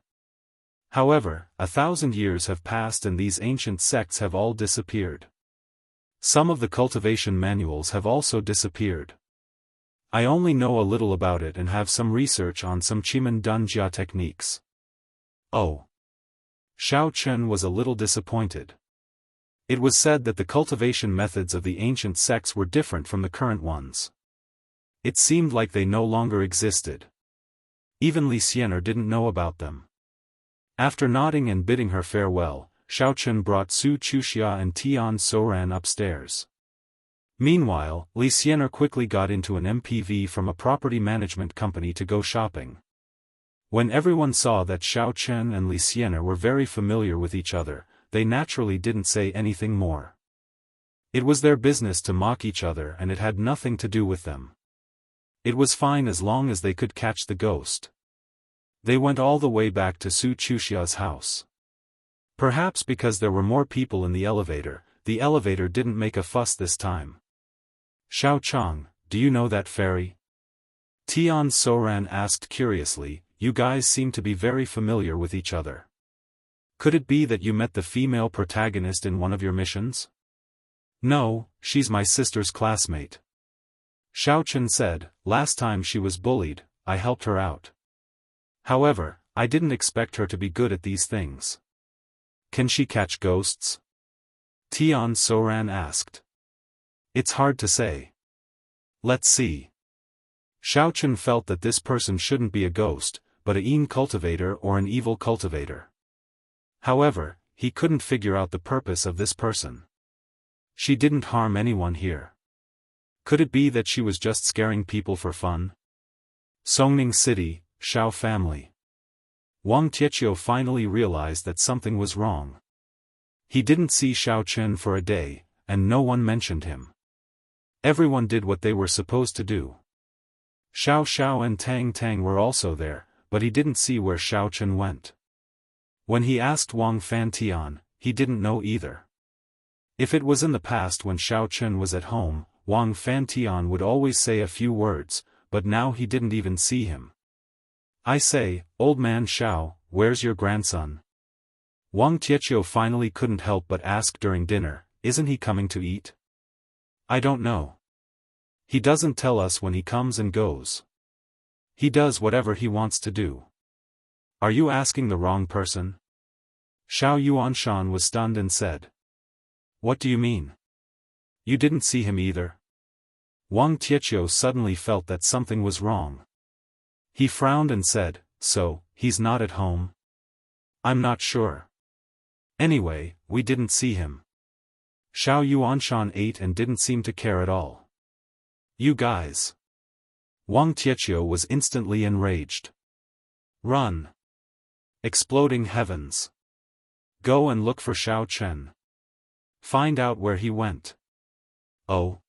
However, 1,000 years have passed and these ancient sects have all disappeared. Some of the cultivation manuals have also disappeared. I only know a little about it and have some research on some Chimen Dunjia techniques." "Oh." Xiao Chen was a little disappointed. It was said that the cultivation methods of the ancient sects were different from the current ones. It seemed like they no longer existed. Even Li Xianer didn't know about them. After nodding and bidding her farewell, Xiao Chen brought Su Chuxia and Tian Soran upstairs. Meanwhile, Li Xianer quickly got into an MPV from a property management company to go shopping. When everyone saw that Xiao Chen and Li Xianer were very familiar with each other, they naturally didn't say anything more. It was their business to mock each other and it had nothing to do with them. It was fine as long as they could catch the ghost. They went all the way back to Su Chuxia's house. Perhaps because there were more people in the elevator didn't make a fuss this time. Xiao Chang, do you know that fairy? Tian Soran asked curiously. You guys seem to be very familiar with each other. Could it be that you met the female protagonist in one of your missions? No, she's my sister's classmate. Xiao Chen said, last time she was bullied, I helped her out. However, I didn't expect her to be good at these things. Can she catch ghosts? Tian Soran asked. It's hard to say. Let's see. Xiao Chen felt that this person shouldn't be a ghost, but a yin cultivator or an evil cultivator. However, he couldn't figure out the purpose of this person. She didn't harm anyone here. Could it be that she was just scaring people for fun? Songning City, Xiao family. Wang Tietio finally realized that something was wrong. He didn't see Xiao Chen for a day, and no one mentioned him. Everyone did what they were supposed to do. Xiao Xiao and Tang Tang were also there, but he didn't see where Xiao Chen went. When he asked Wang Fantian, he didn't know either. If it was in the past when Xiao Chen was at home, Wang Fantian would always say a few words, but now he didn't even see him. I say, old man Xiao, where's your grandson? Wang Tietio finally couldn't help but ask during dinner, isn't he coming to eat? I don't know. He doesn't tell us when he comes and goes. He does whatever he wants to do. Are you asking the wrong person? Xiao Yuanshan was stunned and said. What do you mean? You didn't see him either? Wang Tietio suddenly felt that something was wrong. He frowned and said, so, he's not at home? I'm not sure. Anyway, we didn't see him. Xiao Yuanshan ate and didn't seem to care at all. You guys. Wang Tietio was instantly enraged. Run. Exploding heavens. Go and look for Xiao Chen. Find out where he went. Oh.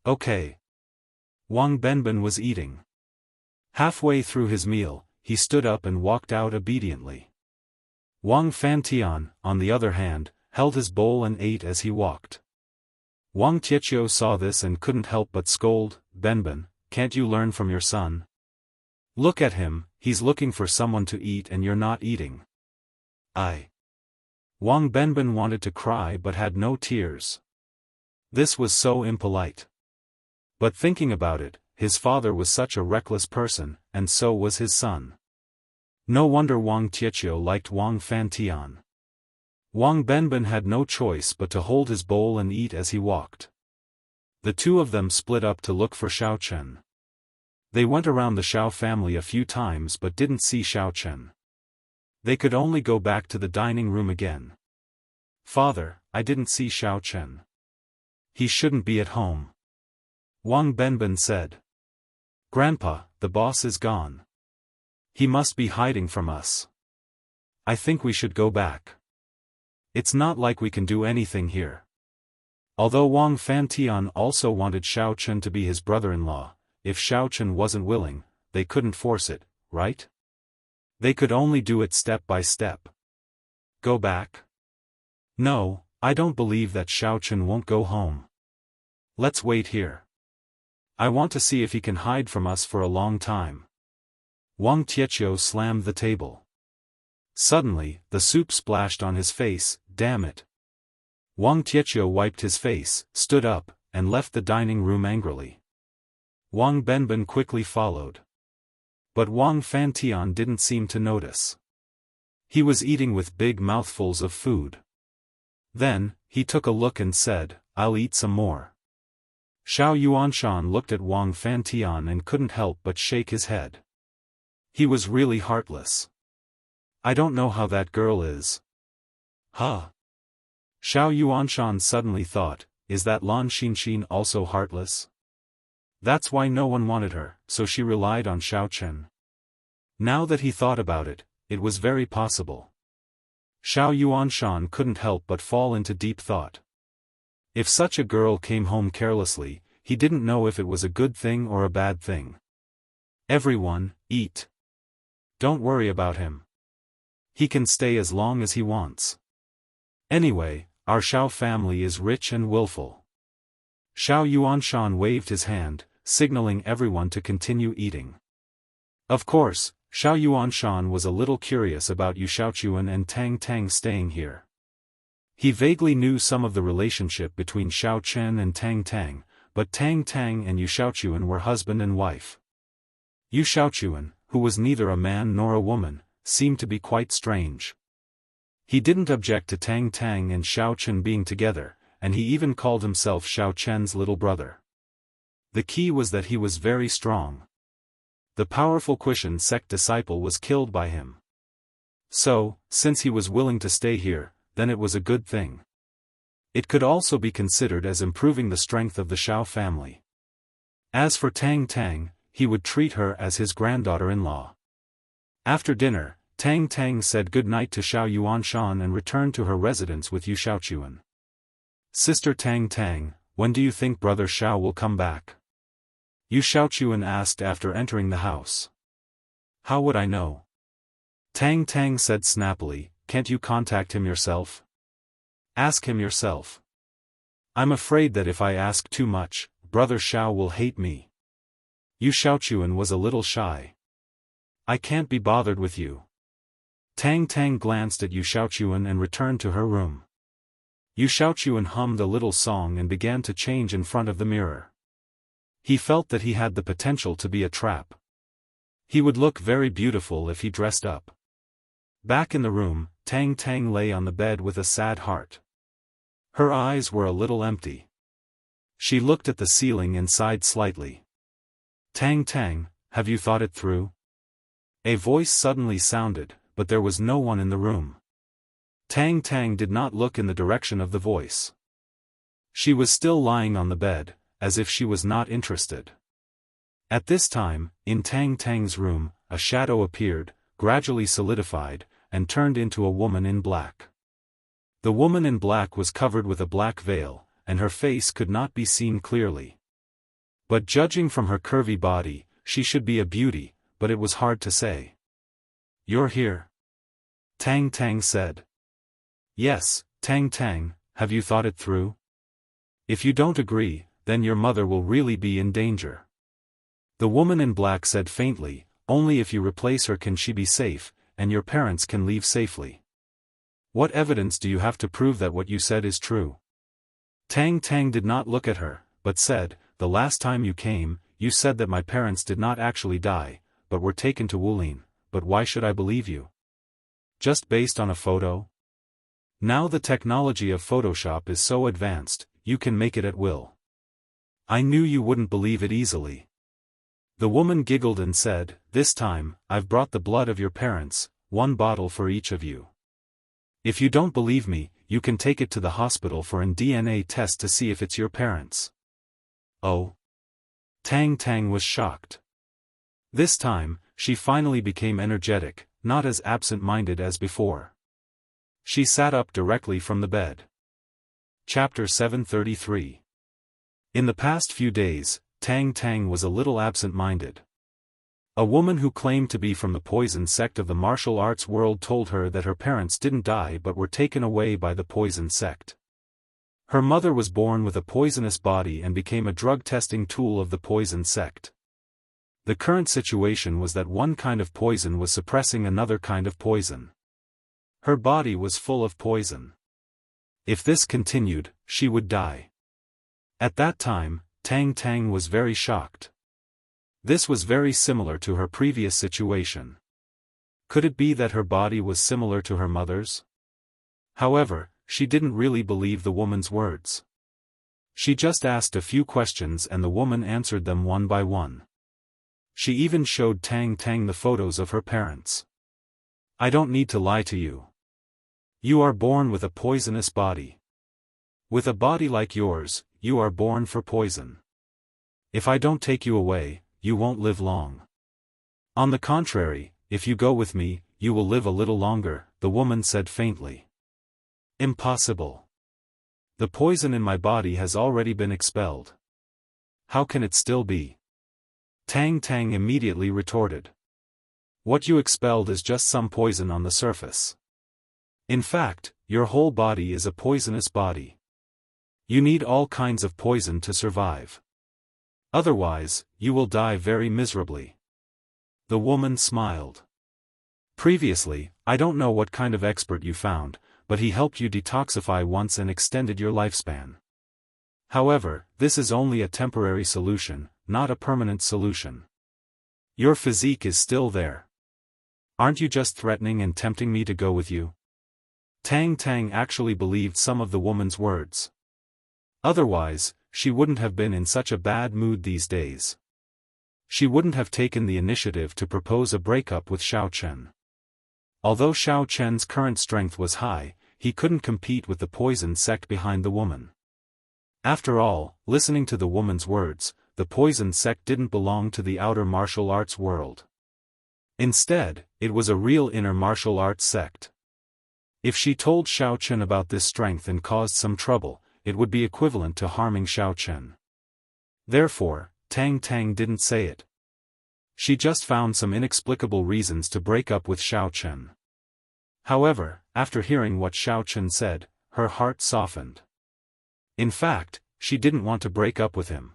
Okay. Wang Benben was eating. Halfway through his meal, he stood up and walked out obediently. Wang Fantian, on the other hand, held his bowl and ate as he walked. Wang Tietio saw this and couldn't help but scold, Benben, can't you learn from your son? Look at him, he's looking for someone to eat and you're not eating. Wang Benben wanted to cry but had no tears. This was so impolite. But thinking about it, his father was such a reckless person, and so was his son. No wonder Wang Tietio liked Wang Fantian. Wang Benben had no choice but to hold his bowl and eat as he walked. The two of them split up to look for Xiao Chen. They went around the Xiao family a few times but didn't see Xiao Chen. They could only go back to the dining room again. Father, I didn't see Xiao Chen. He shouldn't be at home. Wang Benben said. Grandpa, the boss is gone. He must be hiding from us. I think we should go back. It's not like we can do anything here. Although Wang Fantian also wanted Xiao Chen to be his brother-in-law, if Xiao Chen wasn't willing, they couldn't force it, right? They could only do it step by step. Go back? No, I don't believe that Xiao Chen won't go home. Let's wait here. I want to see if he can hide from us for a long time. Wang Tietio slammed the table. Suddenly, the soup splashed on his face, damn it. Wang Tietio wiped his face, stood up, and left the dining room angrily. Wang Benben quickly followed. But Wang Fantian didn't seem to notice. He was eating with big mouthfuls of food. Then, he took a look and said, "I'll eat some more." Xiao Yuanshan looked at Wang Fantian and couldn't help but shake his head. He was really heartless. I don't know how that girl is. Huh? Xiao Yuanshan suddenly thought, is that Lan Xinxin also heartless? That's why no one wanted her, so she relied on Xiao Chen. Now that he thought about it, it was very possible. Xiao Yuanshan couldn't help but fall into deep thought. If such a girl came home carelessly, he didn't know if it was a good thing or a bad thing. Everyone, eat. Don't worry about him. He can stay as long as he wants. Anyway, our Xiao family is rich and willful. Xiao Yuanshan waved his hand, signaling everyone to continue eating. Of course, Xiao Yuanshan was a little curious about Yu Xiaochuan and Tang Tang staying here. He vaguely knew some of the relationship between Xiao Chen and Tang Tang, but Tang Tang and Yu Xiaochuan were husband and wife. Yu Xiaochuan, who was neither a man nor a woman, seemed to be quite strange. He didn't object to Tang Tang and Xiao Chen being together, and he even called himself Xiao Chen's little brother. The key was that he was very strong. The powerful Qian sect disciple was killed by him. So, since he was willing to stay here, then it was a good thing. It could also be considered as improving the strength of the Xiao family. As for Tang Tang, he would treat her as his granddaughter-in-law. After dinner, Tang Tang said good night to Xiao Yuanshan and returned to her residence with Yu Xiaochuan. Sister Tang Tang, when do you think brother Xiao will come back? Yu Xiaochuan asked after entering the house. How would I know? Tang Tang said snappily, can't you contact him yourself? Ask him yourself. I'm afraid that if I ask too much, brother Xiao will hate me. Yu Xiaochuan was a little shy. I can't be bothered with you. Tang Tang glanced at Yu Xiaochuan and returned to her room. Yu Xiaochuan hummed a little song and began to change in front of the mirror. He felt that he had the potential to be a trap. He would look very beautiful if he dressed up. Back in the room, Tang Tang lay on the bed with a sad heart. Her eyes were a little empty. She looked at the ceiling and sighed slightly. Tang Tang, have you thought it through? A voice suddenly sounded, but there was no one in the room. Tang Tang did not look in the direction of the voice. She was still lying on the bed, as if she was not interested. At this time, in Tang Tang's room, a shadow appeared, gradually solidified, and turned into a woman in black. The woman in black was covered with a black veil, and her face could not be seen clearly. But judging from her curvy body, she should be a beauty, but it was hard to say. You're here? Tang Tang said. Yes, Tang Tang, have you thought it through? If you don't agree, then your mother will really be in danger. The woman in black said faintly, only if you replace her can she be safe, and your parents can leave safely. What evidence do you have to prove that what you said is true? Tang Tang did not look at her, but said, the last time you came, you said that my parents did not actually die, but were taken to Wulin, but why should I believe you? Just based on a photo? Now the technology of Photoshop is so advanced, you can make it at will. I knew you wouldn't believe it easily. The woman giggled and said, this time, I've brought the blood of your parents, 1 bottle for each of you. If you don't believe me, you can take it to the hospital for an DNA test to see if it's your parents. Oh? Tang Tang was shocked. This time, she finally became energetic, not as absent-minded as before. She sat up directly from the bed. Chapter 733. In the past few days, Tang Tang was a little absent-minded. A woman who claimed to be from the poison sect of the martial arts world told her that her parents didn't die but were taken away by the poison sect. Her mother was born with a poisonous body and became a drug-testing tool of the poison sect. The current situation was that one kind of poison was suppressing another kind of poison. Her body was full of poison. If this continued, she would die. At that time, Tang Tang was very shocked. This was very similar to her previous situation. Could it be that her body was similar to her mother's? However, she didn't really believe the woman's words. She just asked a few questions and the woman answered them one by one. She even showed Tang Tang the photos of her parents. I don't need to lie to you. You are born with a poisonous body. With a body like yours, you are born for poison. If I don't take you away, you won't live long. On the contrary, if you go with me, you will live a little longer, the woman said faintly. Impossible. The poison in my body has already been expelled. How can it still be? Tang Tang immediately retorted. What you expelled is just some poison on the surface. In fact, your whole body is a poisonous body. You need all kinds of poison to survive. Otherwise, you will die very miserably. The woman smiled. Previously, I don't know what kind of expert you found, but he helped you detoxify once and extended your lifespan. However, this is only a temporary solution, not a permanent solution. Your physique is still there. Aren't you just threatening and tempting me to go with you? Tang Tang actually believed some of the woman's words. Otherwise, she wouldn't have been in such a bad mood these days. She wouldn't have taken the initiative to propose a breakup with Xiao Chen. Although Xiao Chen's current strength was high, he couldn't compete with the poison sect behind the woman. After all, listening to the woman's words, the poison sect didn't belong to the outer martial arts world. Instead, it was a real inner martial arts sect. If she told Xiao Chen about this strength and caused some trouble, it would be equivalent to harming Xiao Chen. Therefore, Tang Tang didn't say it. She just found some inexplicable reasons to break up with Xiao Chen. However, after hearing what Xiao Chen said, her heart softened. In fact, she didn't want to break up with him.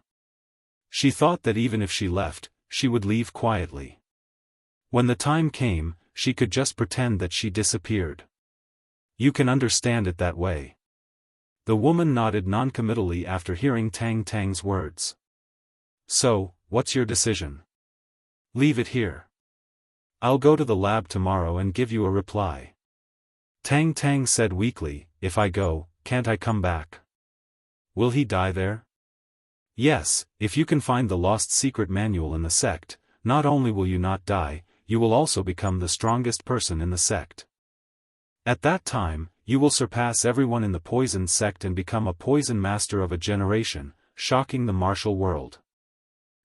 She thought that even if she left, she would leave quietly. When the time came, she could just pretend that she disappeared. You can understand it that way. The woman nodded noncommittally after hearing Tang Tang's words. So, what's your decision? Leave it here. I'll go to the lab tomorrow and give you a reply. Tang Tang said weakly, if I go, can't I come back? Will he die there? Yes, if you can find the lost secret manual in the sect, not only will you not die, you will also become the strongest person in the sect. At that time, you will surpass everyone in the poison sect and become a poison master of a generation, shocking the martial world.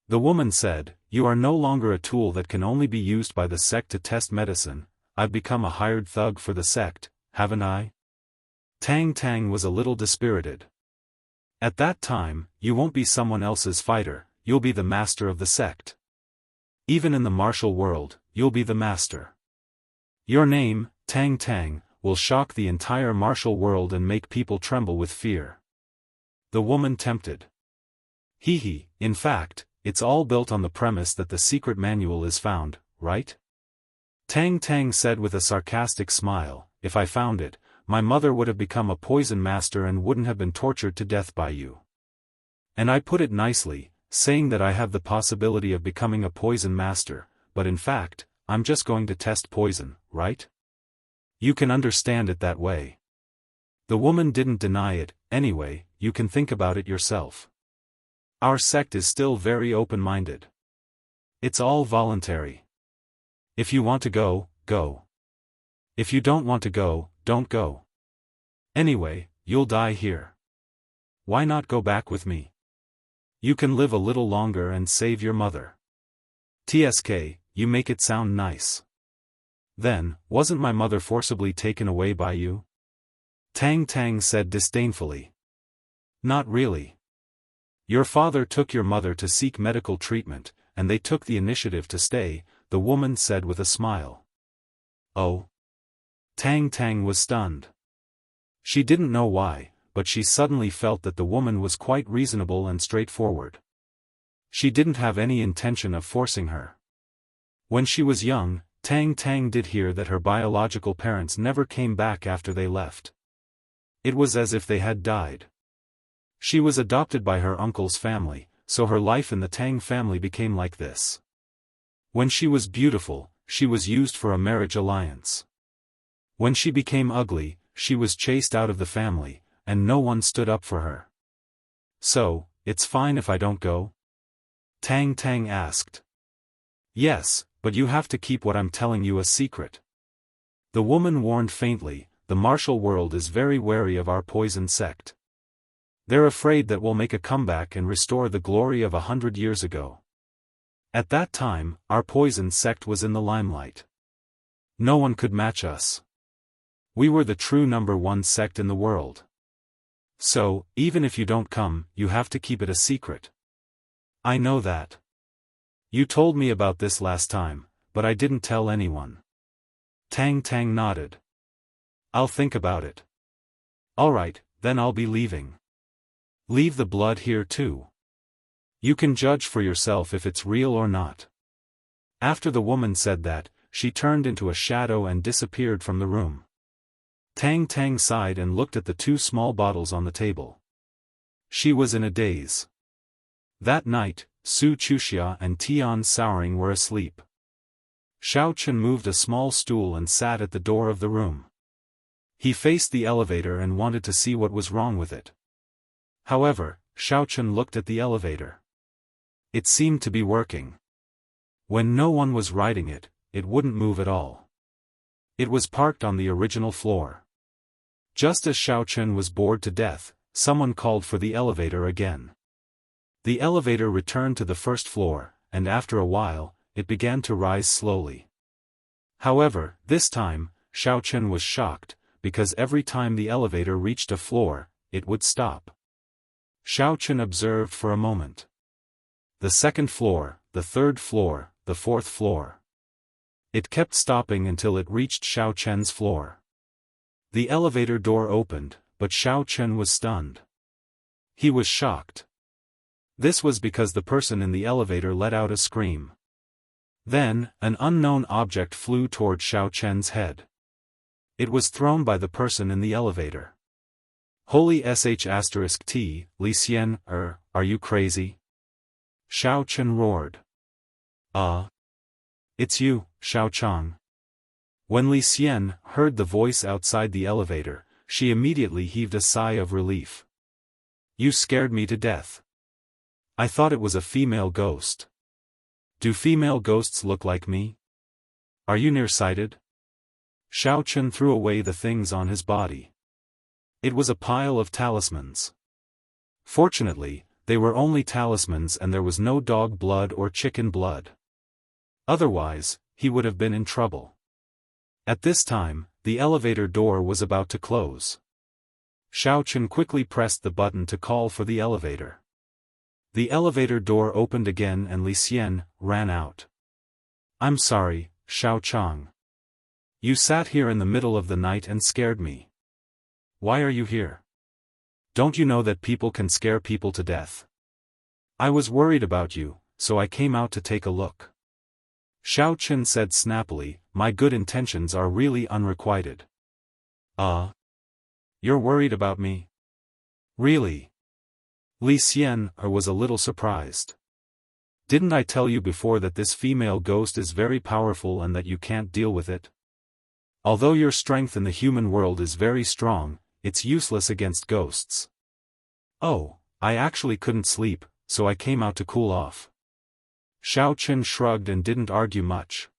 The woman said, you are no longer a tool that can only be used by the sect to test medicine, I've become a hired thug for the sect, haven't I? Tang Tang was a little dispirited. At that time, you won't be someone else's fighter, you'll be the master of the sect. Even in the martial world, you'll be the master. Your name, Tang Tang, will shock the entire martial world and make people tremble with fear. The woman tempted. Hee, in fact, it's all built on the premise that the secret manual is found, right? Tang Tang said with a sarcastic smile, if I found it, my mother would have become a poison master and wouldn't have been tortured to death by you. And I put it nicely, saying that I have the possibility of becoming a poison master, but in fact, I'm just going to test poison, right? You can understand it that way. The woman didn't deny it, anyway, you can think about it yourself. Our sect is still very open-minded. It's all voluntary. If you want to go, go. If you don't want to go, don't go. Anyway, you'll die here. Why not go back with me? You can live a little longer and save your mother. TSK, you make it sound nice. Then, wasn't my mother forcibly taken away by you? Tang Tang said disdainfully. Not really. Your father took your mother to seek medical treatment, and they took the initiative to stay, the woman said with a smile. Oh? Tang Tang was stunned. She didn't know why, but she suddenly felt that the woman was quite reasonable and straightforward. She didn't have any intention of forcing her. When she was young, Tang Tang did hear that her biological parents never came back after they left. It was as if they had died. She was adopted by her uncle's family, so her life in the Tang family became like this. When she was beautiful, she was used for a marriage alliance. When she became ugly, she was chased out of the family, and no one stood up for her. So, it's fine if I don't go? Tang Tang asked. Yes, but you have to keep what I'm telling you a secret. The woman warned faintly, the martial world is very wary of our poison sect. They're afraid that we'll make a comeback and restore the glory of 100 years ago. At that time, our poison sect was in the limelight. No one could match us. We were the true #1 sect in the world. So, even if you don't come, you have to keep it a secret. I know that. You told me about this last time, but I didn't tell anyone. Tang Tang nodded. I'll think about it. Alright, then I'll be leaving. Leave the blood here too. You can judge for yourself if it's real or not. After the woman said that, she turned into a shadow and disappeared from the room. Tang Tang sighed and looked at the 2 small bottles on the table. She was in a daze. That night, Su Chuxia and Tian Souring were asleep. Xiaofan moved a small stool and sat at the door of the room. He faced the elevator and wanted to see what was wrong with it. However, Xiaofan looked at the elevator. It seemed to be working. When no one was riding it, it wouldn't move at all. It was parked on the original floor. Just as Xiaofan was bored to death, someone called for the elevator again. The elevator returned to the first floor, and after a while, it began to rise slowly. However, this time, Xiaofan was shocked, because every time the elevator reached a floor, it would stop. Xiaofan observed for a moment. The second floor, the third floor, the fourth floor. It kept stopping until it reached Xiaofan's floor. The elevator door opened, but Xiaofan was stunned. He was shocked. This was because the person in the elevator let out a scream. Then, an unknown object flew toward Xiaofan's head. It was thrown by the person in the elevator. Holy sh*T, Li Xian, are you crazy? Xiaofan roared. It's you, Xiaochang. When Li Xian heard the voice outside the elevator, she immediately heaved a sigh of relief. You scared me to death. I thought it was a female ghost. Do female ghosts look like me? Are you nearsighted? Xiaofan threw away the things on his body. It was a pile of talismans. Fortunately, they were only talismans and there was no dog blood or chicken blood. Otherwise, he would have been in trouble. At this time, the elevator door was about to close. Xiaofan quickly pressed the button to call for the elevator. The elevator door opened again and Li Xian ran out. I'm sorry, Xiaochang. You sat here in the middle of the night and scared me. Why are you here? Don't you know that people can scare people to death? I was worried about you, so I came out to take a look. Xiaofan said snappily, my good intentions are really unrequited. You're worried about me? Really? Li Xian was a little surprised. Didn't I tell you before that this female ghost is very powerful and that you can't deal with it? Although your strength in the human world is very strong, it's useless against ghosts. Oh, I actually couldn't sleep, so I came out to cool off. Xiaofan shrugged and didn't argue much.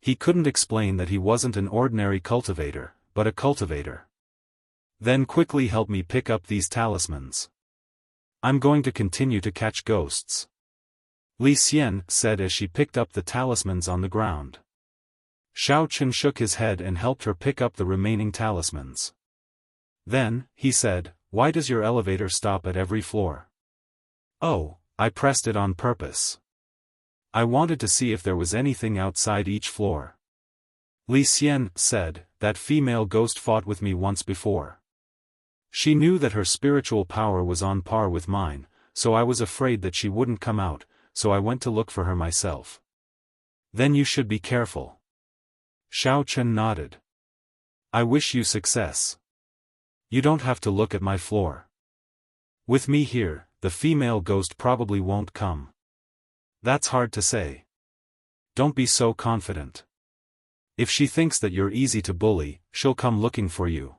He couldn't explain that he wasn't an ordinary cultivator, but a cultivator. Then quickly help me pick up these talismans. I'm going to continue to catch ghosts. Li Xian said as she picked up the talismans on the ground. Xiaofan shook his head and helped her pick up the remaining talismans. Then, he said, why does your elevator stop at every floor? Oh, I pressed it on purpose. I wanted to see if there was anything outside each floor. Li Xian said, that female ghost fought with me once before. She knew that her spiritual power was on par with mine, so I was afraid that she wouldn't come out, so I went to look for her myself. Then you should be careful. Xiaofan nodded. I wish you success. You don't have to look at my floor. With me here, the female ghost probably won't come. That's hard to say. Don't be so confident. If she thinks that you're easy to bully, she'll come looking for you.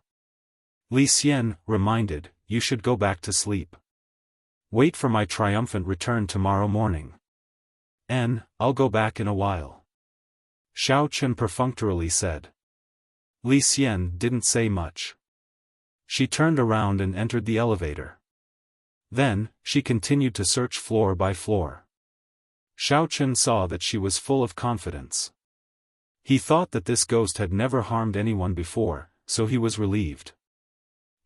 Li Xian reminded, you should go back to sleep. Wait for my triumphant return tomorrow morning. I'll go back in a while. Xiao Chen perfunctorily said. Li Xian didn't say much. She turned around and entered the elevator. Then, she continued to search floor by floor. Xiao Chen saw that she was full of confidence. He thought that this ghost had never harmed anyone before, so he was relieved.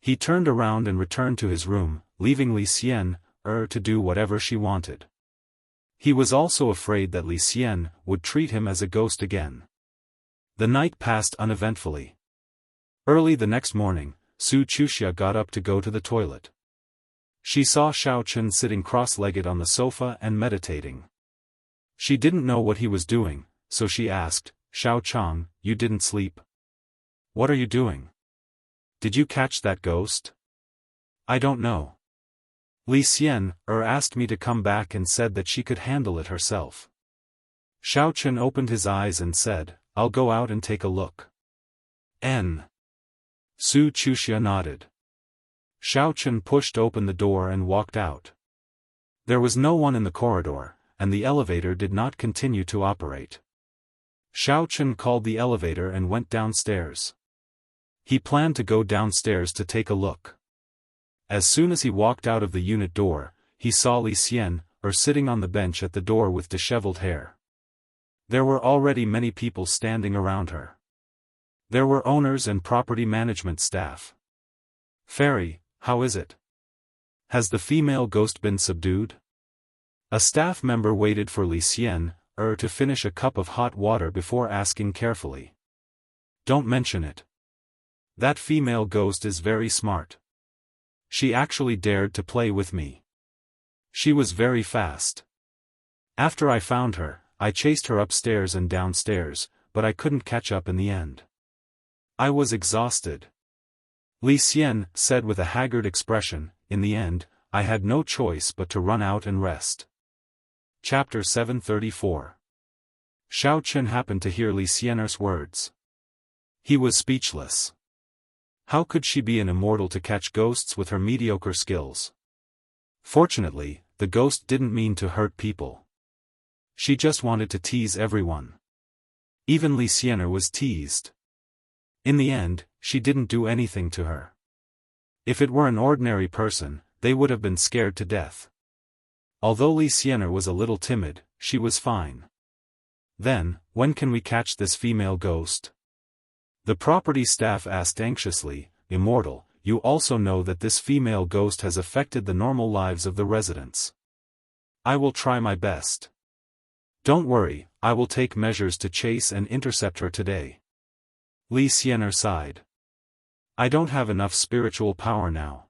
He turned around and returned to his room, leaving Li Xian to do whatever she wanted. He was also afraid that Li Xian would treat him as a ghost again. The night passed uneventfully. Early the next morning, Su Chuxia got up to go to the toilet. She saw Xiao Chen sitting cross-legged on the sofa and meditating. She didn't know what he was doing, so she asked, Xiao Chang, you didn't sleep? What are you doing? Did you catch that ghost? I don't know. Li Xian asked me to come back and said that she could handle it herself. Xiao Chen opened his eyes and said, I'll go out and take a look. Su Chuxia nodded. Xiao Chen pushed open the door and walked out. There was no one in the corridor, and the elevator did not continue to operate. Xiao Chen called the elevator and went downstairs. He planned to go downstairs to take a look. As soon as he walked out of the unit door, he saw Li Xian sitting on the bench at the door with disheveled hair. There were already many people standing around her. There were owners and property management staff. Fairy, how is it? Has the female ghost been subdued? A staff member waited for Li Xian to finish a cup of hot water before asking carefully. Don't mention it. That female ghost is very smart. She actually dared to play with me. She was very fast. After I found her, I chased her upstairs and downstairs, but I couldn't catch up in the end. I was exhausted. Li Xian said with a haggard expression, in the end, I had no choice but to run out and rest. Chapter 734. Xiao Chen happened to hear Li Xian's words. He was speechless. How could she be an immortal to catch ghosts with her mediocre skills? Fortunately, the ghost didn't mean to hurt people. She just wanted to tease everyone. Even Li Xian was teased. In the end, she didn't do anything to her. If it were an ordinary person, they would have been scared to death. Although Li Xian was a little timid, she was fine. Then, when can we catch this female ghost? The property staff asked anxiously, Immortal, you also know that this female ghost has affected the normal lives of the residents. I will try my best. Don't worry, I will take measures to chase and intercept her today. Li Xian sighed. I don't have enough spiritual power now.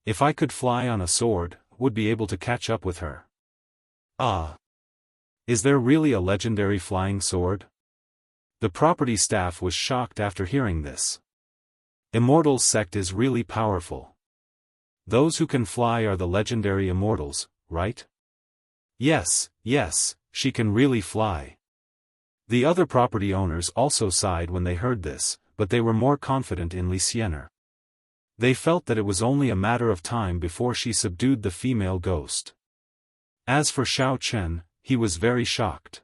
If I could fly on a sword, would be able to catch up with her. Ah! Is there really a legendary flying sword? The property staff was shocked after hearing this. Immortals sect is really powerful. Those who can fly are the legendary immortals, right? Yes, she can really fly. The other property owners also sighed when they heard this, but they were more confident in Li Xian. They felt that it was only a matter of time before she subdued the female ghost. As for Xiao Chen, he was very shocked.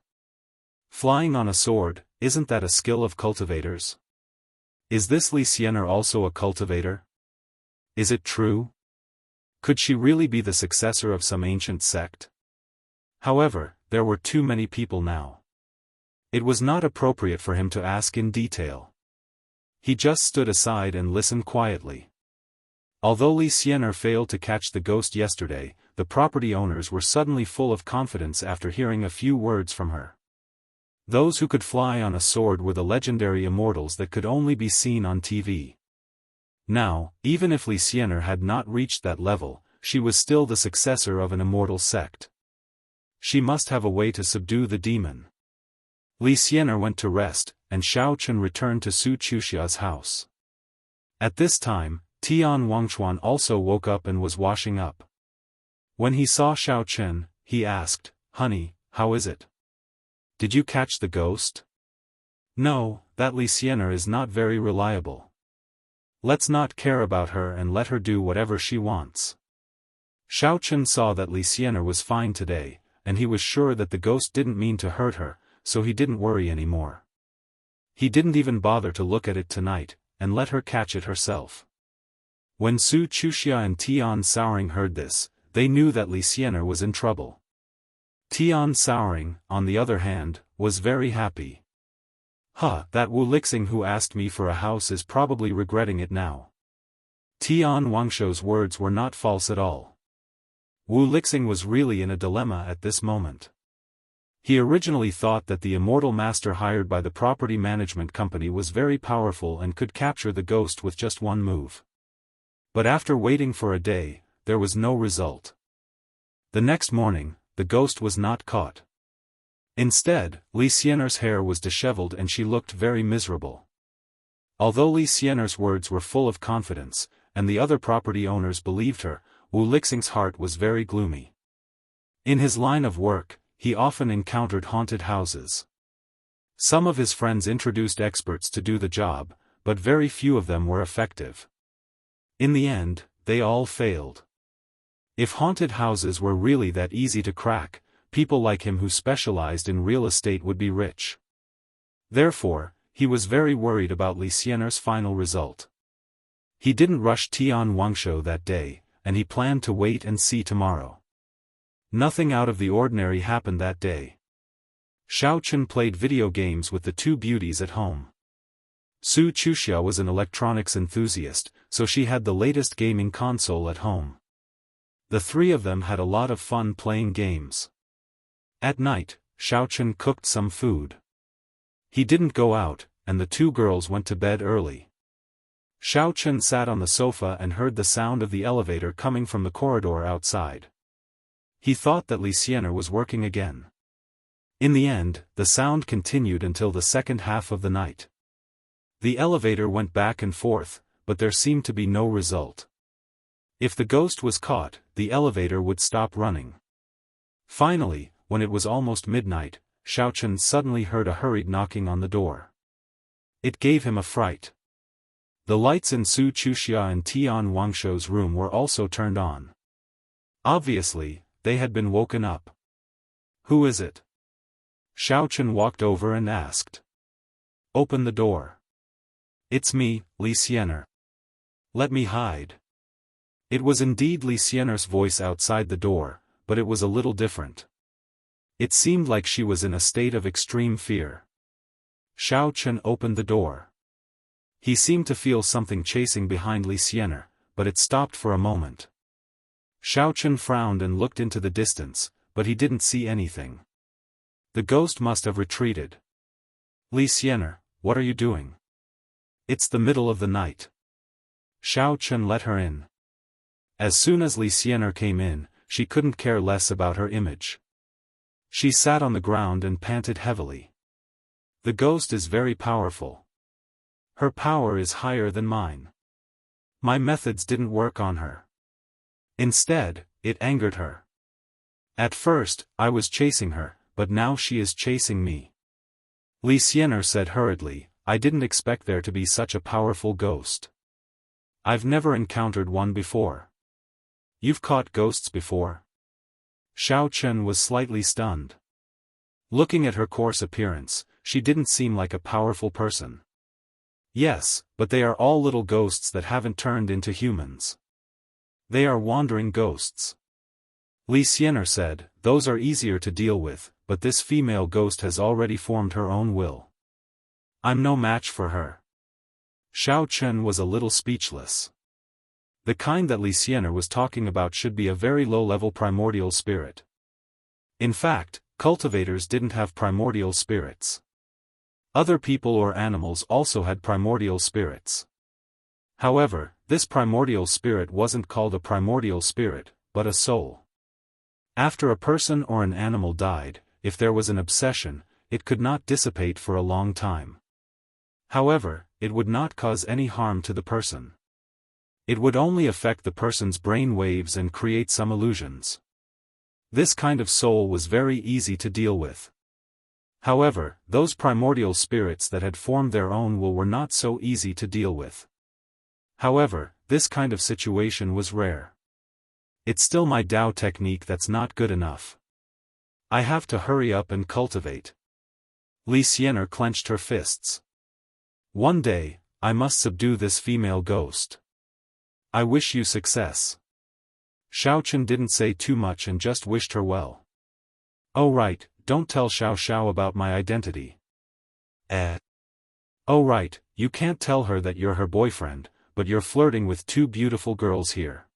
Flying on a sword, isn't that a skill of cultivators? Is this Li Xian also a cultivator? Is it true? Could she really be the successor of some ancient sect? However, there were too many people now. It was not appropriate for him to ask in detail. He just stood aside and listened quietly. Although Li Xian failed to catch the ghost yesterday, the property owners were suddenly full of confidence after hearing a few words from her. Those who could fly on a sword were the legendary immortals that could only be seen on TV. Now, even if Li Xian had not reached that level, she was still the successor of an immortal sect. She must have a way to subdue the demon. Li Xian went to rest, and Xiao Chen returned to Su Chuxia's house. At this time, Tian Wangchuan also woke up and was washing up. When he saw Xiao Chen, he asked, Honey, how is it? Did you catch the ghost? No, that Lixianer is not very reliable. Let's not care about her and let her do whatever she wants. Xiaofan saw that Lixianer was fine today, and he was sure that the ghost didn't mean to hurt her, so he didn't worry anymore. He didn't even bother to look at it tonight, and let her catch it herself. When Su Chuxia and Tian Souring heard this, they knew that Lixianer was in trouble. Tian Souring, on the other hand, was very happy. That Wu Lixing who asked me for a house is probably regretting it now. Tian Wangshuo's words were not false at all. Wu Lixing was really in a dilemma at this moment. He originally thought that the immortal master hired by the property management company was very powerful and could capture the ghost with just one move. But after waiting for a day, there was no result. The next morning, the ghost was not caught. Instead, Lixianer's hair was disheveled and she looked very miserable. Although Lixianer's words were full of confidence, and the other property owners believed her, Wu Lixing's heart was very gloomy. In his line of work, he often encountered haunted houses. Some of his friends introduced experts to do the job, but very few of them were effective. In the end, they all failed. If haunted houses were really that easy to crack, people like him who specialized in real estate would be rich. Therefore, he was very worried about Lixianer's final result. He didn't rush Tian Wangshuo that day, and he planned to wait and see tomorrow. Nothing out of the ordinary happened that day. Xiaofan played video games with the two beauties at home. Su Chuxia was an electronics enthusiast, so she had the latest gaming console at home. The three of them had a lot of fun playing games. At night, Xiaofan cooked some food. He didn't go out, and the two girls went to bed early. Xiaofan sat on the sofa and heard the sound of the elevator coming from the corridor outside. He thought that Lixianer was working again. In the end, the sound continued until the second half of the night. The elevator went back and forth, but there seemed to be no result. If the ghost was caught, the elevator would stop running. Finally, when it was almost midnight, Xiaofan suddenly heard a hurried knocking on the door. It gave him a fright. The lights in Su Chuxia and Tian Wangshuo's room were also turned on. Obviously, they had been woken up. "Who is it?" Xiaofan walked over and asked. "Open the door." "It's me, Lixianer. Let me hide." It was indeed Lixianer's voice outside the door, but it was a little different. It seemed like she was in a state of extreme fear. Xiaofan opened the door. He seemed to feel something chasing behind Lixianer, but it stopped for a moment. Xiaofan frowned and looked into the distance, but he didn't see anything. The ghost must have retreated. "Lixianer, what are you doing? It's the middle of the night." Xiaofan let her in. As soon as Lixianer came in, she couldn't care less about her image. She sat on the ground and panted heavily. "The ghost is very powerful. Her power is higher than mine. My methods didn't work on her. Instead, it angered her. At first, I was chasing her, but now she is chasing me." Lixianer said hurriedly, "I didn't expect there to be such a powerful ghost. I've never encountered one before." "You've caught ghosts before?" Xiaofan was slightly stunned. Looking at her coarse appearance, she didn't seem like a powerful person. "Yes, but they are all little ghosts that haven't turned into humans. They are wandering ghosts." Lixianer said, "Those are easier to deal with, but this female ghost has already formed her own will. I'm no match for her." Xiaofan was a little speechless. The kind that Lixianer was talking about should be a very low-level primordial spirit. In fact, cultivators didn't have primordial spirits. Other people or animals also had primordial spirits. However, this primordial spirit wasn't called a primordial spirit, but a soul. After a person or an animal died, if there was an obsession, it could not dissipate for a long time. However, it would not cause any harm to the person. It would only affect the person's brain waves and create some illusions. This kind of soul was very easy to deal with. However, those primordial spirits that had formed their own will were not so easy to deal with. However, this kind of situation was rare. It's still my Dao technique that's not good enough. I have to hurry up and cultivate. Li Xianer clenched her fists. One day, I must subdue this female ghost. I wish you success. Xiaochen didn't say too much and just wished her well. Oh right, don't tell Xiao Xiao about my identity. Oh right, you can't tell her that you're her boyfriend, but you're flirting with two beautiful girls here.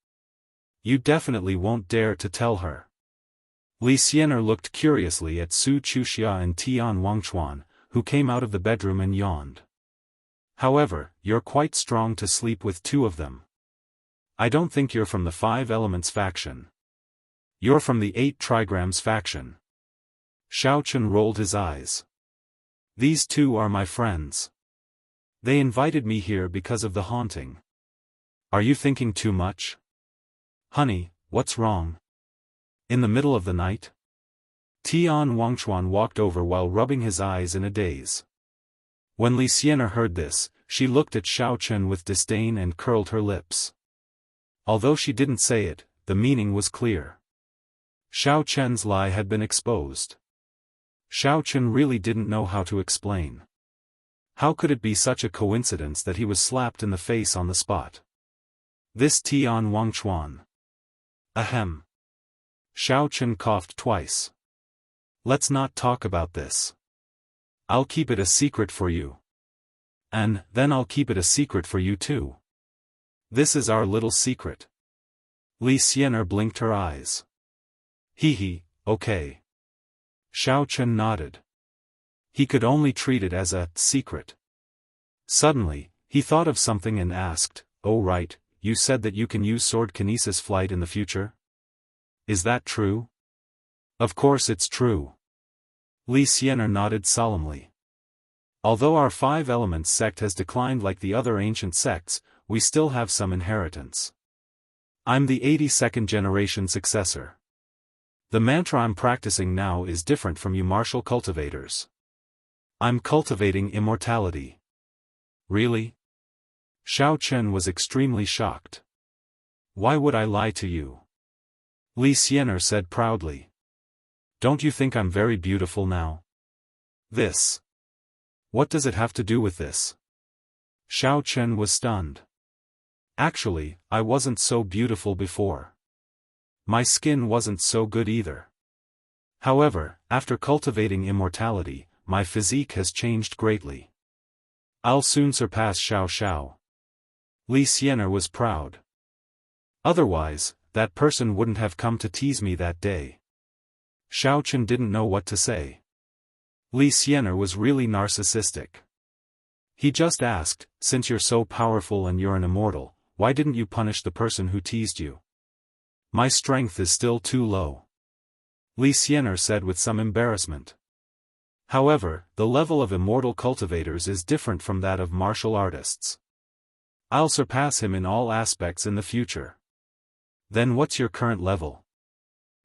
You definitely won't dare to tell her. Li Xianer looked curiously at Su Chuxia and Tian Wangchuan, who came out of the bedroom and yawned. However, you're quite strong to sleep with two of them. I don't think you're from the 5 Elements faction. You're from the 8 Trigrams faction. Xiaochen rolled his eyes. These two are my friends. They invited me here because of the haunting. Are you thinking too much? Honey, what's wrong? In the middle of the night? Tian Wangchuan walked over while rubbing his eyes in a daze. When Li Xianer heard this, she looked at Xiaochen with disdain and curled her lips. Although she didn't say it, the meaning was clear. Xiaochen's lie had been exposed. Xiaochen really didn't know how to explain. How could it be such a coincidence that he was slapped in the face on the spot? This Tian Wangchuan. Ahem. Xiaochen coughed twice. Let's not talk about this. I'll keep it a secret for you. And then I'll keep it a secret for you too. This is our little secret. Li Xianer blinked her eyes. Hee, okay. Xiaochen nodded. He could only treat it as a secret. Suddenly, he thought of something and asked, "Oh right, you said that you can use sword kinesis flight in the future? Is that true?" Of course it's true. Li Xianer nodded solemnly. Although our 5 Elements sect has declined like the other ancient sects, we still have some inheritance. I'm the 82nd generation successor. The mantra I'm practicing now is different from you martial cultivators. I'm cultivating immortality. Really? Xiaochen was extremely shocked. Why would I lie to you? Li Xianer said proudly. Don't you think I'm very beautiful now? This. What does it have to do with this? Xiaochen was stunned. Actually, I wasn't so beautiful before. My skin wasn't so good either. However, after cultivating immortality, my physique has changed greatly. I'll soon surpass Xiao Xiao. Li Xianer was proud. Otherwise, that person wouldn't have come to tease me that day. Xiaochen didn't know what to say. Li Xianer was really narcissistic. He just asked, since you're so powerful and you're an immortal, why didn't you punish the person who teased you? My strength is still too low. Li Xianer said with some embarrassment. However, the level of immortal cultivators is different from that of martial artists. I'll surpass him in all aspects in the future. Then what's your current level?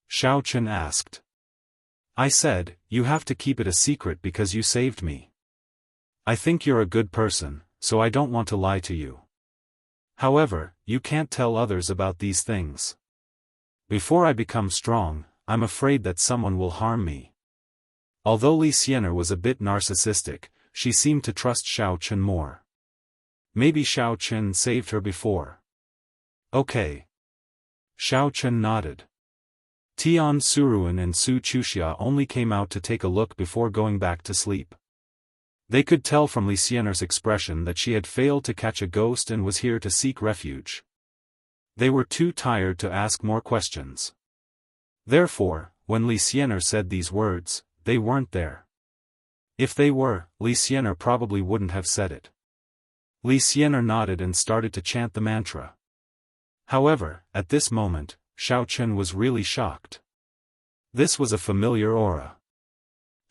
Xiaochen asked. I said, you have to keep it a secret because you saved me. I think you're a good person, so I don't want to lie to you. However, you can't tell others about these things. Before I become strong, I'm afraid that someone will harm me. Although Li Xianer was a bit narcissistic, she seemed to trust Xiaochen more. Maybe Xiaochen saved her before. Okay. Xiaochen nodded. Tian Suruan and Su Chuxia only came out to take a look before going back to sleep. They could tell from Li Xianer's expression that she had failed to catch a ghost and was here to seek refuge. They were too tired to ask more questions. Therefore, when Li Xianer said these words, they weren't there. If they were, Li Xianer probably wouldn't have said it. Li Xianer nodded and started to chant the mantra. However, at this moment, Xiaochen was really shocked. This was a familiar aura.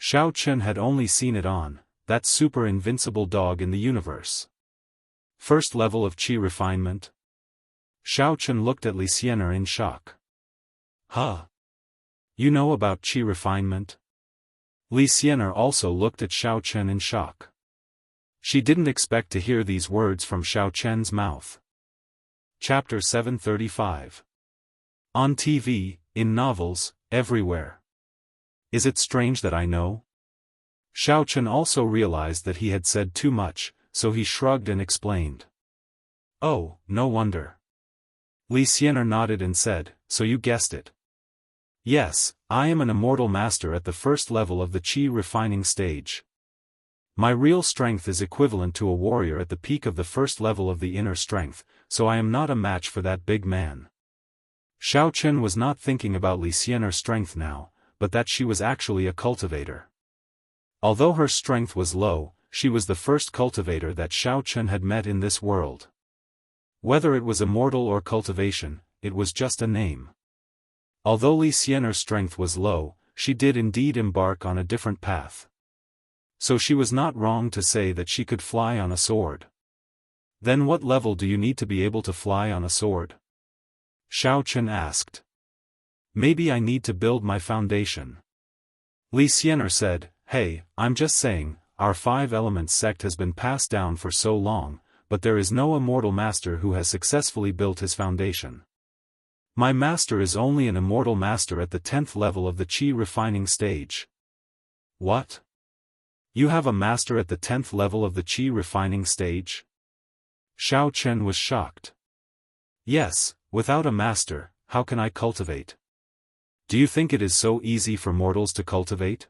Xiaochen had only seen it on that super invincible dog in the universe. First level of qi refinement? Xiaochen looked at Li Xianer in shock. Huh? You know about qi refinement? Li Xianer also looked at Xiao Chen in shock. She didn't expect to hear these words from Xiao Chen's mouth. Chapter 735. On TV, in novels, everywhere. Is it strange that I know? Xiao Chen also realized that he had said too much, so he shrugged and explained. Oh, no wonder. Li Xianer nodded and said, so you guessed it. Yes, I am an immortal master at the first level of the qi refining stage. My real strength is equivalent to a warrior at the peak of the first level of the inner strength, so I am not a match for that big man. Xiao Chen was not thinking about Li Xianer's strength now, but that she was actually a cultivator. Although her strength was low, she was the first cultivator that Xiao Chen had met in this world. Whether it was immortal or cultivation, it was just a name. Although Li Xianer's strength was low, she did indeed embark on a different path. So she was not wrong to say that she could fly on a sword. Then what level do you need to be able to fly on a sword? Xiao Chen asked. Maybe I need to build my foundation. Li Xianer said, hey, I'm just saying, our 5 elements sect has been passed down for so long, but there is no immortal master who has successfully built his foundation. My master is only an immortal master at the 10th level of the qi refining stage. What? You have a master at the 10th level of the qi refining stage? Xiao Chen was shocked. Yes, without a master, how can I cultivate? Do you think it is so easy for mortals to cultivate?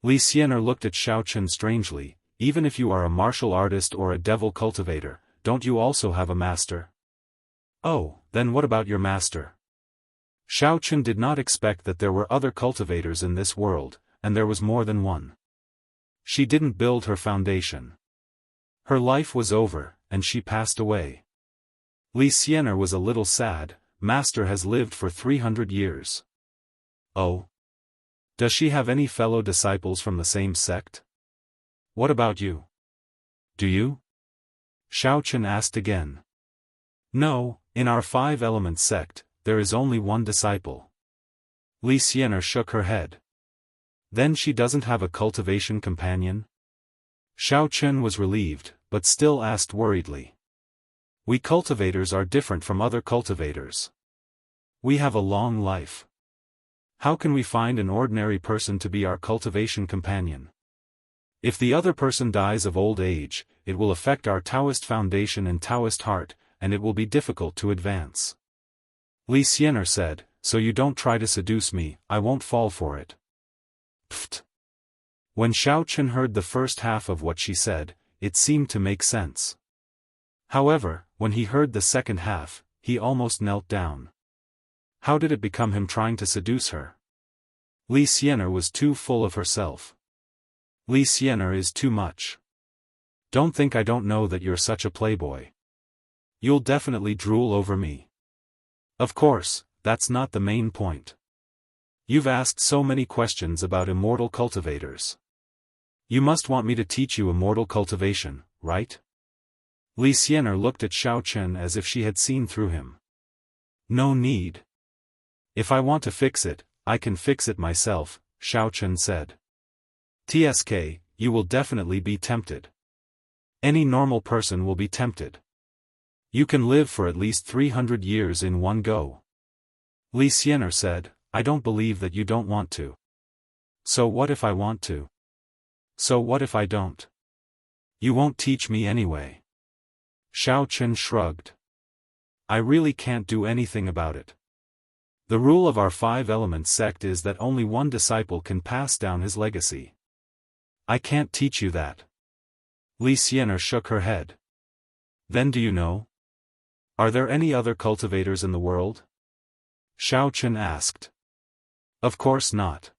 Li Xianer looked at Xiao Chen strangely. Even if you are a martial artist or a devil cultivator, don't you also have a master? Oh, then what about your master? Xiao Chen did not expect that there were other cultivators in this world, and there was more than one. She didn't build her foundation. Her life was over, and she passed away. Li Xianer was a little sad. Master has lived for 300 years. Oh? Does she have any fellow disciples from the same sect? What about you? Do you? Xiao Chen asked again. No, in our 5 elements sect, there is only one disciple. Li Xianer shook her head. Then she doesn't have a cultivation companion? Xiao Chen was relieved, but still asked worriedly. We cultivators are different from other cultivators. We have a long life. How can we find an ordinary person to be our cultivation companion? If the other person dies of old age, it will affect our Taoist foundation and Taoist heart, and it will be difficult to advance. Li Xianer said, so you don't try to seduce me, I won't fall for it. Pfft. When Xiao Chen heard the first half of what she said, it seemed to make sense. However, when he heard the second half, he almost knelt down. How did it become him trying to seduce her? Li Xianer was too full of herself. Li Xianer is too much. Don't think I don't know that you're such a playboy. You'll definitely drool over me. Of course, that's not the main point. You've asked so many questions about immortal cultivators. You must want me to teach you immortal cultivation, right? Li Xianer looked at Xiao Chen as if she had seen through him. No need. If I want to fix it, I can fix it myself, Xiao Chen said. TSK, you will definitely be tempted. Any normal person will be tempted. You can live for at least 300 years in one go. Li Xianer said, I don't believe that you don't want to. So what if I want to? So what if I don't? You won't teach me anyway. Xiao Chen shrugged. I really can't do anything about it. The rule of our 5 elements sect is that only one disciple can pass down his legacy. I can't teach you that. Li Xianer shook her head. Then do you know? Are there any other cultivators in the world? Xiao Chen asked. Of course not.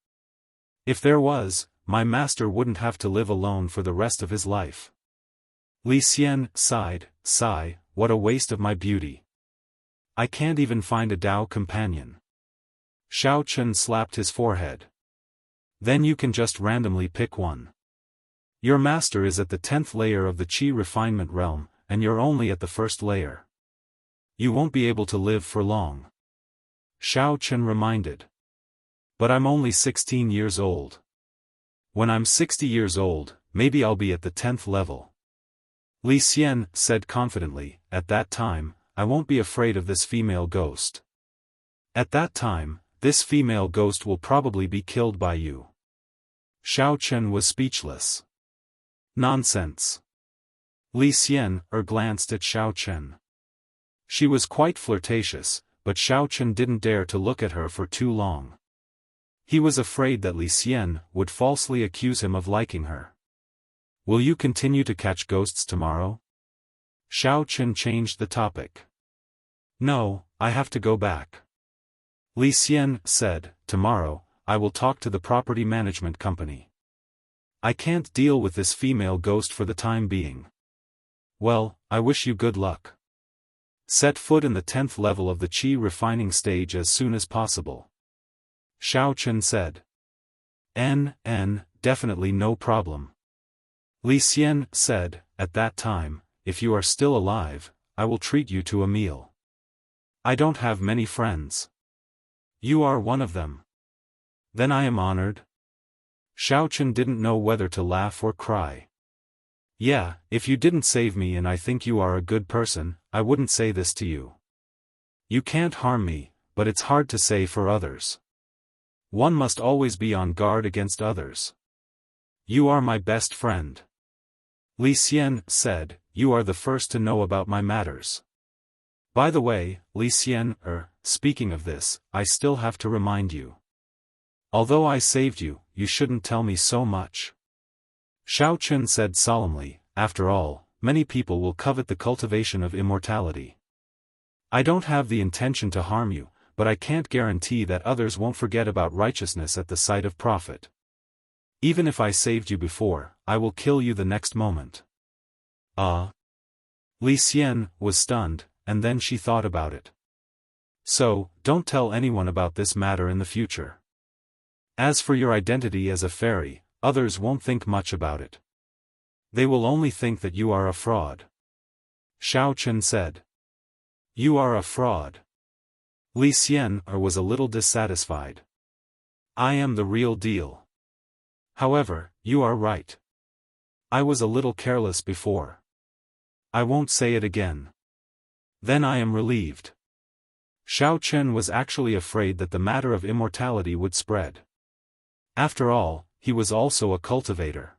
If there was, my master wouldn't have to live alone for the rest of his life. Li Xian sighed, sigh, what a waste of my beauty. I can't even find a Tao companion. Xiao Chen slapped his forehead. Then you can just randomly pick one. Your master is at the 10th layer of the qi refinement realm, and you're only at the 1st layer. You won't be able to live for long. Xiao Chen reminded. But I'm only 16 years old. When I'm 60 years old, maybe I'll be at the 10th level. Li Xian said confidently, at that time, I won't be afraid of this female ghost. At that time, this female ghost will probably be killed by you. Xiao Chen was speechless. Nonsense. Li Xian glanced at Xiao Chen. She was quite flirtatious, but Xiao Chen didn't dare to look at her for too long. He was afraid that Li Xian would falsely accuse him of liking her. Will you continue to catch ghosts tomorrow? Xiao Chen changed the topic. No, I have to go back. Li Xian said, tomorrow, I will talk to the property management company. I can't deal with this female ghost for the time being. Well, I wish you good luck. Set foot in the 10th level of the qi refining stage as soon as possible. Xiao Chen said. Definitely no problem. Li Xian said, at that time, if you are still alive, I will treat you to a meal. I don't have many friends. You are one of them. Then I am honored. Xiao Chen didn't know whether to laugh or cry. Yeah, if you didn't save me and I think you are a good person, I wouldn't say this to you. You can't harm me, but it's hard to say for others. One must always be on guard against others. You are my best friend. Li Xian said, you are the first to know about my matters. By the way, Li Xian, speaking of this, I still have to remind you. Although I saved you, you shouldn't tell me so much. Xiao Chen said solemnly, after all, many people will covet the cultivation of immortality. I don't have the intention to harm you, but I can't guarantee that others won't forget about righteousness at the sight of profit. Even if I saved you before, I will kill you the next moment. Li Xian was stunned, and then she thought about it. So, don't tell anyone about this matter in the future. As for your identity as a fairy, others won't think much about it. They will only think that you are a fraud. Xiao Chen said. You are a fraud. Li Xian was a little dissatisfied. I am the real deal. However, you are right. I was a little careless before. I won't say it again. Then I am relieved. Xiao Chen was actually afraid that the matter of immortality would spread. After all, he was also a cultivator.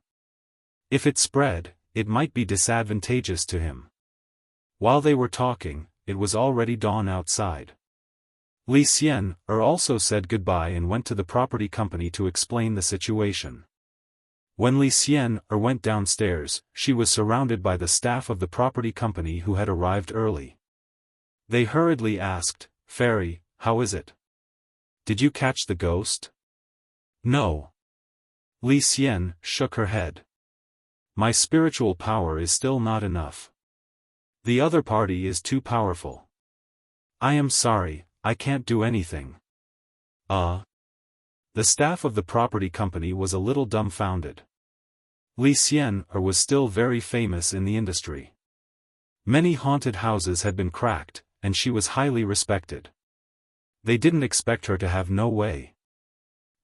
If it spread, it might be disadvantageous to him. While they were talking, it was already dawn outside. Li Xian also said goodbye and went to the property company to explain the situation. When Li Xian went downstairs, she was surrounded by the staff of the property company who had arrived early. They hurriedly asked, Fairy, how is it? Did you catch the ghost? No. Li Xian shook her head. My spiritual power is still not enough. The other party is too powerful. I am sorry, I can't do anything. The staff of the property company was a little dumbfounded. Li Xian was still very famous in the industry. Many haunted houses had been cracked, and she was highly respected. They didn't expect her to have no way.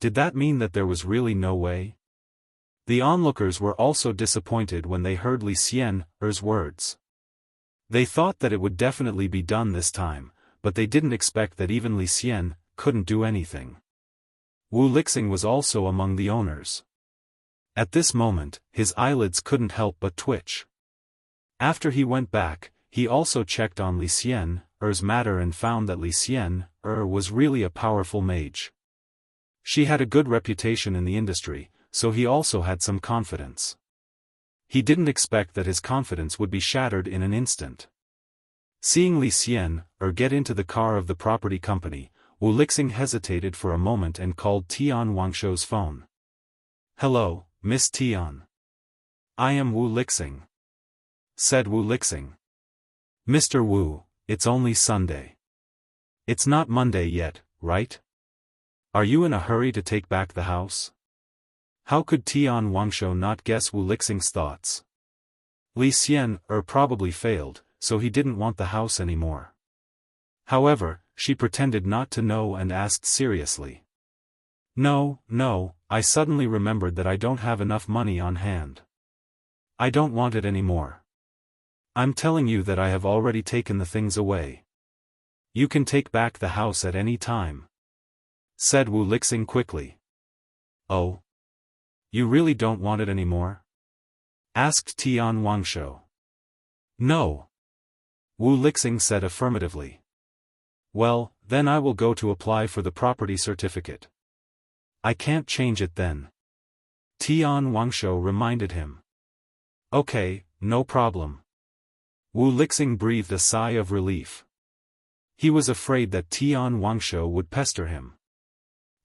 Did that mean that there was really no way? The onlookers were also disappointed when they heard Li Xian's words. They thought that it would definitely be done this time, but they didn't expect that even Li Xian couldn't do anything. Wu Lixing was also among the owners. At this moment, his eyelids couldn't help but twitch. After he went back, he also checked on Li Xian's matter and found that Li Xian was really a powerful mage. She had a good reputation in the industry, so he also had some confidence. He didn't expect that his confidence would be shattered in an instant. Seeing Li Xian get into the car of the property company, Wu Lixing hesitated for a moment and called Tian Wangshou's phone. Hello, Miss Tian. I am Wu Lixing. Said Wu Lixing. Mr. Wu, it's only Sunday. It's not Monday yet, right? Are you in a hurry to take back the house? How could Tian Wangshou not guess Wu Lixing's thoughts? Li Xian probably failed, so he didn't want the house anymore. However, she pretended not to know and asked seriously. No, I suddenly remembered that I don't have enough money on hand. I don't want it anymore. I'm telling you that I have already taken the things away. You can take back the house at any time," said Wu Lixing quickly. "Oh? You really don't want it anymore?" asked Tian Wangshou. "No," Wu Lixing said affirmatively. "Well, then I will go to apply for the property certificate." "I can't change it then," Tian Wangshou reminded him. "Okay, no problem." Wu Lixing breathed a sigh of relief. He was afraid that Tian Wangshou would pester him.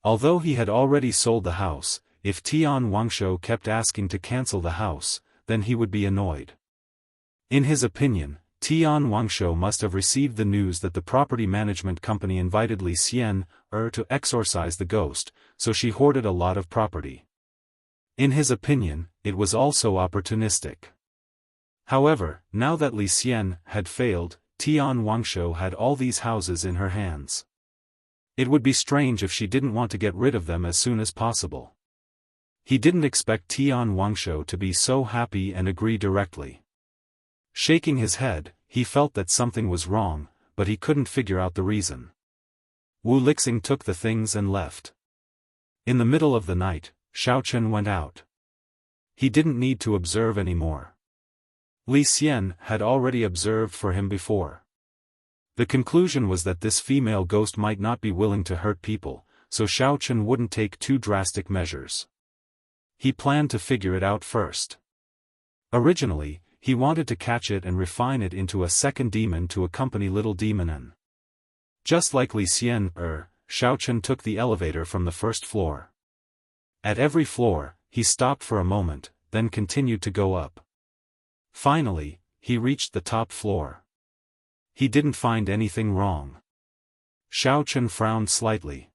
Although he had already sold the house, if Tian Wangshou kept asking to cancel the house, then he would be annoyed. In his opinion, Tian Wangshou must have received the news that the property management company invited Li Xian to exorcise the ghost, so she hoarded a lot of property. In his opinion, it was also opportunistic. However, now that Li Xian had failed, Tian Wangshou had all these houses in her hands. It would be strange if she didn't want to get rid of them as soon as possible. He didn't expect Tian Wangshou to be so happy and agree directly. Shaking his head, he felt that something was wrong, but he couldn't figure out the reason. Wu Lixing took the things and left. In the middle of the night, Xiaochen went out. He didn't need to observe anymore. Li Xian had already observed for him before. The conclusion was that this female ghost might not be willing to hurt people, so Xiaochen wouldn't take too drastic measures. He planned to figure it out first. Originally, he wanted to catch it and refine it into a second demon to accompany Little Demon N. Just like Li Xian, Xiaochen took the elevator from the first floor. At every floor, he stopped for a moment, then continued to go up. Finally, he reached the top floor. He didn't find anything wrong. Xiaochen frowned slightly.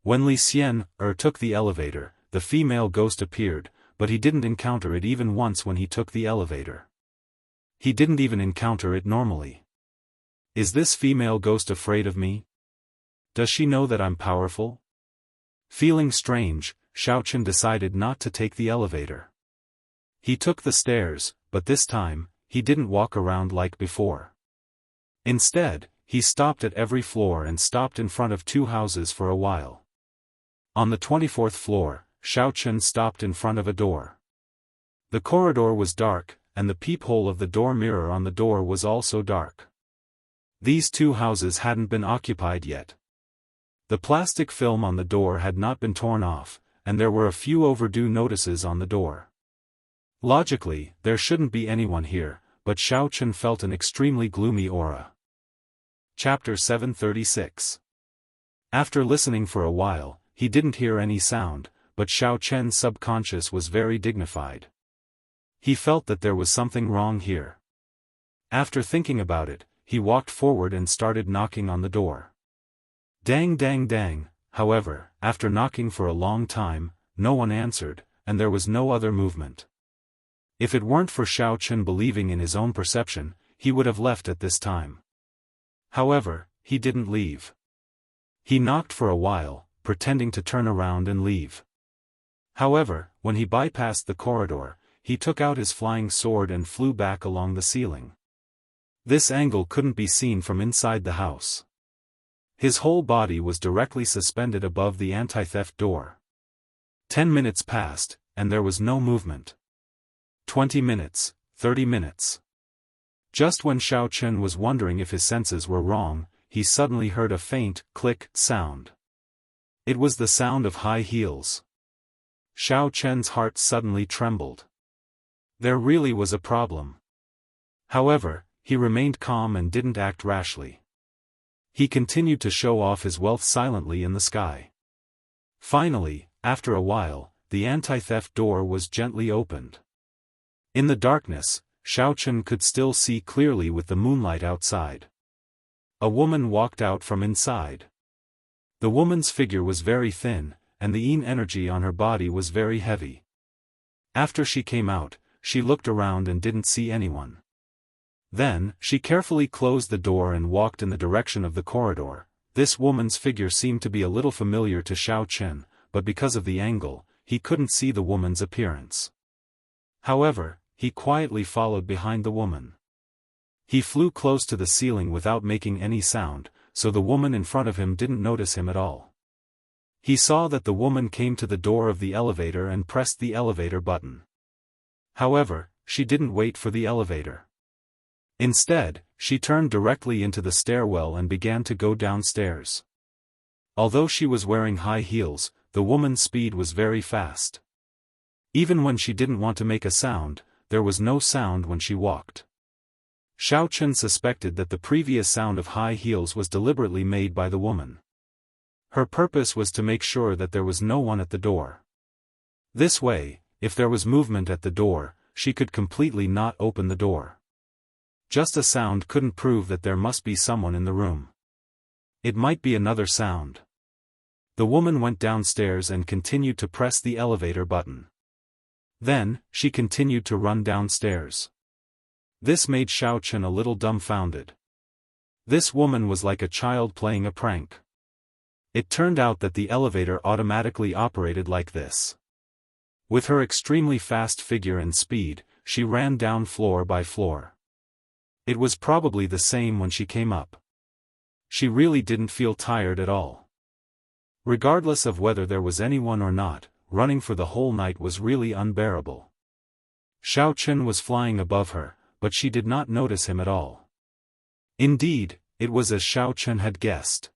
When Li Xian took the elevator, the female ghost appeared, but he didn't encounter it even once when he took the elevator. He didn't even encounter it normally. Is this female ghost afraid of me? Does she know that I'm powerful? Feeling strange, Xiaochen decided not to take the elevator. He took the stairs, but this time, he didn't walk around like before. Instead, he stopped at every floor and stopped in front of two houses for a while. On the 24th floor, Xiaochen stopped in front of a door. The corridor was dark, and the peephole of the door mirror on the door was also dark. These two houses hadn't been occupied yet. The plastic film on the door had not been torn off, and there were a few overdue notices on the door. Logically, there shouldn't be anyone here, but Xiaochen felt an extremely gloomy aura. Chapter 736. After listening for a while, he didn't hear any sound, but Xiaochen's subconscious was very dignified. He felt that there was something wrong here. After thinking about it, he walked forward and started knocking on the door. Dang dang dang, however, after knocking for a long time, no one answered, and there was no other movement. If it weren't for Xiaochen believing in his own perception, he would have left at this time. However, he didn't leave. He knocked for a while, pretending to turn around and leave. However, when he bypassed the corridor, he took out his flying sword and flew back along the ceiling. This angle couldn't be seen from inside the house. His whole body was directly suspended above the anti-theft door. 10 minutes passed, and there was no movement. 20 minutes, 30 minutes. Just when Xiaochen was wondering if his senses were wrong, he suddenly heard a faint, click, sound. It was the sound of high heels. Xiaochen's heart suddenly trembled. There really was a problem. However, he remained calm and didn't act rashly. He continued to show off his wealth silently in the sky. Finally, after a while, the anti-theft door was gently opened. In the darkness, Xiaochen could still see clearly with the moonlight outside. A woman walked out from inside. The woman's figure was very thin, and the yin energy on her body was very heavy. After she came out, she looked around and didn't see anyone. Then, she carefully closed the door and walked in the direction of the corridor. This woman's figure seemed to be a little familiar to Xiaochen, but because of the angle, he couldn't see the woman's appearance. However, he quietly followed behind the woman. He flew close to the ceiling without making any sound, so the woman in front of him didn't notice him at all. He saw that the woman came to the door of the elevator and pressed the elevator button. However, she didn't wait for the elevator. Instead, she turned directly into the stairwell and began to go downstairs. Although she was wearing high heels, the woman's speed was very fast. Even when she didn't want to make a sound, there was no sound when she walked. Xiaofan suspected that the previous sound of high heels was deliberately made by the woman. Her purpose was to make sure that there was no one at the door. This way, if there was movement at the door, she could completely not open the door. Just a sound couldn't prove that there must be someone in the room. It might be another sound. The woman went downstairs and continued to press the elevator button. Then, she continued to run downstairs. This made Xiaofan a little dumbfounded. This woman was like a child playing a prank. It turned out that the elevator automatically operated like this. With her extremely fast figure and speed, she ran down floor by floor. It was probably the same when she came up. She really didn't feel tired at all. Regardless of whether there was anyone or not, running for the whole night was really unbearable. Xiaofan was flying above her, but she did not notice him at all. Indeed, it was as Xiaofan had guessed.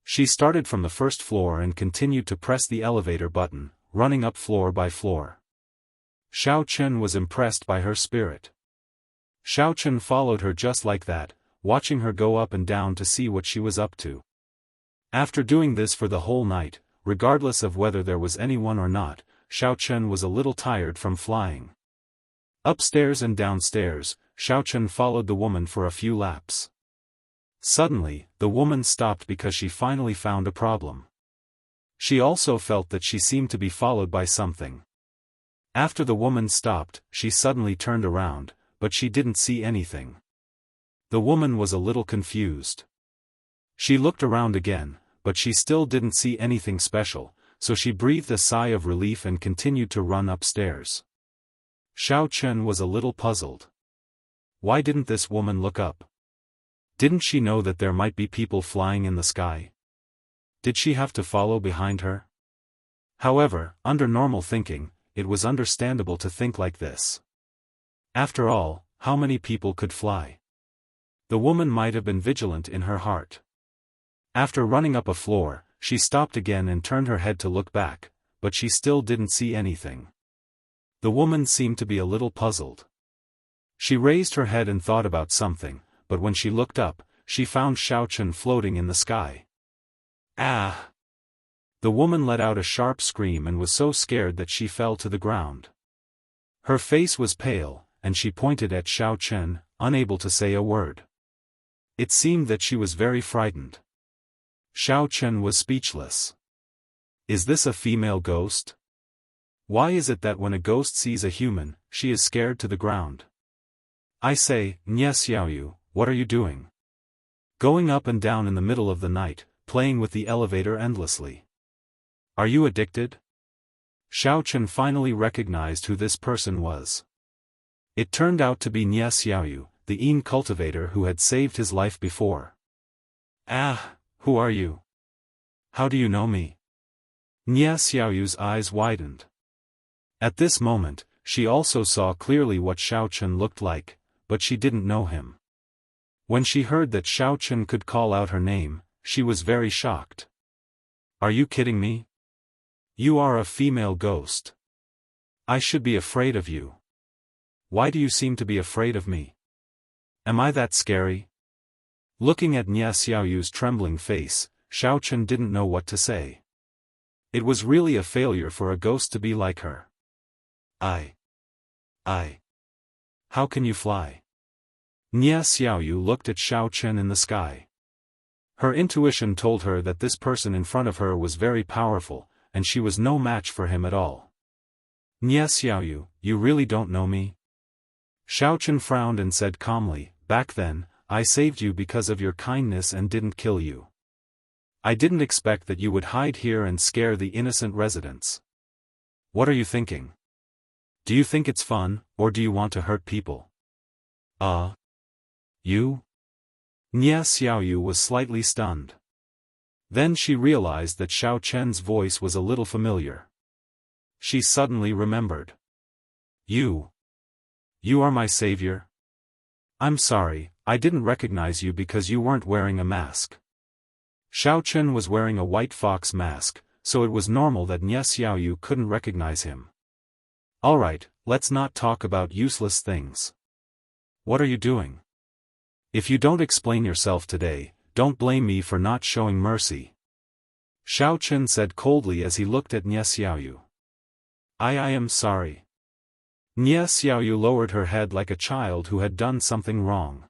She started from the first floor and continued to press the elevator button, running up floor by floor. Xiaofan was impressed by her spirit. Xiaofan followed her just like that, watching her go up and down to see what she was up to. After doing this for the whole night, regardless of whether there was anyone or not, Xiaofan was a little tired from flying. Upstairs and downstairs, Xiaofan followed the woman for a few laps. Suddenly, the woman stopped because she finally found a problem. She also felt that she seemed to be followed by something. After the woman stopped, she suddenly turned around, but she didn't see anything. The woman was a little confused. She looked around again, but she still didn't see anything special, so she breathed a sigh of relief and continued to run upstairs. Xiaofan was a little puzzled. Why didn't this woman look up? Didn't she know that there might be people flying in the sky? Did she have to follow behind her? However, under normal thinking, it was understandable to think like this. After all, how many people could fly? The woman might have been vigilant in her heart. After running up a floor, she stopped again and turned her head to look back, but she still didn't see anything. The woman seemed to be a little puzzled. She raised her head and thought about something, but when she looked up, she found Xiaofan floating in the sky. Ah! The woman let out a sharp scream and was so scared that she fell to the ground. Her face was pale, and she pointed at Xiaofan, unable to say a word. It seemed that she was very frightened. Xiaofan was speechless. Is this a female ghost? Why is it that when a ghost sees a human, she is scared to the ground? I say, Nye Xiaoyu, what are you doing? Going up and down in the middle of the night, playing with the elevator endlessly. Are you addicted? Xiaofan finally recognized who this person was. It turned out to be Nye Xiaoyu, the Yin cultivator who had saved his life before. Ah, who are you? How do you know me? Nye Xiaoyu's eyes widened. At this moment, she also saw clearly what Xiaofan looked like, but she didn't know him. When she heard that Xiaofan could call out her name, she was very shocked. Are you kidding me? You are a female ghost. I should be afraid of you. Why do you seem to be afraid of me? Am I that scary? Looking at Nye Xiaoyu's trembling face, Xiaofan didn't know what to say. It was really a failure for a ghost to be like her. How can you fly? Nye Xiaoyu looked at Xiaofan in the sky. Her intuition told her that this person in front of her was very powerful, and she was no match for him at all. Nye Xiaoyu, you really don't know me? Xiaofan frowned and said calmly, back then, I saved you because of your kindness and didn't kill you. I didn't expect that you would hide here and scare the innocent residents. What are you thinking? Do you think it's fun, or do you want to hurt people? You? Nia Xiaoyu was slightly stunned. Then she realized that Xiao Chen's voice was a little familiar. She suddenly remembered. You are my savior? I'm sorry, I didn't recognize you because you weren't wearing a mask. Xiao Chen was wearing a white fox mask, so it was normal that Nia Xiaoyu couldn't recognize him. Alright, let's not talk about useless things. What are you doing? If you don't explain yourself today, don't blame me for not showing mercy. Xiao Chen said coldly as he looked at Nia Xiaoyu. I am sorry. Nia Xiaoyu lowered her head like a child who had done something wrong.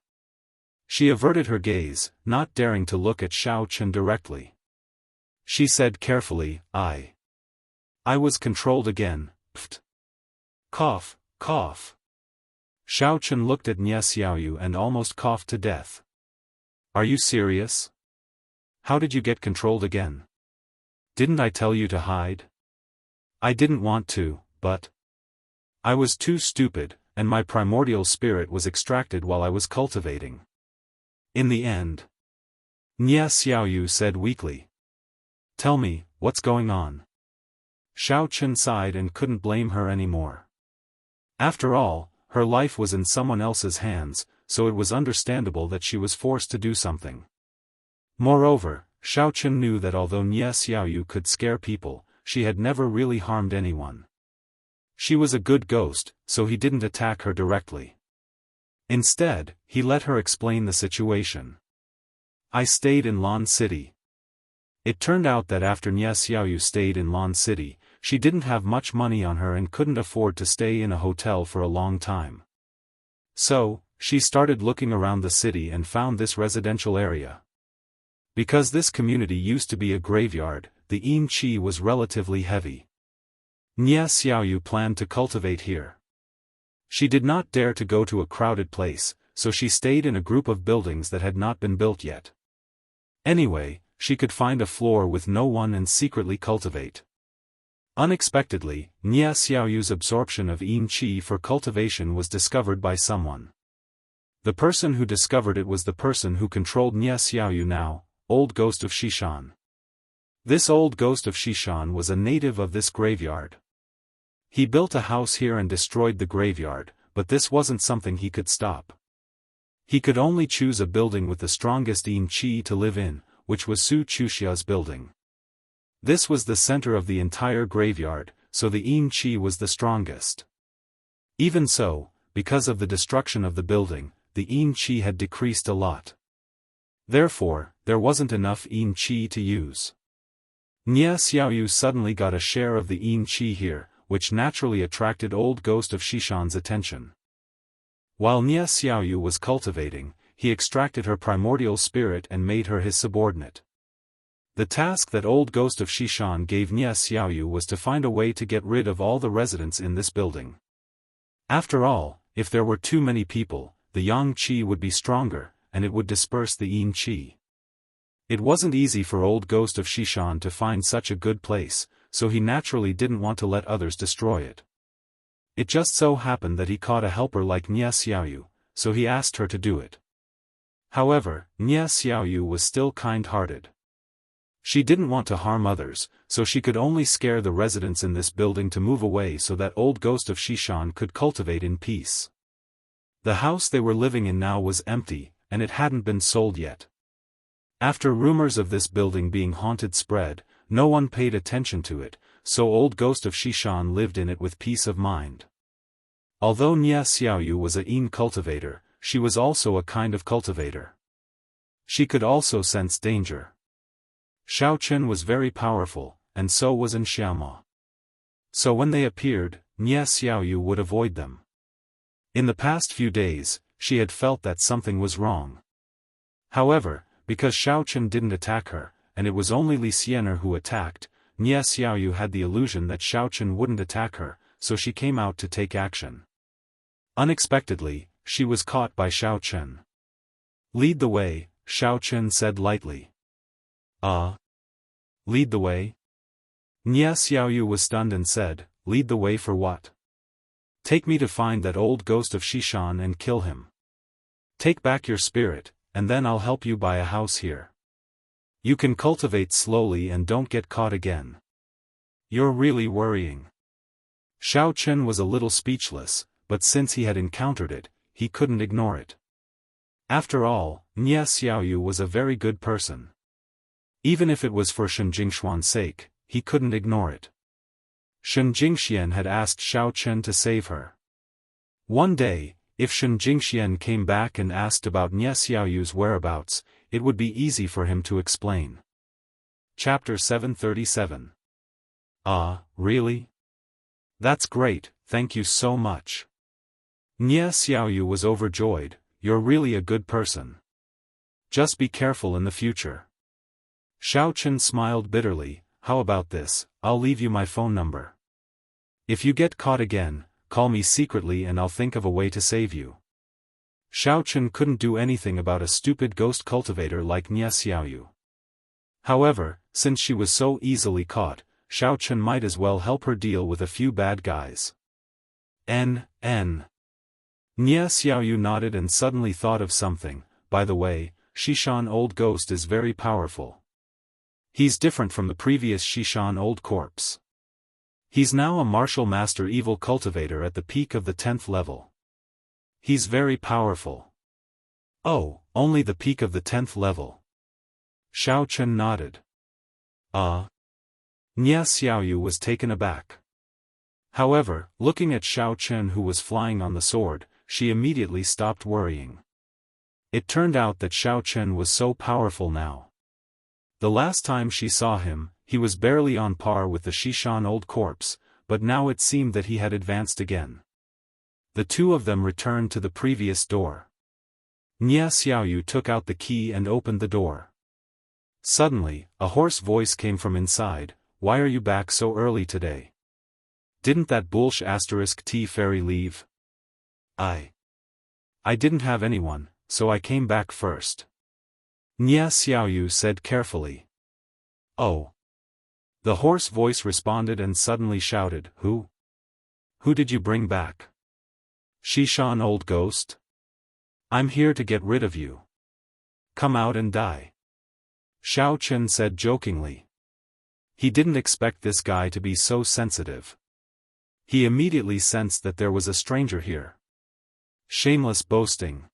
She averted her gaze, not daring to look at Xiao Chen directly. She said carefully, I was controlled again, pft. Cough, cough. Xiao Chen looked at Nia Xiaoyu and almost coughed to death. Are you serious? How did you get controlled again? Didn't I tell you to hide? I didn't want to, but I was too stupid, and my primordial spirit was extracted while I was cultivating. In the end, Nia Xiaoyu said weakly. Tell me, what's going on? Xiao Chen sighed and couldn't blame her anymore. After all, her life was in someone else's hands, so it was understandable that she was forced to do something. Moreover, Xiao Chen knew that although Nia Xiaoyu could scare people, she had never really harmed anyone. She was a good ghost, so he didn't attack her directly. Instead, he let her explain the situation. I stayed in Lan City. It turned out that after Nia Xiaoyu stayed in Lan City, she didn't have much money on her and couldn't afford to stay in a hotel for a long time. So, she started looking around the city and found this residential area. Because this community used to be a graveyard, the yin qi was relatively heavy. Nia Xiaoyu planned to cultivate here. She did not dare to go to a crowded place, so she stayed in a group of buildings that had not been built yet. Anyway, she could find a floor with no one and secretly cultivate. Unexpectedly, Nia Xiaoyu's absorption of yin qi for cultivation was discovered by someone. The person who discovered it was the person who controlled Nia Xiaoyu now, Old Ghost of Xishan. This Old Ghost of Xishan was a native of this graveyard. He built a house here and destroyed the graveyard, but this wasn't something he could stop. He could only choose a building with the strongest yin qi to live in, which was Su Chuxia's building. This was the center of the entire graveyard, so the yin qi was the strongest. Even so, because of the destruction of the building, the yin qi had decreased a lot. Therefore, there wasn't enough yin qi to use. Nia Xiaoyu suddenly got a share of the yin qi here, which naturally attracted Old Ghost of Xishan's attention. While Nia Xiaoyu was cultivating, he extracted her primordial spirit and made her his subordinate. The task that Old Ghost of Xishan gave Nia Xiaoyu was to find a way to get rid of all the residents in this building. After all, if there were too many people, the yang qi would be stronger, and it would disperse the yin qi. It wasn't easy for Old Ghost of Xishan to find such a good place, so he naturally didn't want to let others destroy it. It just so happened that he caught a helper like Nia Xiaoyu, so he asked her to do it. However, Nia Xiaoyu was still kind-hearted. She didn't want to harm others, so she could only scare the residents in this building to move away so that Old Ghost of Xishan could cultivate in peace. The house they were living in now was empty, and it hadn't been sold yet. After rumors of this building being haunted spread, no one paid attention to it, so Old Ghost of Xishan lived in it with peace of mind. Although Nia Xiaoyu was a yin cultivator, she was also a kind of cultivator. She could also sense danger. Xiao Chen was very powerful, and so was Xiaoma. So when they appeared, Nia Xiaoyu would avoid them. In the past few days, she had felt that something was wrong. However, because Xiao Chen didn't attack her, and it was only Li Xiener who attacked, Nia Xiaoyu had the illusion that Xiao Chen wouldn't attack her, so she came out to take action. Unexpectedly, she was caught by Xiao Chen. Lead the way, Xiao Chen said lightly. Lead the way? Nye Xiaoyu was stunned and said, lead the way for what? Take me to find that old ghost of Xishan and kill him. Take back your spirit, and then I'll help you buy a house here. You can cultivate slowly and don't get caught again. You're really worrying. Xiao Chen was a little speechless, but since he had encountered it, he couldn't ignore it. After all, Nye Xiaoyu was a very good person. Even if it was for Shen Jingshuan's sake, he couldn't ignore it. Shen Jingxian had asked Xiao Chen to save her. One day, if Shen Jingxian came back and asked about Nye Xiaoyu's whereabouts, it would be easy for him to explain. Chapter 737. Ah, really? That's great, thank you so much. Nye Xiaoyu was overjoyed. You're really a good person. Just be careful in the future. Xiao Chen smiled bitterly. How about this, I'll leave you my phone number. If you get caught again, call me secretly and I'll think of a way to save you. Xiao Chen couldn't do anything about a stupid ghost cultivator like Nye Xiaoyu. However, since she was so easily caught, Xiao Chen might as well help her deal with a few bad guys. Nye Xiaoyu nodded and suddenly thought of something. By the way, Xishan Old Ghost is very powerful. He's different from the previous Xishan Old Corpse. He's now a martial master evil cultivator at the peak of the 10th level. He's very powerful. Oh, only the peak of the 10th level. Xiao Chen nodded. Nye Xiaoyu was taken aback. However, looking at Xiao Chen who was flying on the sword, she immediately stopped worrying. It turned out that Xiao Chen was so powerful now. The last time she saw him, he was barely on par with the Xishan Old Corpse, but now it seemed that he had advanced again. The two of them returned to the previous door. Nye Xiaoyu took out the key and opened the door. Suddenly, a hoarse voice came from inside. Why are you back so early today? Didn't that bullsh *T fairy leave? I didn't have anyone, so I came back first. Nye Xiaoyu said carefully. Oh. The hoarse voice responded and suddenly shouted, Who? Who did you bring back? Xishan Old Ghost? I'm here to get rid of you. Come out and die. Xiao Chen said jokingly. He didn't expect this guy to be so sensitive. He immediately sensed that there was a stranger here. Shameless boasting.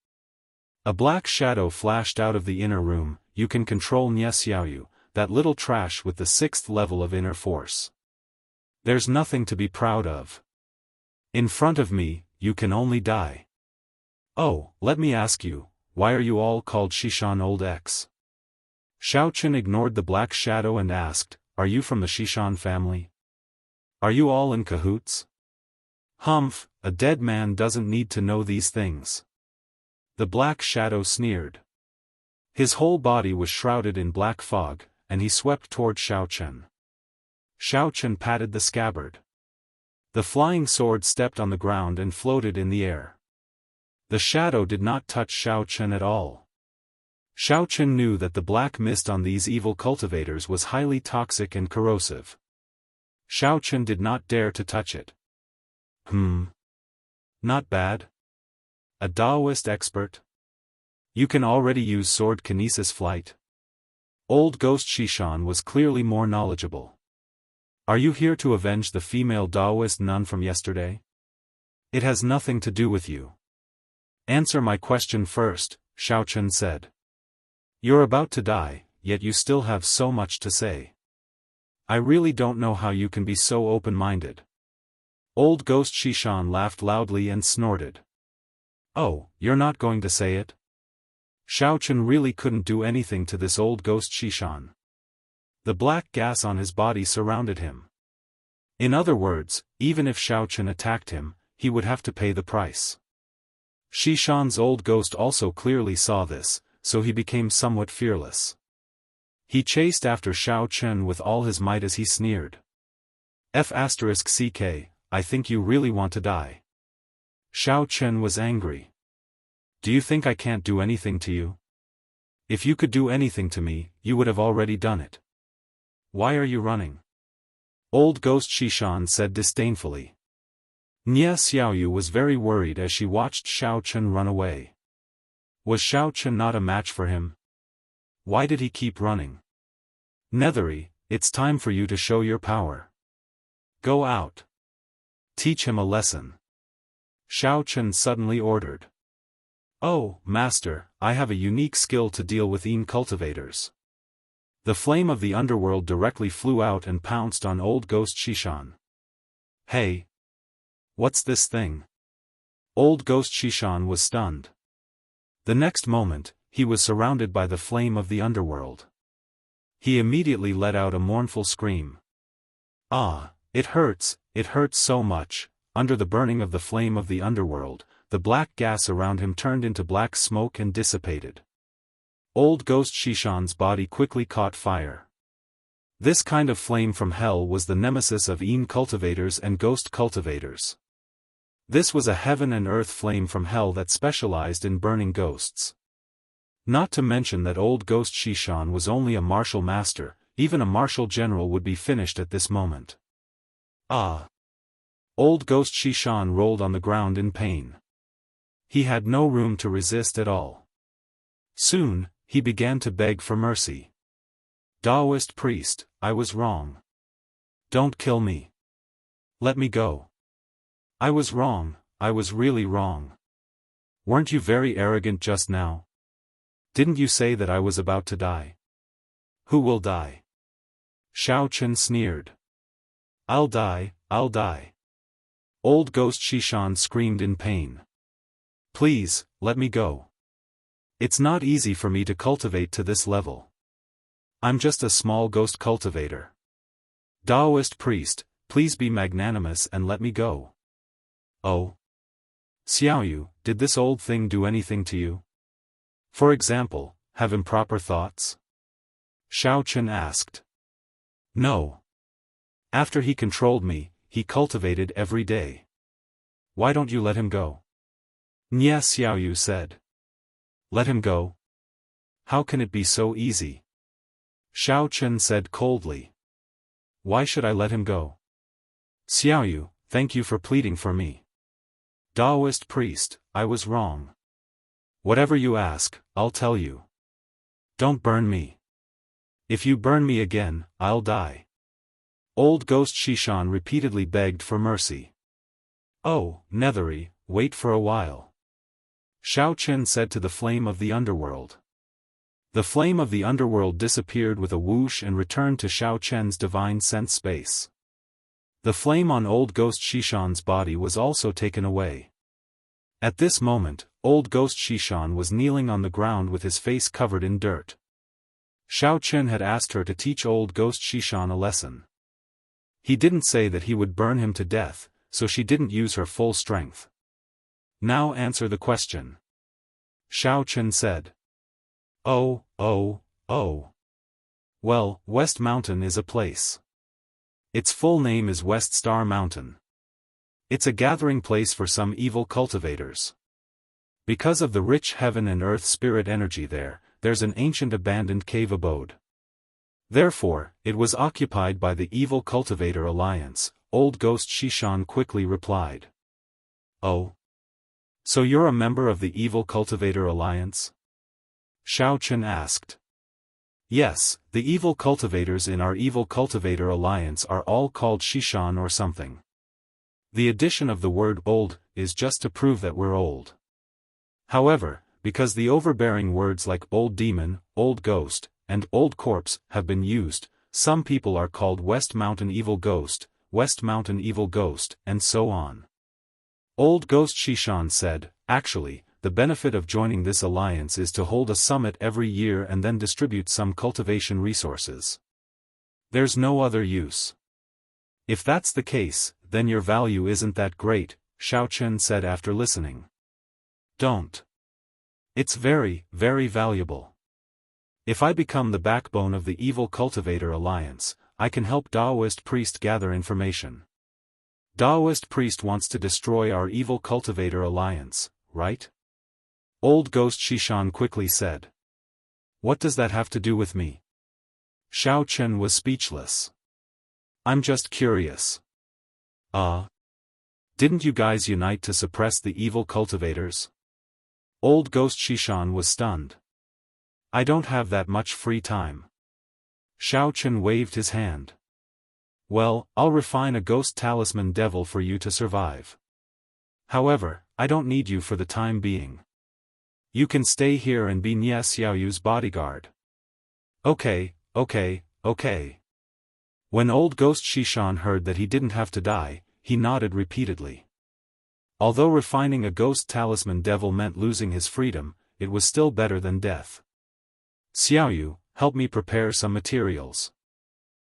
A black shadow flashed out of the inner room. You can control Nye Xiaoyu, that little trash with the 6th level of inner force. There's nothing to be proud of. In front of me, you can only die. Oh, let me ask you, why are you all called Xishan Old X? Xiao Chen ignored the black shadow and asked, Are you from the Xishan family? Are you all in cahoots? Humph, a dead man doesn't need to know these things. The black shadow sneered. His whole body was shrouded in black fog, and he swept toward Xiao Chen. Xiao Chen patted the scabbard. The flying sword stepped on the ground and floated in the air. The shadow did not touch Xiao Chen at all. Xiao Chen knew that the black mist on these evil cultivators was highly toxic and corrosive. Xiao Chen did not dare to touch it. Not bad. A Daoist expert? You can already use sword kinesis flight. Old Ghost Xishan was clearly more knowledgeable. Are you here to avenge the female Daoist nun from yesterday? It has nothing to do with you. Answer my question first, Xiao Chen said. You're about to die, yet you still have so much to say. I really don't know how you can be so open-minded. Old Ghost Xishan laughed loudly and snorted. Oh, you're not going to say it? Xiao Chen really couldn't do anything to this Old Ghost Xishan. The black gas on his body surrounded him. In other words, even if Xiao Chen attacked him, he would have to pay the price. Xishan's Old Ghost also clearly saw this, so he became somewhat fearless. He chased after Xiao Chen with all his might as he sneered. F***ck, I think you really want to die. Xiao Chen was angry. Do you think I can't do anything to you? If you could do anything to me, you would have already done it. Why are you running? Old Ghost Xishan said disdainfully. Nia Xiaoyu was very worried as she watched Xiao Chen run away. Was Xiao Chen not a match for him? Why did he keep running? Nethery, it's time for you to show your power. Go out. Teach him a lesson. Xiao Chen suddenly ordered. Oh, Master, I have a unique skill to deal with Yin cultivators. The flame of the underworld directly flew out and pounced on Old Ghost Xishan. Hey! What's this thing? Old Ghost Xishan was stunned. The next moment, he was surrounded by the flame of the underworld. He immediately let out a mournful scream. Ah, it hurts so much. Under the burning of the flame of the underworld, the black gas around him turned into black smoke and dissipated. Old Ghost Xishan's body quickly caught fire. This kind of flame from hell was the nemesis of Yin cultivators and ghost cultivators. This was a heaven and earth flame from hell that specialized in burning ghosts. Not to mention that Old Ghost Xishan was only a martial master, even a martial general would be finished at this moment. Ah! Old Ghost Xishan rolled on the ground in pain. He had no room to resist at all. Soon, he began to beg for mercy. Taoist priest, I was wrong. Don't kill me. Let me go. I was wrong, I was really wrong. Weren't you very arrogant just now? Didn't you say that I was about to die? Who will die? Xiao Chen sneered. I'll die, I'll die. Old Ghost Xishan screamed in pain. Please, let me go. It's not easy for me to cultivate to this level. I'm just a small ghost cultivator. Taoist priest, please be magnanimous and let me go. Oh? Xiaoyu, did this old thing do anything to you? For example, have improper thoughts? Xiao Chen asked. No. After he controlled me, he cultivated every day. Why don't you let him go? Nia Xiaoyu said. Let him go? How can it be so easy? Xiao Chen said coldly. Why should I let him go? Xiaoyu, thank you for pleading for me. Taoist priest, I was wrong. Whatever you ask, I'll tell you. Don't burn me. If you burn me again, I'll die. Old Ghost Xishan repeatedly begged for mercy. Oh, Nethery, wait for a while. Xiao Chen said to the flame of the underworld. The flame of the underworld disappeared with a whoosh and returned to Xiao Chen's divine sense space. The flame on Old Ghost Xishan's body was also taken away. At this moment, Old Ghost Xishan was kneeling on the ground with his face covered in dirt. Xiao Chen had asked her to teach Old Ghost Xishan a lesson. He didn't say that he would burn him to death, so she didn't use her full strength. Now answer the question. Xiao Chen said. Oh. Well, West Mountain is a place. Its full name is West Star Mountain. It's a gathering place for some evil cultivators. Because of the rich heaven and earth spirit energy there's an ancient abandoned cave abode. Therefore, it was occupied by the Evil Cultivator Alliance, Old Ghost Xishan quickly replied. Oh? So you're a member of the Evil Cultivator Alliance? Xiao Chen asked. Yes, the evil cultivators in our Evil Cultivator Alliance are all called Xishan or something. The addition of the word old is just to prove that we're old. However, because the overbearing words like old demon, old ghost, and old corpse have been used, some people are called West Mountain Evil Ghost, West Mountain Evil Ghost, and so on. Old Ghost Xishan said, actually, the benefit of joining this alliance is to hold a summit every year and then distribute some cultivation resources. There's no other use. If that's the case, then your value isn't that great, Xiao Chen said after listening. Don't. It's very, very valuable. If I become the backbone of the Evil Cultivator Alliance, I can help Taoist priest gather information. Taoist priest wants to destroy our Evil Cultivator Alliance, right? Old Ghost Xishan quickly said. What does that have to do with me? Xiao Chen was speechless. I'm just curious. Didn't you guys unite to suppress the evil cultivators? Old Ghost Xiaofan was stunned. I don't have that much free time. Xiao Chen waved his hand. Well, I'll refine a ghost talisman devil for you to survive. However, I don't need you for the time being. You can stay here and be Nie Xiaoyu's bodyguard. Okay. When Old Ghost Xiaofan heard that he didn't have to die, he nodded repeatedly. Although refining a ghost talisman devil meant losing his freedom, it was still better than death. Xiaoyu, help me prepare some materials.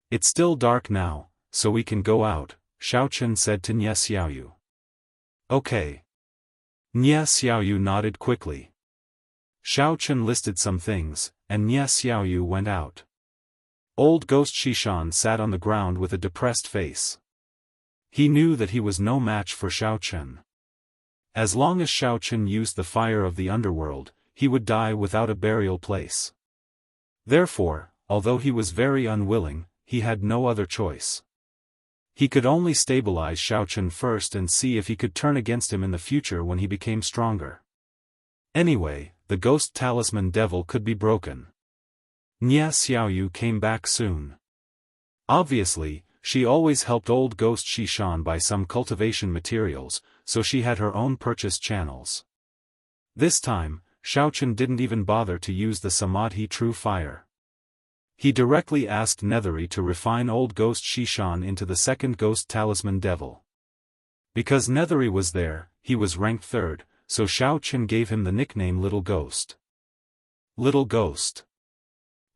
It's still dark now, so we can go out, Xiao Chen said to Nie Xiaoyu. Okay. Nie Xiaoyu nodded quickly. Xiao Chen listed some things, and Nie Xiaoyu went out. Old Ghost Xiaofan sat on the ground with a depressed face. He knew that he was no match for Xiao Chen. As long as Xiao Chen used the fire of the underworld, he would die without a burial place. Therefore, although he was very unwilling, he had no other choice. He could only stabilize Xiao Chen first and see if he could turn against him in the future when he became stronger. Anyway, the ghost talisman devil could be broken. Nie Xiaoyu came back soon. Obviously, she always helped Old Ghost Xiaofan buy some cultivation materials, so she had her own purchase channels. This time, Xiao Chen didn't even bother to use the Samadhi True Fire. He directly asked Nethery to refine Old Ghost Xiaofan into the second ghost talisman devil. Because Nethery was there, he was ranked third, so Xiao Chen gave him the nickname Little Ghost. Little Ghost.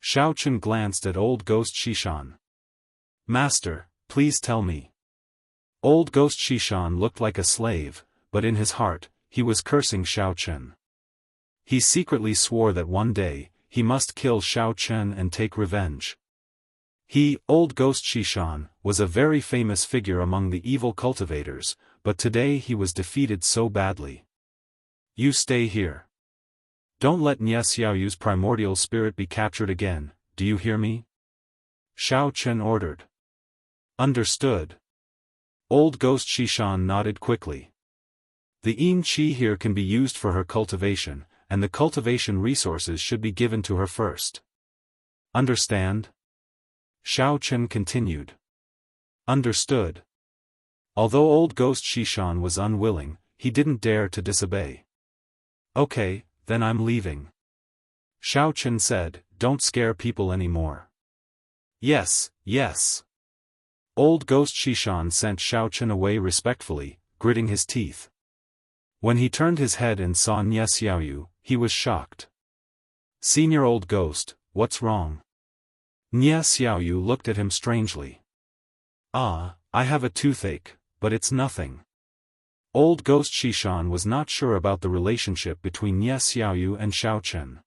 Xiao Chen glanced at Old Ghost Xiaofan. Master, please tell me. Old Ghost Xiaofan looked like a slave, but in his heart, he was cursing Xiao Chen. He secretly swore that one day, he must kill Xiao Chen and take revenge. He, Old Ghost Xiaofan, was a very famous figure among the evil cultivators, but today he was defeated so badly. You stay here. Don't let Nie Xiaoyu's primordial spirit be captured again, do you hear me? Xiao Chen ordered. Understood. Old Ghost Xiaofan nodded quickly. The Yin Qi here can be used for her cultivation, and the cultivation resources should be given to her first. Understand? Xiao Chen continued. Understood. Although Old Ghost Xiaofan was unwilling, he didn't dare to disobey. Okay, then I'm leaving. Xiao Chen said, don't scare people anymore. Yes. Old Ghost Xiaofan sent Xiao Chen away respectfully, gritting his teeth. When he turned his head and saw Nie Xiaoyu, he was shocked. Senior Old Ghost, what's wrong? Nie Xiaoyu looked at him strangely. I have a toothache, but it's nothing. Old Ghost Xiaofan was not sure about the relationship between Nie Xiaoyu and Xiao Chen.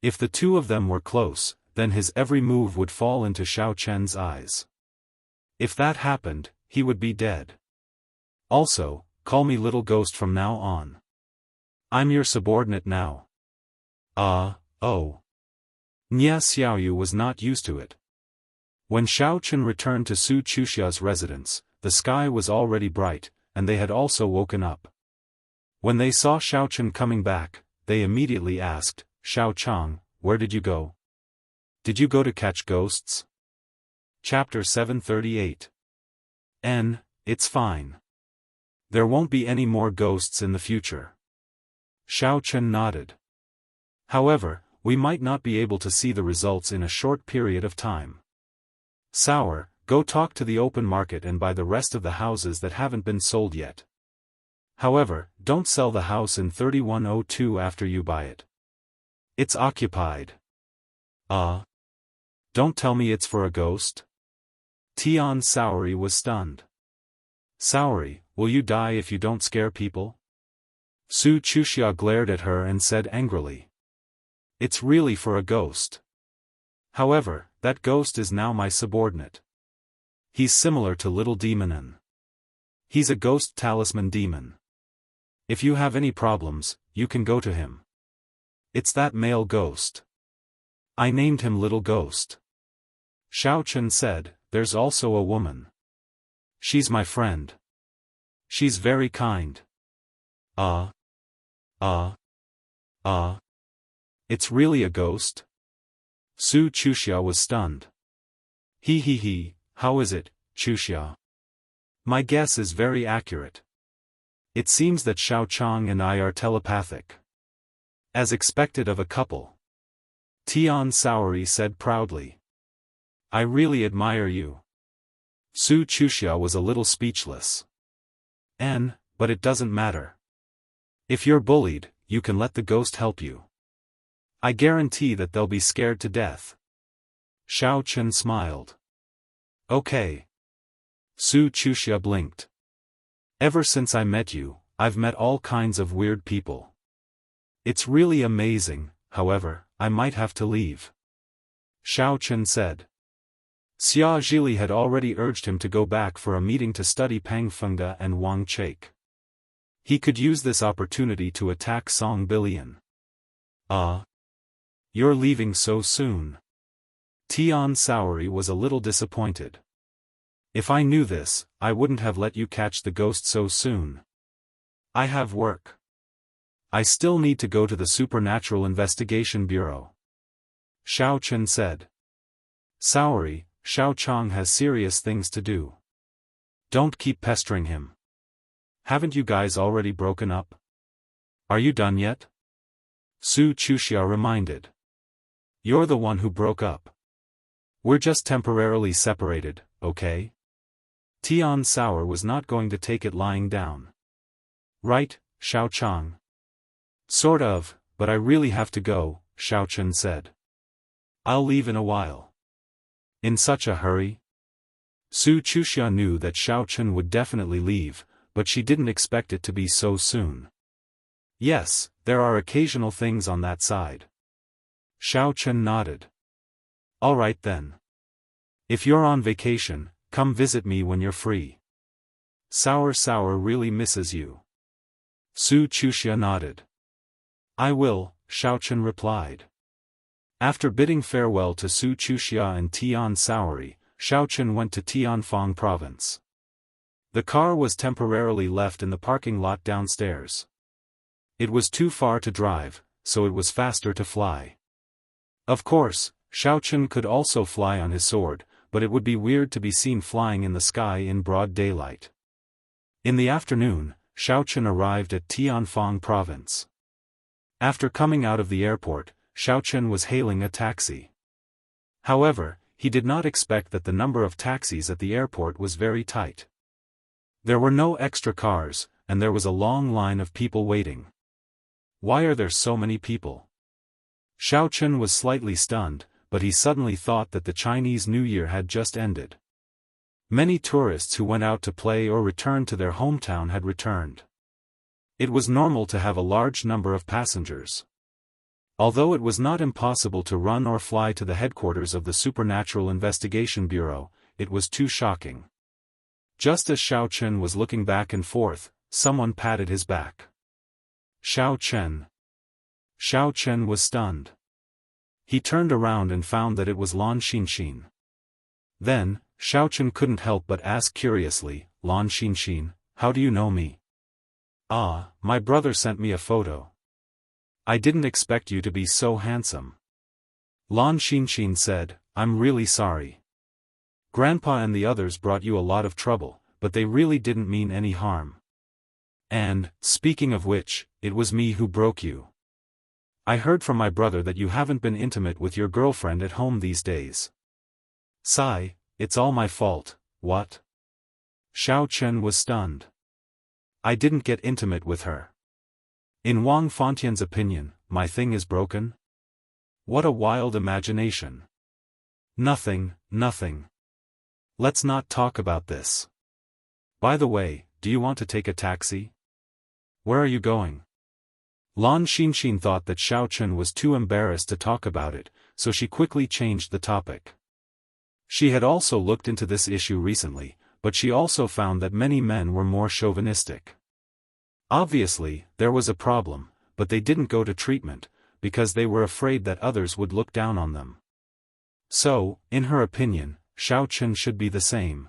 If the two of them were close, then his every move would fall into Xiao Chen's eyes. If that happened, he would be dead. Also, call me Little Ghost from now on. I'm your subordinate now. Oh. Nie Xiaoyu was not used to it. When Xiao Chen returned to Su Chuxia's residence, the sky was already bright, and they had also woken up. When they saw Xiao Chen coming back, they immediately asked, Xiao Chang, where did you go? Did you go to catch ghosts? Chapter 738. It's fine. There won't be any more ghosts in the future. Xiao Chen nodded. However, we might not be able to see the results in a short period of time. Sour, go talk to the open market and buy the rest of the houses that haven't been sold yet. However, don't sell the house in 3102 after you buy it. It's occupied. Don't tell me it's for a ghost? Tian Saori was stunned. Saori, will you die if you don't scare people? Su Chuxia glared at her and said angrily. It's really for a ghost. However, that ghost is now my subordinate. He's similar to Little Demonin. He's a ghost talisman demon. If you have any problems, you can go to him. It's that male ghost. I named him Little Ghost. Xiao Chen said, "There's also a woman. She's my friend. She's very kind." Uh, uh, uh. It's really a ghost? Su Chuxia was stunned. He, how is it, Chuxia? My guess is very accurate. It seems that Xiao Chang and I are telepathic. As expected of a couple. Tian Saori said proudly. I really admire you. Su Chuxia was a little speechless. But it doesn't matter. If you're bullied, you can let the ghost help you. I guarantee that they'll be scared to death. Xiao Chen smiled. Okay. Su Chuxia blinked. Ever since I met you, I've met all kinds of weird people. It's really amazing, however, I might have to leave. Xiao Chen said. Xia Zhili had already urged him to go back for a meeting to study Pang Fengde and Wang Chaik. He could use this opportunity to attack Song Bilian. You're leaving so soon. Tian Saori was a little disappointed. If I knew this, I wouldn't have let you catch the ghost so soon. I have work. I still need to go to the Supernatural Investigation Bureau. Xiao Chen said. Saori, Xiao Chang has serious things to do. Don't keep pestering him. Haven't you guys already broken up? Are you done yet? Su Chuxia reminded. You're the one who broke up. We're just temporarily separated, okay? Tian Saori was not going to take it lying down. Right, Xiao Chang? Sort of, but I really have to go, Xiao Chen said. I'll leave in a while. In such a hurry? Su Chuxia knew that Xiao Chen would definitely leave, but she didn't expect it to be so soon. Yes, there are occasional things on that side. Xiao Chen nodded. All right then. If you're on vacation, come visit me when you're free. Saori really misses you. Su Chuxia nodded. I will, Xiao Chen replied. After bidding farewell to Su Chuxia and Tian Saori, Xiao Chen went to Tianfang province. The car was temporarily left in the parking lot downstairs. It was too far to drive, so it was faster to fly. Of course, Xiao Chen could also fly on his sword, but it would be weird to be seen flying in the sky in broad daylight. In the afternoon, Xiao Chen arrived at Tianfang province. After coming out of the airport, Xiao Chen was hailing a taxi. However, he did not expect that the number of taxis at the airport was very tight. There were no extra cars, and there was a long line of people waiting. Why are there so many people? Xiao Chen was slightly stunned, but he suddenly thought that the Chinese New Year had just ended. Many tourists who went out to play or returned to their hometown had returned. It was normal to have a large number of passengers. Although it was not impossible to run or fly to the headquarters of the Supernatural Investigation Bureau, it was too shocking. Just as Xiao Chen was looking back and forth, someone patted his back. Xiao Chen. Xiao Chen was stunned. He turned around and found that it was Lan Xinxin. Then, Xiao Chen couldn't help but ask curiously, Lan Xinxin, how do you know me? My brother sent me a photo. I didn't expect you to be so handsome. Lan Xinxin said, I'm really sorry. Grandpa and the others brought you a lot of trouble, but they really didn't mean any harm. And, speaking of which, it was me who broke you. I heard from my brother that you haven't been intimate with your girlfriend at home these days. Sigh, it's all my fault, what? Xiao Chen was stunned. I didn't get intimate with her. In Wang Fontian's opinion, my thing is broken? What a wild imagination. Nothing. Let's not talk about this. By the way, do you want to take a taxi? Where are you going? Lan Xinxin thought that Xiao Chen was too embarrassed to talk about it, so she quickly changed the topic. She had also looked into this issue recently, but she also found that many men were more chauvinistic. Obviously, there was a problem, but they didn't go to treatment, because they were afraid that others would look down on them. So, in her opinion, Xiaochen should be the same.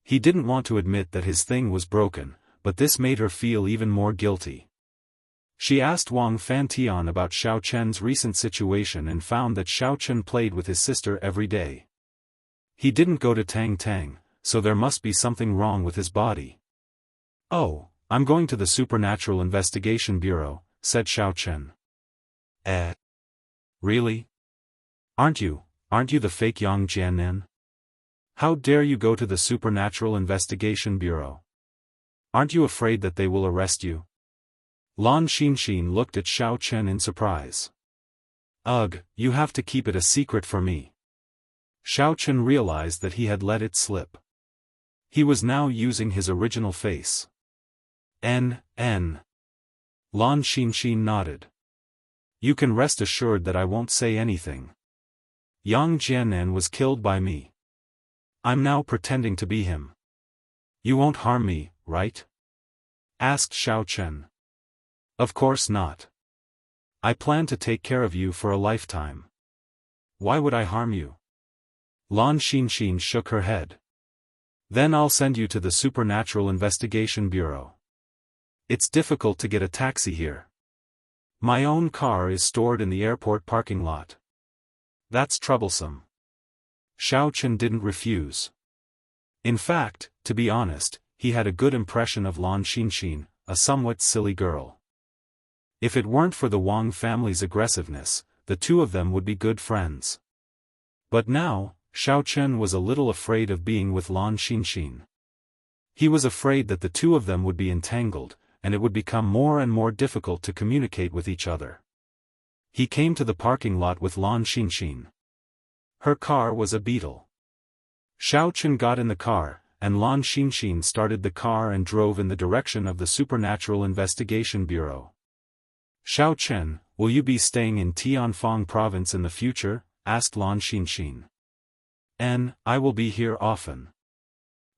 He didn't want to admit that his thing was broken, but this made her feel even more guilty. She asked Wang Fantian about Xiaochen's recent situation and found that Xiaochen played with his sister every day. He didn't go to Tang Tang, so there must be something wrong with his body. "Oh, I'm going to the Supernatural Investigation Bureau," said Xiaochen. Really? Aren't you the fake Yang Jiannan? How dare you go to the Supernatural Investigation Bureau? Aren't you afraid that they will arrest you? Lan Xinxin looked at Xiaochen in surprise. Ugh, you have to keep it a secret for me. Xiaochen realized that he had let it slip. He was now using his original face. Lan Xinxin nodded. You can rest assured that I won't say anything. Yang Jiannan was killed by me. I'm now pretending to be him. You won't harm me, right? Asked Xiaochen. Of course not. I plan to take care of you for a lifetime. Why would I harm you? Lan Xinxin shook her head. Then I'll send you to the Supernatural Investigation Bureau. It's difficult to get a taxi here. My own car is stored in the airport parking lot. That's troublesome. Xiaochen didn't refuse. In fact, to be honest, he had a good impression of Lan Xinxin, a somewhat silly girl. If it weren't for the Wang family's aggressiveness, the two of them would be good friends. But now, Xiaochen was a little afraid of being with Lan Xinxin. He was afraid that the two of them would be entangled, and it would become more and more difficult to communicate with each other. He came to the parking lot with Lan Xinxin. Her car was a Beetle. Xiaochen got in the car, and Lan Xinxin started the car and drove in the direction of the Supernatural Investigation Bureau. Xiaochen, will you be staying in Tianfang province in the future? Asked Lan Xinxin. I will be here often.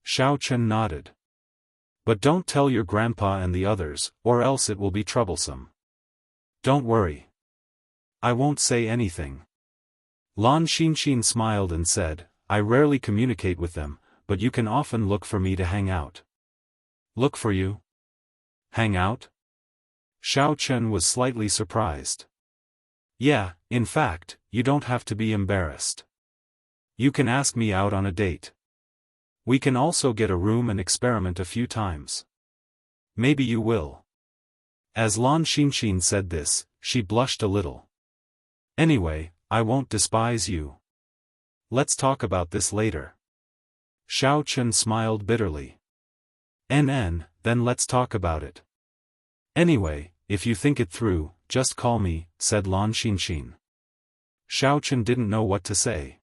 Xiaochen nodded. But don't tell your grandpa and the others, or else it will be troublesome. Don't worry. I won't say anything. Lan Xinxin smiled and said, I rarely communicate with them, but you can often look for me to hang out. Look for you? Hang out? Xiaochen was slightly surprised. Yeah, in fact, you don't have to be embarrassed. You can ask me out on a date. We can also get a room and experiment a few times. Maybe you will. As Lan Xinxin said this, she blushed a little. Anyway, I won't despise you. Let's talk about this later. Xiaochen smiled bitterly. Then let's talk about it. Anyway, if you think it through, just call me, said Lan Xinxin. Xiaochen didn't know what to say.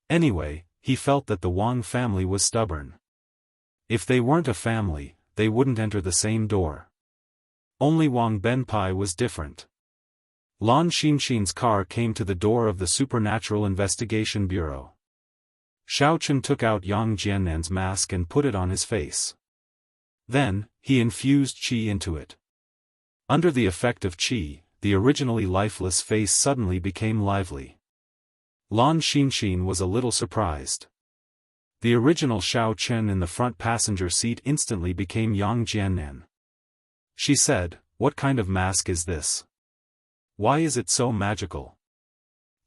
Anyway, he felt that the Wang family was stubborn. If they weren't a family, they wouldn't enter the same door. Only Wang Benpai was different. Lan Xinxin's car came to the door of the Supernatural Investigation Bureau. Xiaochen took out Yang Jiannan's mask and put it on his face. Then, he infused qi into it. Under the effect of qi, the originally lifeless face suddenly became lively. Lan Xinxin was a little surprised. The original Xiaochen in the front passenger seat instantly became Yang Jiannan. She said, What kind of mask is this? Why is it so magical?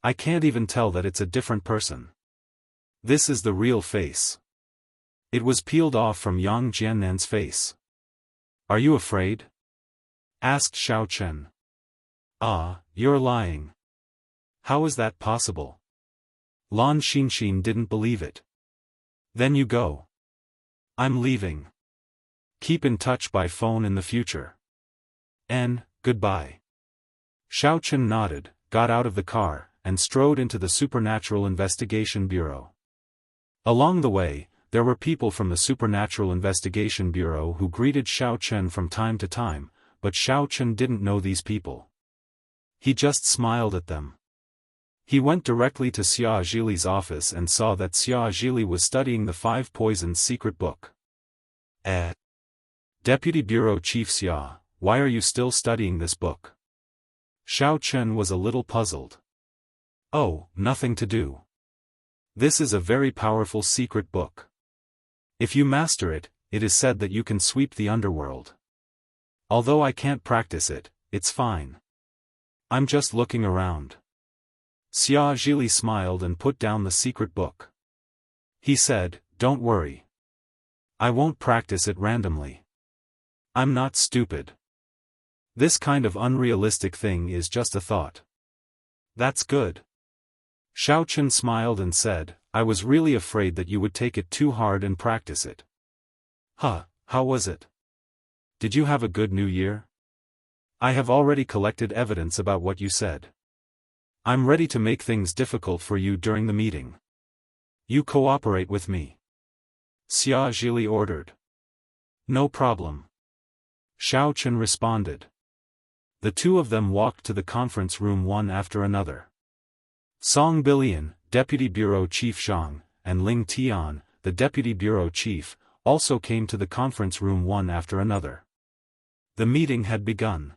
I can't even tell that it's a different person. This is the real face. It was peeled off from Yang Jiannan's face. Are you afraid? Asked Xiaochen. You're lying. How is that possible? Lan Xinxin didn't believe it. Then you go. I'm leaving. Keep in touch by phone in the future. Goodbye. Xiaochen nodded, got out of the car, and strode into the Supernatural Investigation Bureau. Along the way, there were people from the Supernatural Investigation Bureau who greeted Xiaochen from time to time, but Xiaochen didn't know these people. He just smiled at them. He went directly to Xia Zhili's office and saw that Xia Zhili was studying the Five Poisons secret book. Deputy Bureau Chief Xia, why are you still studying this book? Xiaochen was a little puzzled. Oh, nothing to do. This is a very powerful secret book. If you master it, it is said that you can sweep the underworld. Although I can't practice it, it's fine. I'm just looking around. Xia Zhili smiled and put down the secret book. He said, "Don't worry. I won't practice it randomly. I'm not stupid. This kind of unrealistic thing is just a thought." That's good. Xiaochen smiled and said, "I was really afraid that you would take it too hard and practice it." Huh, how was it? Did you have a good New Year? I have already collected evidence about what you said. I'm ready to make things difficult for you during the meeting. You cooperate with me. Xia Zhili ordered. No problem. Xiaochen responded. The two of them walked to the conference room one after another. Song Bilian, Deputy Bureau Chief Zhang, and Ling Tian, the Deputy Bureau Chief, also came to the conference room one after another. The meeting had begun.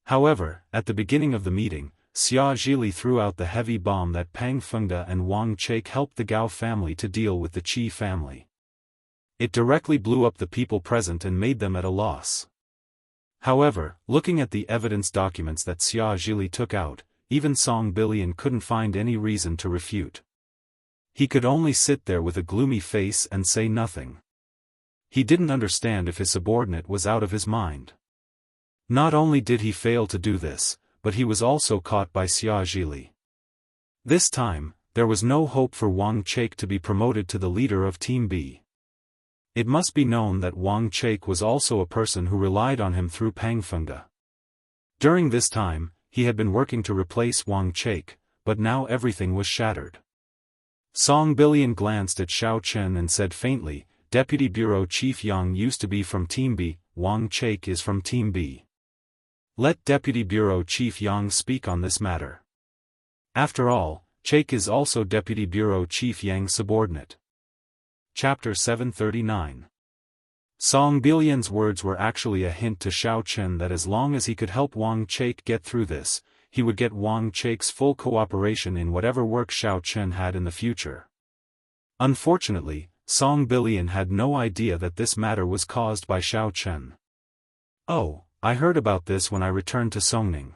However, at the beginning of the meeting, Xia Zhili threw out the heavy bomb that Pang Fengde and Wang Chake helped the Gao family to deal with the Qi family. It directly blew up the people present and made them at a loss. However, looking at the evidence documents that Xia Zhili took out, even Song Bilian couldn't find any reason to refute. He could only sit there with a gloomy face and say nothing. He didn't understand if his subordinate was out of his mind. Not only did he fail to do this, but he was also caught by Xia Zhili. This time, there was no hope for Wang Chake to be promoted to the leader of Team B. It must be known that Wang Chake was also a person who relied on him through Pang Fengde. During this time, he had been working to replace Wang Chake, but now everything was shattered. Song Bilian glanced at Xiao Chen and said faintly, "Deputy Bureau Chief Yang used to be from Team B, Wang Chake is from Team B. Let Deputy Bureau Chief Yang speak on this matter. After all, Chake is also Deputy Bureau Chief Yang's subordinate." Chapter 739. Song Bilian's words were actually a hint to Xiao Chen that as long as he could help Wang Chake get through this, he would get Wang Chake's full cooperation in whatever work Xiao Chen had in the future. Unfortunately, Song Bilian had no idea that this matter was caused by Xiao Chen. "Oh, I heard about this when I returned to Songning.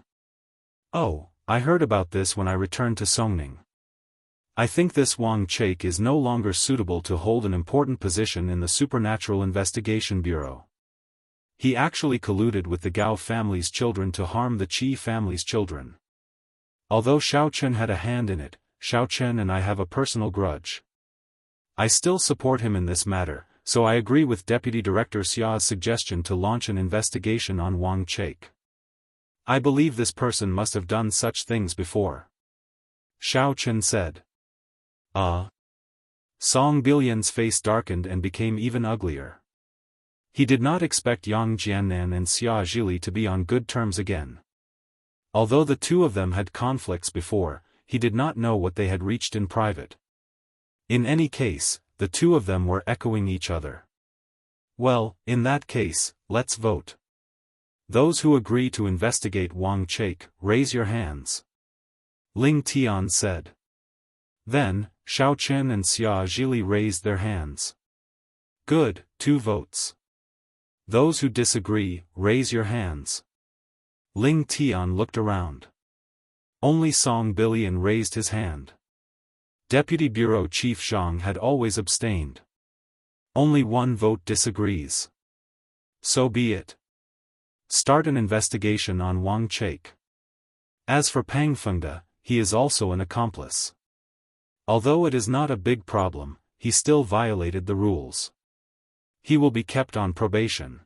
I think this Wang Chake is no longer suitable to hold an important position in the Supernatural Investigation Bureau. He actually colluded with the Gao family's children to harm the Qi family's children. Although Xiao Chen had a hand in it, Xiao Chen and I have a personal grudge. I still support him in this matter, so I agree with Deputy Director Xia's suggestion to launch an investigation on Wang Chake. I believe this person must have done such things before." Xiao Chen said. Song Bilian's face darkened and became even uglier. He did not expect Yang Jiannan and Xia Zhili to be on good terms again. Although the two of them had conflicts before, he did not know what they had reached in private. In any case, the two of them were echoing each other. "Well, in that case, let's vote. Those who agree to investigate Wang Chake, raise your hands." Ling Tian said. Then, Xiao Chen and Xia Zhili raised their hands. "Good, 2 votes. Those who disagree, raise your hands." Ling Tian looked around. Only Song Bilian raised his hand. Deputy Bureau Chief Zhang had always abstained. Only 1 vote disagrees. So be it. Start an investigation on Wang Chake. As for Pang Fengde, he is also an accomplice. Although it is not a big problem, he still violated the rules. He will be kept on probation.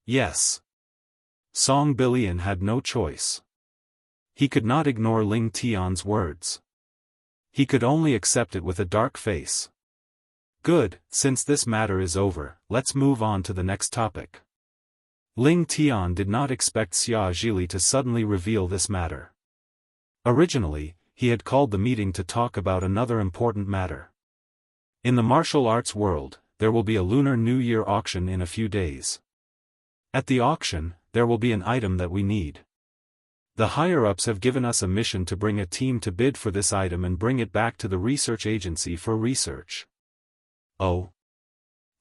Yes. Song Bilian had no choice. He could not ignore Ling Tian's words. He could only accept it with a dark face. Good, since this matter is over, let's move on to the next topic. Ling Tian did not expect Xia Zhili to suddenly reveal this matter. Originally, he had called the meeting to talk about another important matter. In the martial arts world, there will be a Lunar New Year auction in a few days. At the auction, there will be an item that we need. The higher-ups have given us a mission to bring a team to bid for this item and bring it back to the research agency for research. Oh.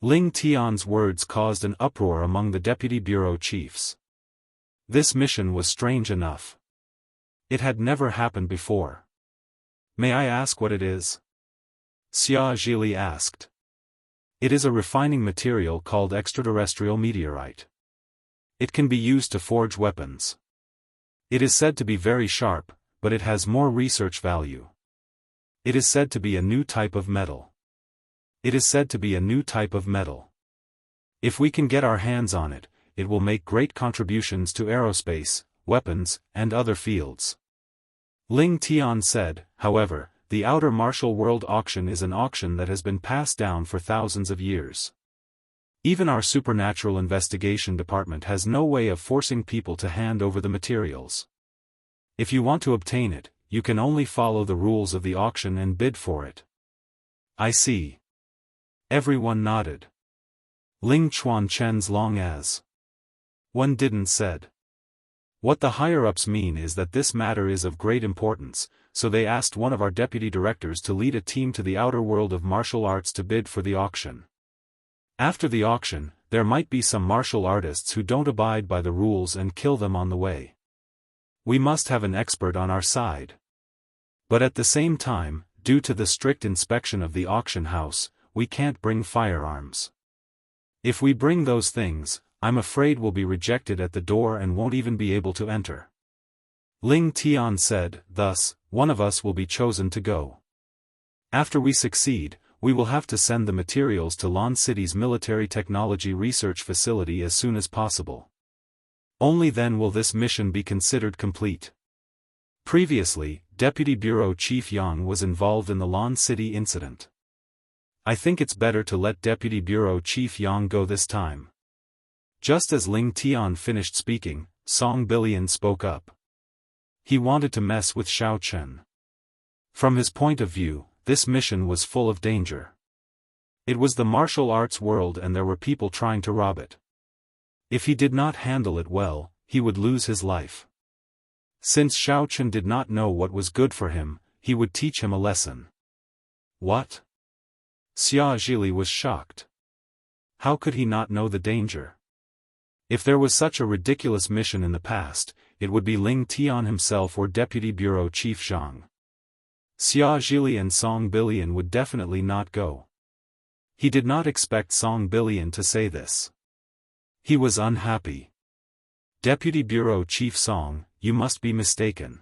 Ling Tian's words caused an uproar among the deputy bureau chiefs. This mission was strange enough. It had never happened before. May I ask what it is? Xia Zhili asked. It is a refining material called extraterrestrial meteorite. It can be used to forge weapons. It is said to be very sharp, but it has more research value. It is said to be a new type of metal. It is said to be a new type of metal. If we can get our hands on it, it will make great contributions to aerospace, weapons, and other fields. Ling Tian said, however, the outer martial world auction is an auction that has been passed down for thousands of years. Even our supernatural investigation department has no way of forcing people to hand over the materials. If you want to obtain it, you can only follow the rules of the auction and bid for it. I see. Everyone nodded. Ling Chuan Chen's long as one didn't said. What the higher-ups mean is that this matter is of great importance, so they asked one of our deputy directors to lead a team to the outer world of martial arts to bid for the auction. After the auction, there might be some martial artists who don't abide by the rules and kill them on the way. We must have an expert on our side. But at the same time, due to the strict inspection of the auction house, we can't bring firearms. If we bring those things, I'm afraid we'll be rejected at the door and won't even be able to enter. Ling Tian said, thus, one of us will be chosen to go. After we succeed, we will have to send the materials to Lan City's military technology research facility as soon as possible. Only then will this mission be considered complete. Previously, Deputy Bureau Chief Yang was involved in the Lan City incident. I think it's better to let Deputy Bureau Chief Yang go this time. Just as Ling Tian finished speaking, Song Bilian spoke up. He wanted to mess with Xiao Chen. From his point of view, this mission was full of danger. It was the martial arts world and there were people trying to rob it. If he did not handle it well, he would lose his life. Since Xiao Chen did not know what was good for him, he would teach him a lesson. What? Xia Zhili was shocked. How could he not know the danger? If there was such a ridiculous mission in the past, it would be Ling Tian himself or Deputy Bureau Chief Zhang. Xia Zhili and Song Bilian would definitely not go. He did not expect Song Bilian to say this. He was unhappy. Deputy Bureau Chief Song, you must be mistaken.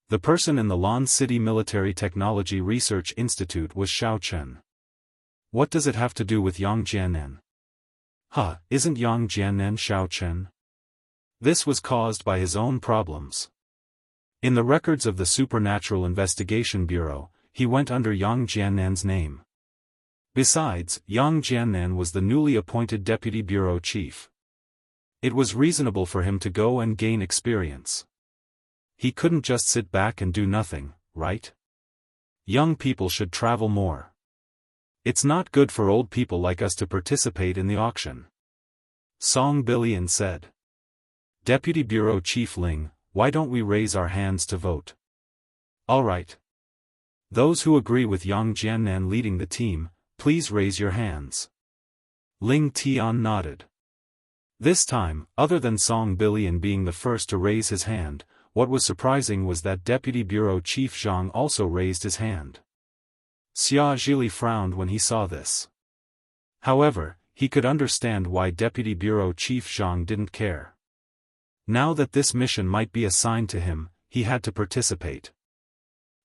The person in the Lan City Military Technology Research Institute was Xiao Chen. What does it have to do with Yang Jianen? Isn't Yang Jianen Xiao Chen? This was caused by his own problems. In the records of the Supernatural Investigation Bureau, he went under Yang Jiannan's name. Besides, Yang Jiannan was the newly appointed deputy bureau chief. It was reasonable for him to go and gain experience. He couldn't just sit back and do nothing, right? Young people should travel more. It's not good for old people like us to participate in the auction. Song Bilian said. Deputy Bureau Chief Ling, why don't we raise our hands to vote? All right. Those who agree with Yang Jiannan leading the team, please raise your hands. Ling Tian nodded. This time, other than Song Bilian being the first to raise his hand, what was surprising was that Deputy Bureau Chief Zhang also raised his hand. Xia Zhili frowned when he saw this. However, he could understand why Deputy Bureau Chief Zhang didn't care. Now that this mission might be assigned to him, he had to participate.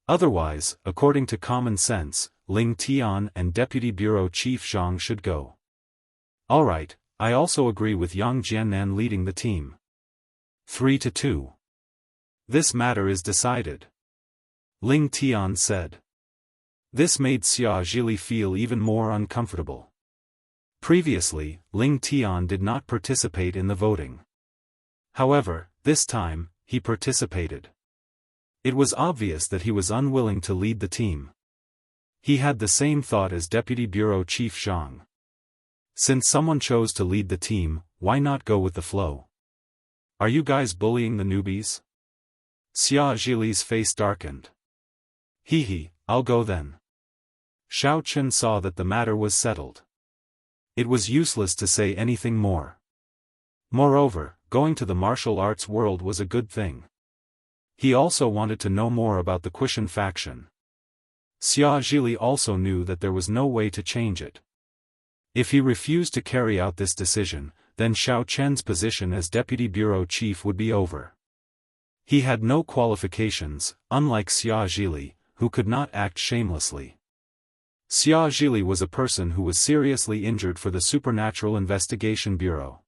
Otherwise, according to common sense, Ling Tian and Deputy Bureau Chief Zhang should go. Alright, I also agree with Yang Jiannan leading the team. 3-2. This matter is decided. Ling Tian said. This made Xia Zhili feel even more uncomfortable. Previously, Ling Tian did not participate in the voting. However, this time, he participated. It was obvious that he was unwilling to lead the team. He had the same thought as Deputy Bureau Chief Zhang. Since someone chose to lead the team, why not go with the flow? Are you guys bullying the newbies? Xia Zhili's face darkened. Hee, I'll go then. Xiao Chen saw that the matter was settled. It was useless to say anything more. Moreover, going to the martial arts world was a good thing. He also wanted to know more about the Qishan faction. Xia Zhili also knew that there was no way to change it. If he refused to carry out this decision, then Xiao Chen's position as deputy bureau chief would be over. He had no qualifications, unlike Xia Zhili, who could not act shamelessly. Xia Zhili was a person who was seriously injured for the Supernatural Investigation Bureau.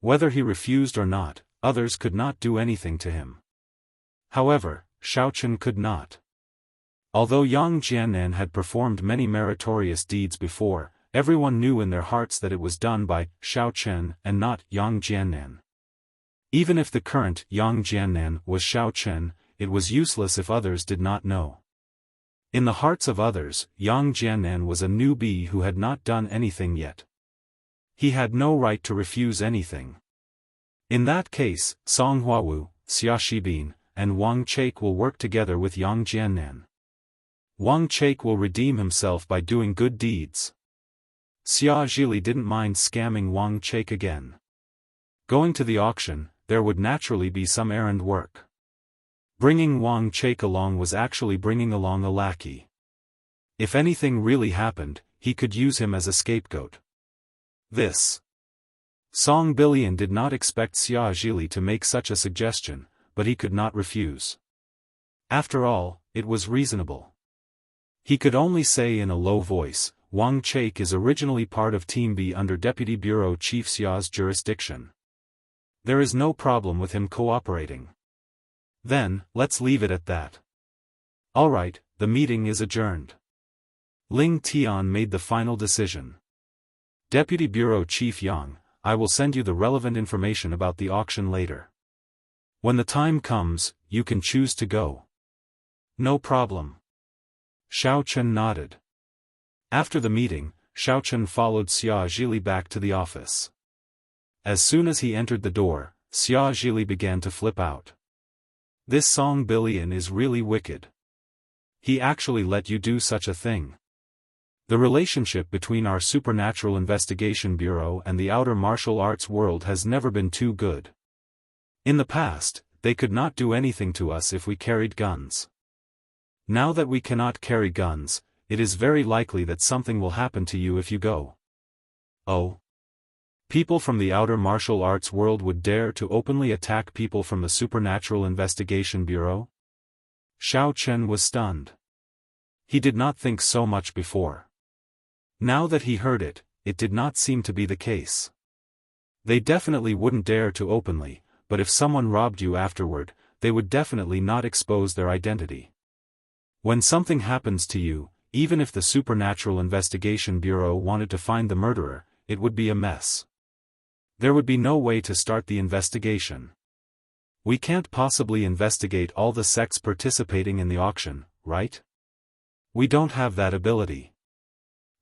Whether he refused or not, others could not do anything to him. However, Xiao Chen could not. Although Yang Jiannan had performed many meritorious deeds before, everyone knew in their hearts that it was done by Xiao Chen and not Yang Jiannan. Even if the current Yang Jiannan was Xiao Chen, it was useless if others did not know. In the hearts of others, Yang Jiannan was a newbie who had not done anything yet. He had no right to refuse anything. In that case, Song Huawu, Xia Shibin, and Wang Chaik will work together with Yang Jiannan. Wang Chaik will redeem himself by doing good deeds. Xia Zhili didn't mind scamming Wang Chaik again. Going to the auction, there would naturally be some errand work. Bringing Wang Chaik along was actually bringing along a lackey. If anything really happened, he could use him as a scapegoat. This. Song Bilian did not expect Xia Zhili to make such a suggestion, but he could not refuse. After all, it was reasonable. He could only say in a low voice, Wang Chaik is originally part of Team B under Deputy Bureau Chief Xia's jurisdiction. There is no problem with him cooperating. Then, let's leave it at that. Alright, the meeting is adjourned. Ling Tian made the final decision. Deputy Bureau Chief Yang, I will send you the relevant information about the auction later. When the time comes, you can choose to go. No problem. Xiao Chen nodded. After the meeting, Xiao Chen followed Xia Zhili back to the office. As soon as he entered the door, Xia Zhili began to flip out. This Song Bilian is really wicked. He actually let you do such a thing. The relationship between our Supernatural Investigation Bureau and the outer martial arts world has never been too good. In the past, they could not do anything to us if we carried guns. Now that we cannot carry guns, it is very likely that something will happen to you if you go. Oh. People from the outer martial arts world would dare to openly attack people from the Supernatural Investigation Bureau? Xiao Chen was stunned. He did not think so much before. Now that he heard it, it did not seem to be the case. They definitely wouldn't dare to openly, but if someone robbed you afterward, they would definitely not expose their identity. When something happens to you, even if the Supernatural Investigation Bureau wanted to find the murderer, it would be a mess. There would be no way to start the investigation. We can't possibly investigate all the sects participating in the auction, right? We don't have that ability.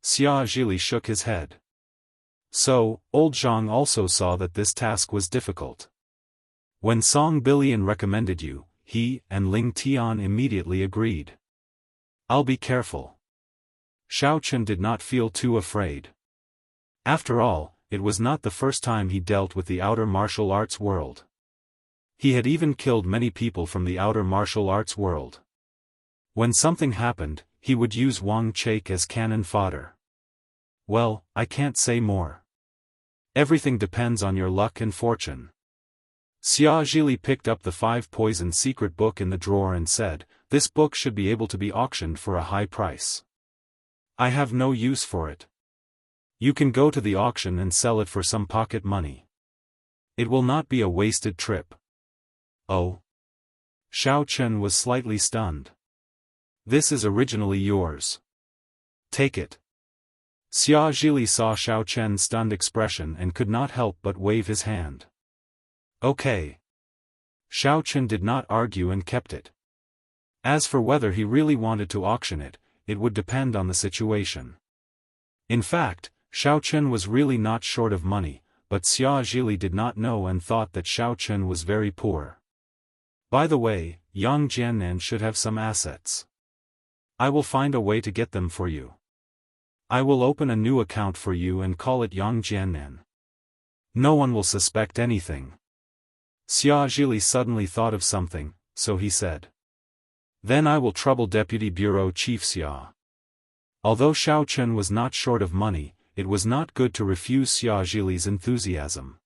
Xia Zhili shook his head. So, old Zhang also saw that this task was difficult. When Song Bilian recommended you, he and Ling Tian immediately agreed. I'll be careful. Xiao Chen did not feel too afraid. After all, it was not the first time he dealt with the outer martial arts world. He had even killed many people from the outer martial arts world. When something happened, he would use Wang Chaik as cannon fodder. Well, I can't say more. Everything depends on your luck and fortune. Xia Zhili picked up the 5 Poison secret book in the drawer and said, this book should be able to be auctioned for a high price. I have no use for it. You can go to the auction and sell it for some pocket money. It will not be a wasted trip. Oh. Xiao Chen was slightly stunned. This is originally yours. Take it. Xia Zhili saw Xiao Chen's stunned expression and could not help but wave his hand. Okay. Xiao Chen did not argue and kept it. As for whether he really wanted to auction it, it would depend on the situation. In fact, Xiao Chen was really not short of money, but Xia Zhili did not know and thought that Xiao Chen was very poor. By the way, Yang Jiannan should have some assets. I will find a way to get them for you. I will open a new account for you and call it Yang Jiannan. No one will suspect anything. Xia Zhili suddenly thought of something, so he said. Then I will trouble Deputy Bureau Chief Xia. Although Xiao Chen was not short of money, it was not good to refuse Xia Zhili's enthusiasm.